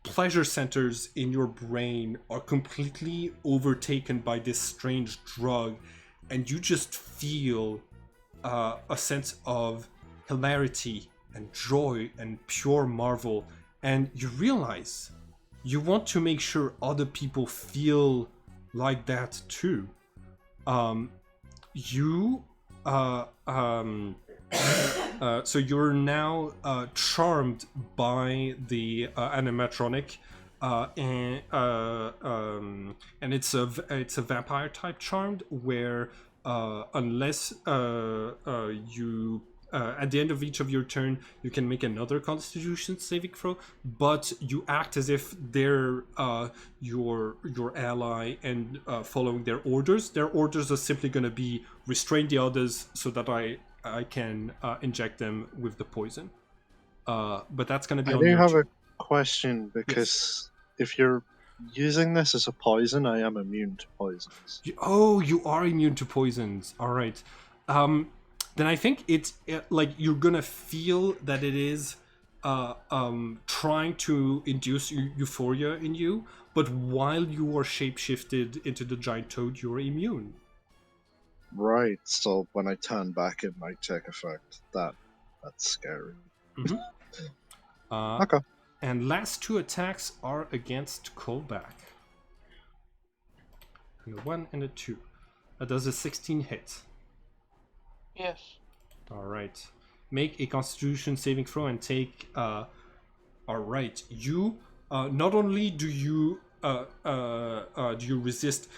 pleasure centers in your brain are completely overtaken by this strange drug, and you just feel a sense of hilarity and joy and pure marvel, and you realize you want to make sure other people feel like that too. So you're now charmed by the animatronic, and it's a vampire type charmed where unless you at the end of each of your turn, you can make another Constitution saving throw, but you act as if they're your ally and following their orders. Their orders are simply going to be restrain the others so that I can inject them with the poison. But that's going to be I on do your have turn. a question because if you're using this as a poison, I am immune to poisons. Oh, you are immune to poisons. All right. Then I think it's like you're gonna feel that it is trying to induce euphoria in you, but while you are shapeshifted into the giant toad, you're immune. Right, so when I turn back, it might take effect. That's scary. Mm-hmm. Okay. And last 2 attacks are against Kolbak. And a 1 and a 2. That does a 16 hit. Yes. All right. Make a Constitution saving throw and take. All right. You not only do you resist,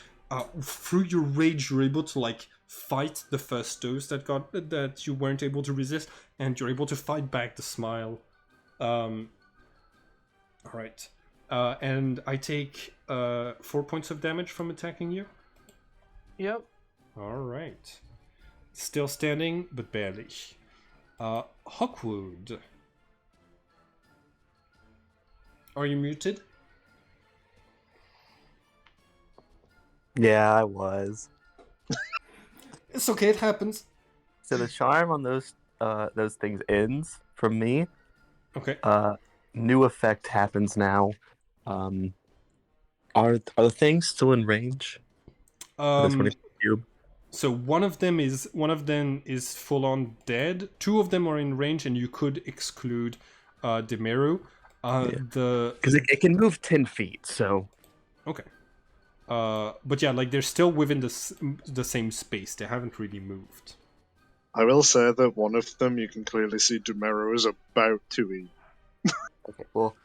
through your rage you're able to like fight the first dose that you weren't able to resist, and you're able to fight back the smile. All right. And I take 4 points of damage from attacking you. Yep. All right. Still standing, but barely. Hawkwood. Are you muted? Yeah, I was. It's okay, it happens. So the charm on those things ends from me. Okay. New effect happens now. Are the things still in range? This 24 cube. So one of them is full on dead. 2 of them are in range, and you could exclude Demiru. Because it can move 10 feet. So okay. But yeah, like they're still within the same space. They haven't really moved. I will say that one of them, you can clearly see Dumero is about to eat. okay, well,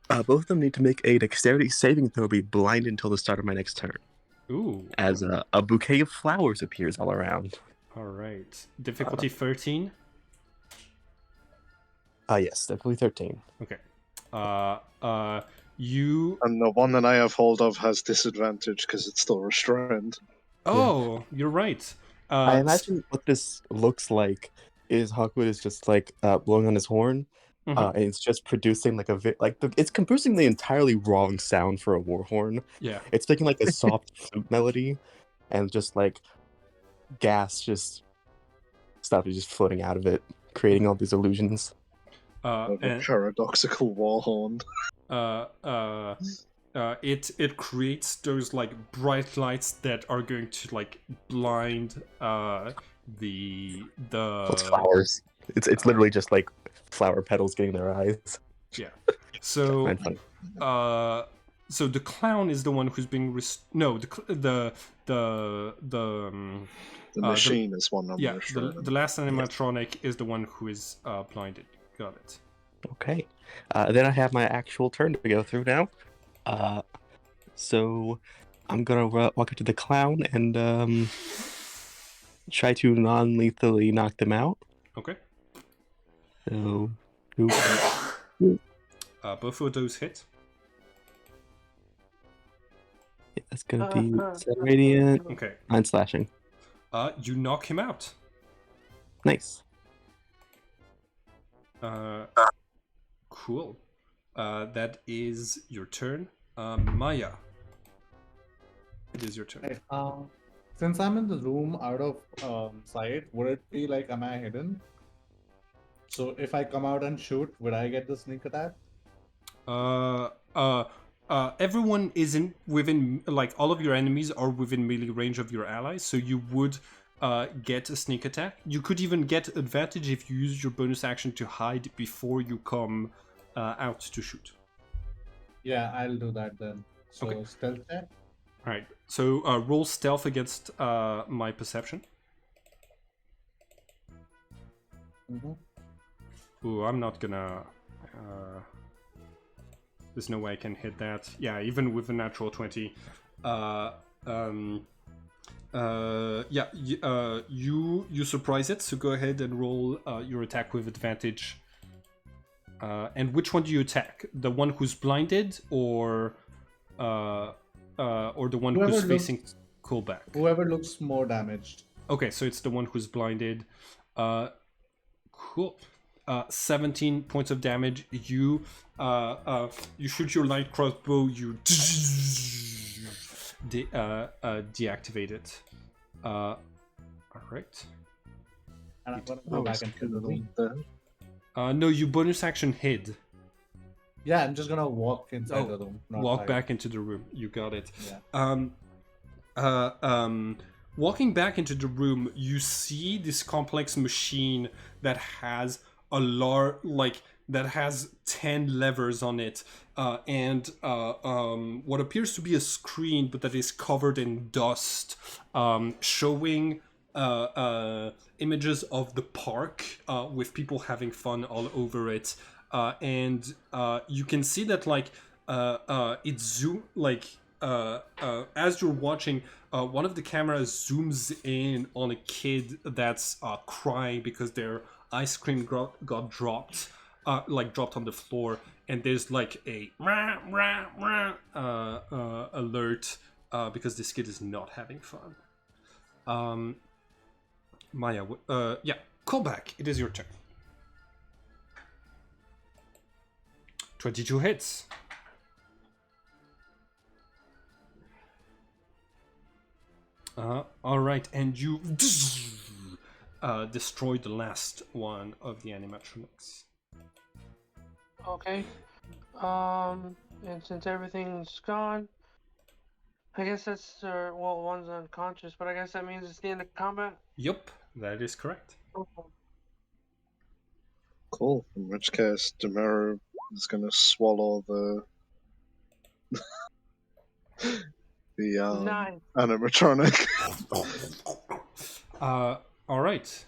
both of them need to make a dexterity saving throw. Be blind until the start of my next turn. Ooh. As a bouquet of flowers appears all around. All right. Difficulty 13. Yes, definitely 13. Okay. You. And the one that I have hold of has disadvantage because it's still restrained. Oh, you're right. I imagine what this looks like is Hawkwood is just like blowing on his horn, and it's just producing like it's producing the entirely wrong sound for a war horn. Yeah. It's making like a soft flute melody, and just like gas stuff is just floating out of it, creating all these illusions. Like a paradoxical war horn. It creates those like bright lights that are going to like blind the It's flowers. It's literally just like flower petals getting their eyes. Yeah. So, Fine, fine. so the clown is the one who's being no, the The the machine is one I'm yeah, restraining. the last animatronic is the one who is blinded. Got it. Okay. Then I have my actual turn to go through now. So I'm gonna walk up to the clown and try to non-lethally knock them out. Okay. So, Both of those hit. yeah, that's gonna be 7 radiant, Okay. 9 slashing. You knock him out. Nice. Cool. That is your turn. Maya. It is your turn. Right, since I'm in the room out of sight, would it be like, am I hidden? So if I come out and shoot, would I get the sneak attack? Everyone is within, like, all of your enemies are within melee range of your allies, so you would get a sneak attack. You could even get advantage if you use your bonus action to hide before you come out to shoot. Yeah, I'll do that then. So Okay. stealth check. All right. So roll stealth against my perception. Ooh, I'm not gonna. There's no way I can hit that. Yeah, even with a natural 20. You surprise it. So go ahead and roll your attack with advantage. And which one do you attack? The one who's blinded, or the one Whoever who's looks- facing coolback? Whoever looks more damaged. Okay, so it's the one who's blinded. Cool. 17 points of damage. You shoot your light crossbow. You deactivate it. All right. And I'm gonna go back into the room. No, you bonus action hid. Yeah, I'm just gonna walk inside the room. not Walk hide. back into the room. You got it. Yeah. Walking back into the room, you see this complex machine that has that has 10 levers on it, and what appears to be a screen, but that is covered in dust, showing images of the park with people having fun all over it, and you can see that it zoom as you're watching. One of the cameras zooms in on a kid that's crying because their ice cream got dropped, dropped on the floor, and there's like a alert because this kid is not having fun. Maya, call back. It is your turn. 22 hits. All right, and you destroyed the last one of the animatronics. Okay. And since everything's gone, I guess that's one's unconscious, but I guess that means it's the end of combat. Yup, that is correct. Cool. In which case, Demir is going to swallow the Nice. animatronic. All right.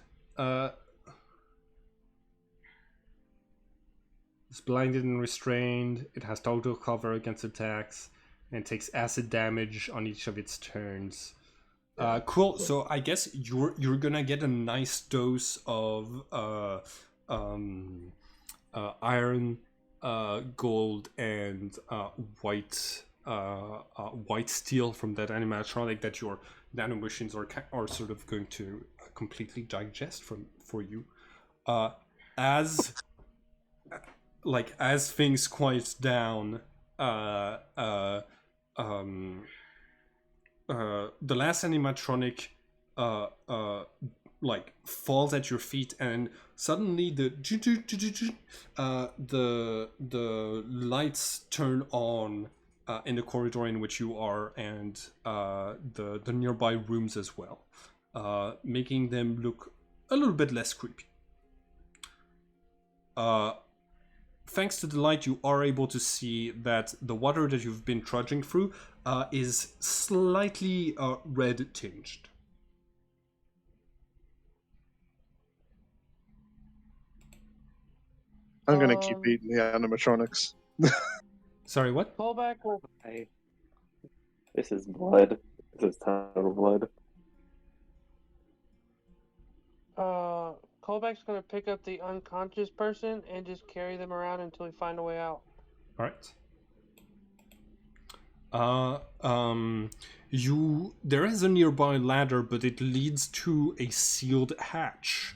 It's blinded and restrained. It has total cover against attacks, and takes acid damage on each of its turns. Cool. So I guess you're gonna get a nice dose of iron, gold, and white steel from that animatronic that your nanomachines are sort of going to completely digest for you. As things quiet down, the last animatronic falls at your feet, and suddenly the lights turn on in the corridor in which you are, and the nearby rooms as well, making them look a little bit less creepy. thanks to the light, you are able to see that the water that you've been trudging through is slightly red tinged. I'm gonna keep eating the animatronics. Sorry, what? Callback will. This is blood. This is total blood. Callback's gonna pick up the unconscious person and just carry them around until we find a way out. All right. There is a nearby ladder, but it leads to a sealed hatch.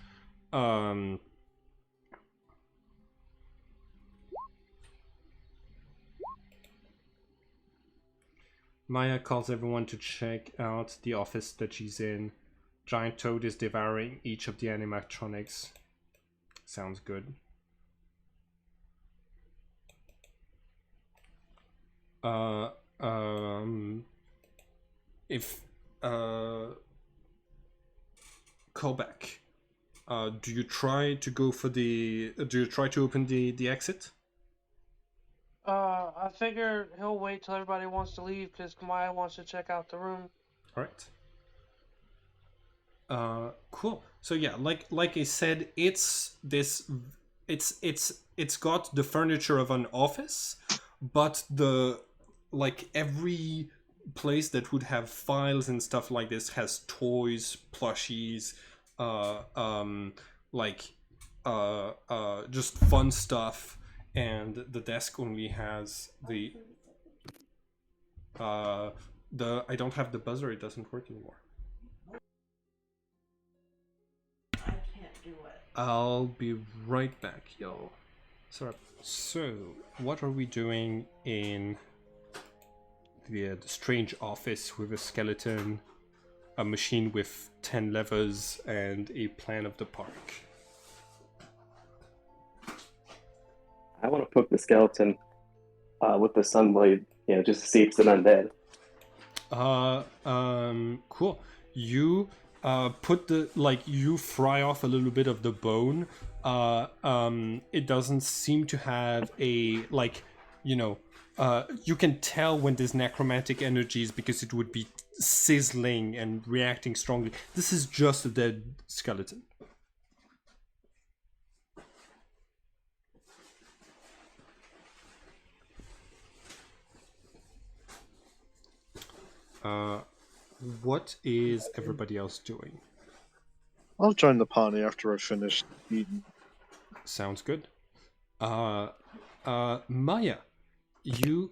Maya calls everyone to check out the office that she's in. Giant Toad is devouring each of the animatronics. Sounds good. If callback. Do you try to go for the? Do you try to open the exit? I figure he'll wait till everybody wants to leave because Maya wants to check out the room. All right. Cool. So yeah, like I said, it's got the furniture of an office, but every place that would have files and stuff like this has toys, plushies, just fun stuff, and the desk only has the I don't have the buzzer, it doesn't work anymore. I'll be right back, yo. Sorry. So, what are we doing in the strange office with a skeleton, a machine with 10 levers, and a plan of the park? I want to poke the skeleton with the sunblade, just to see if it's an undead. Cool. You put you fry off a little bit of the bone. It doesn't seem to have a you can tell when there's necromantic energies because it would be sizzling and reacting strongly. This is just a dead skeleton. What is everybody else doing? I'll join the party after I've finished eating. Sounds good. Maya, you...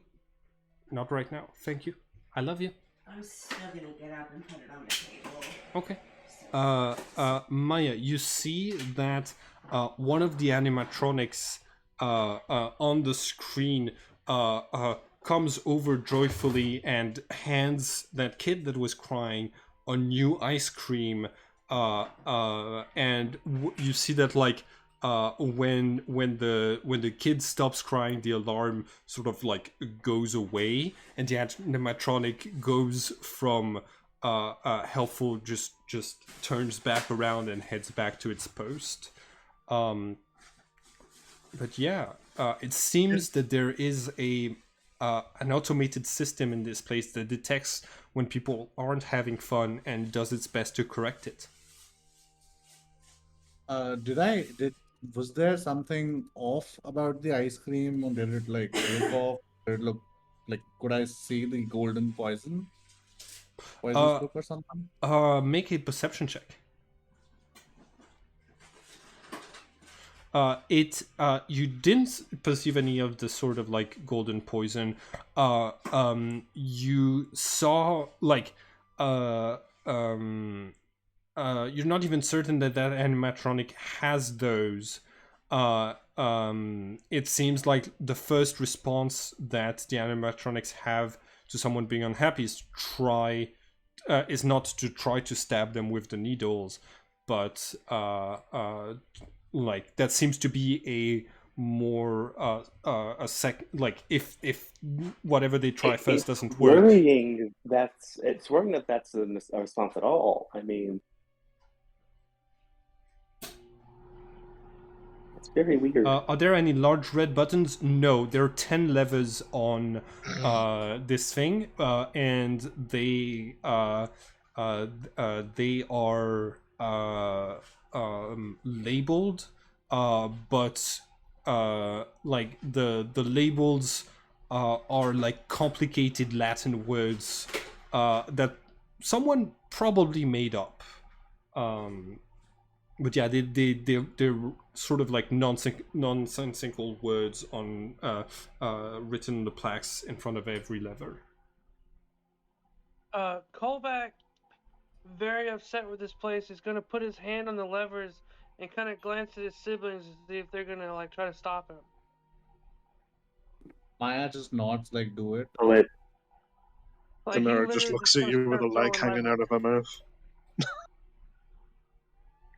Not right now. Thank you. I love you. I'm still gonna get up and put it on the table. Okay. Maya, you see that one of the animatronics on the screen comes over joyfully and hands that kid that was crying a new ice cream. And you see that when the kid stops crying, the alarm sort of goes away, and the animatronic goes from helpful just turns back around and heads back to its post. But yeah, it seems that there is an automated system in this place that detects when people aren't having fun and does its best to correct it. Was there something off about the ice cream, or did it look off? Did it look could I see the golden poison look or something? Make a perception check. You didn't perceive any of the sort of golden poison. You saw you're not even certain that animatronic has those. It seems like the first response that the animatronics have to someone being unhappy is not to try to stab them with the needles, but that seems to be a more if whatever they try first doesn't work. It's worrying that that's a response at all. I mean, it's very weird. Are there any large red buttons? No, there are 10 levers on this thing, and they are labeled, but like the labels are like complicated Latin words that someone probably made up. But yeah, they're sort of like nonsensical words on written on the plaques in front of every lever. Kolbak, very upset with this place, is gonna put his hand on the levers and kind of glance at his siblings to see if they're gonna like try to stop him. Maya just nods like, do it. I'll let Like, he Tamara just literally looks at gonna you with a start leg throwing hanging levers. out of her mouth.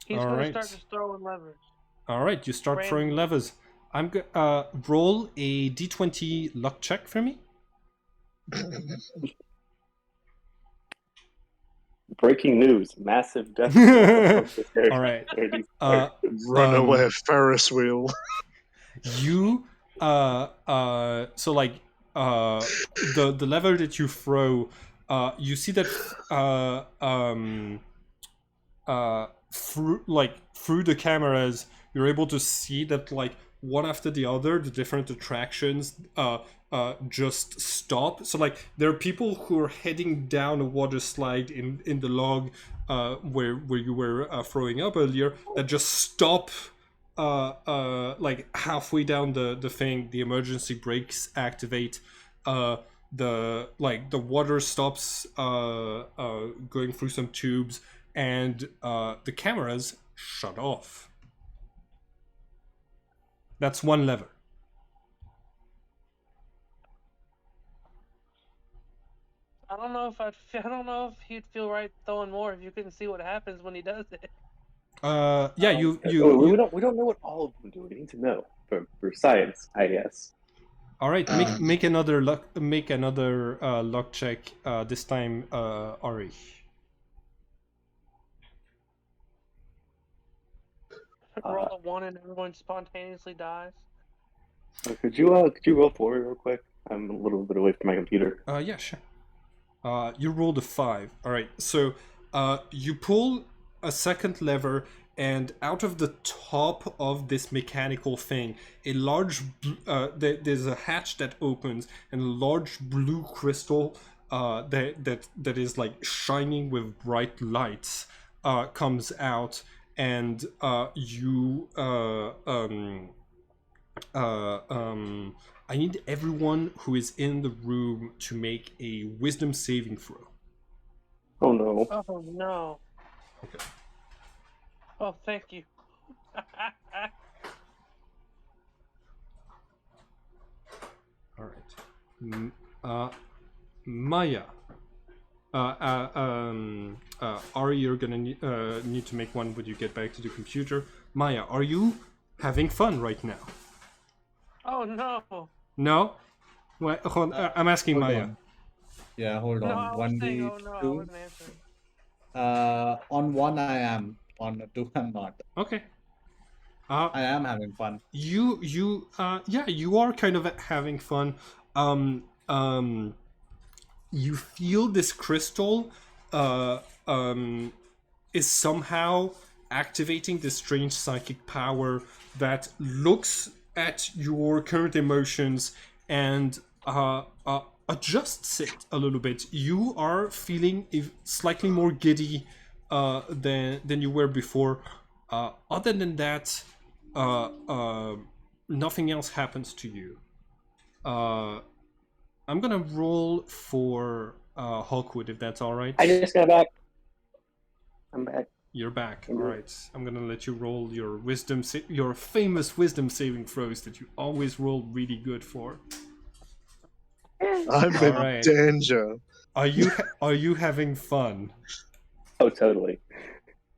He's All gonna right. start just throwing levers. All right, you start throwing levers. I'm roll a d20 luck check for me. breaking news: massive death. All right. Runaway Ferris wheel. You so like the lever that you throw, you see that through the cameras you're able to see that like one after the other the different attractions just stop. So like there are people who are heading down a water slide in the log where you were throwing up earlier that just stop like halfway down the thing. The emergency brakes activate. The water stops going through some tubes, and the cameras shut off. That's one lever. I don't know if he'd feel right throwing more if you couldn't see what happens when he does it. Yeah, you we don't know what all of them do. We need to know for science, I guess. All right, make another luck check. This time, Ari. Roll a 1 and everyone spontaneously dies. Could you roll for me real quick? I'm a little bit away from my computer. Yeah, sure. You rolled a 5. All right, so you pull a second lever, and out of the top of this mechanical thing, a large there's a hatch that opens, and a large blue crystal that is like shining with bright lights comes out, and I need everyone who is in the room to make a wisdom saving throw. Oh no. Oh no. Okay. Oh, thank you. All right. Maya. Ari, you're gonna need to make one when you get back to the computer. Maya, are you having fun right now? Oh no. No? What? Hold on, I'm asking Hold Maya. on. Yeah, hold No, I on. was 1d2. saying, oh no, I wasn't answering. On 1 I am. On 2 I'm not. Okay. I am having fun. You are kind of having fun. You feel this crystal is somehow activating this strange psychic power that looks at your current emotions and adjusts it a little bit. You are feeling slightly more giddy than you were before. Other than that, nothing else happens to you. I'm gonna roll for Hawkwood if that's all right. I just got back. I'm back. You're back. All right. I'm gonna let you roll your your famous wisdom saving throws that you always roll really good for. I'm in right. danger. Are you having fun? Oh, totally.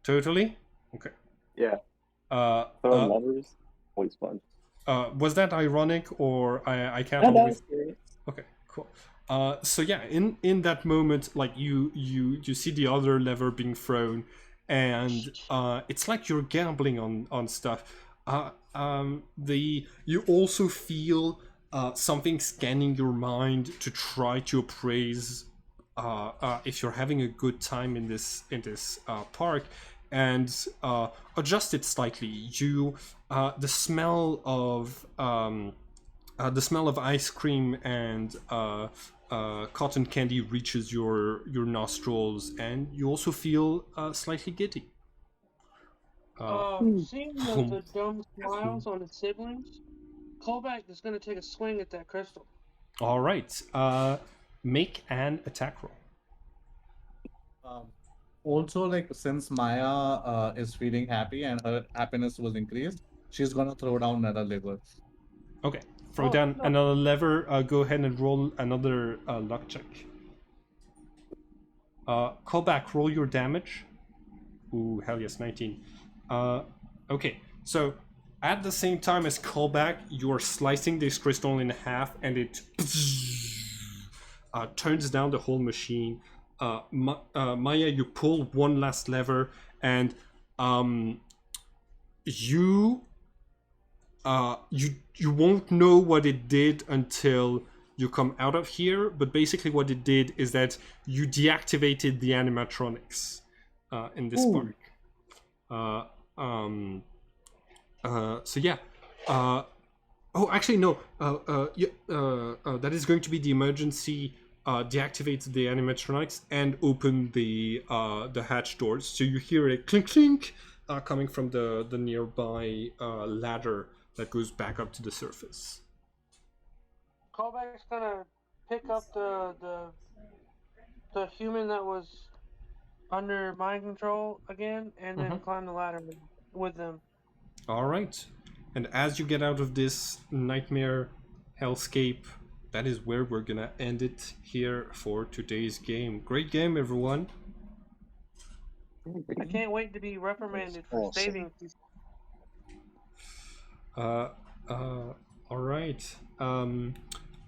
Totally? Okay. Yeah. Throwing levers, always fun. Was that ironic or I can't No, always... serious. Okay, cool. So yeah, in that moment, like you see the other lever being thrown, and it's like you're gambling on stuff. You also feel something scanning your mind to try to appraise if you're having a good time in this park, and adjust it slightly. The smell of ice cream and cotton candy reaches your nostrils, and you also feel slightly giddy. Seeing the dumb smiles on his siblings, Callback is going to take a swing at that crystal. All right. Make an attack roll. Also, like since Maya is feeling happy and her happiness was increased, she's gonna throw down another lever. Okay. Throw down no. another lever. Go ahead and roll another luck check. Callback, roll your damage. Ooh, hell yes, 19. Okay, so at the same time as Callback, you're slicing this crystal in half, and it turns down the whole machine. Maya, you pull one last lever, and you won't know what it did until you come out of here. But basically, what it did is that you deactivated the animatronics in this park. So yeah. Oh, actually no. That is going to be the emergency. Deactivate the animatronics and open the hatch doors. So you hear a clink clink coming from the nearby ladder that goes back up to the surface. Callback's going to pick up the human that was under mind control again, and then climb the ladder with them. All right. And as you get out of this nightmare hellscape, that is where we're gonna end it here for today's game. Great game, everyone. I can't wait to be reprimanded for Awesome. saving people. All right.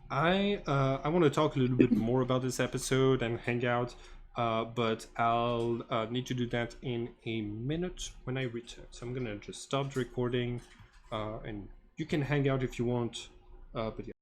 I want to talk a little bit more about this episode and hang out, but I'll need to do that in a minute when I return. So I'm gonna just stop the recording, and you can hang out if you want, but yeah.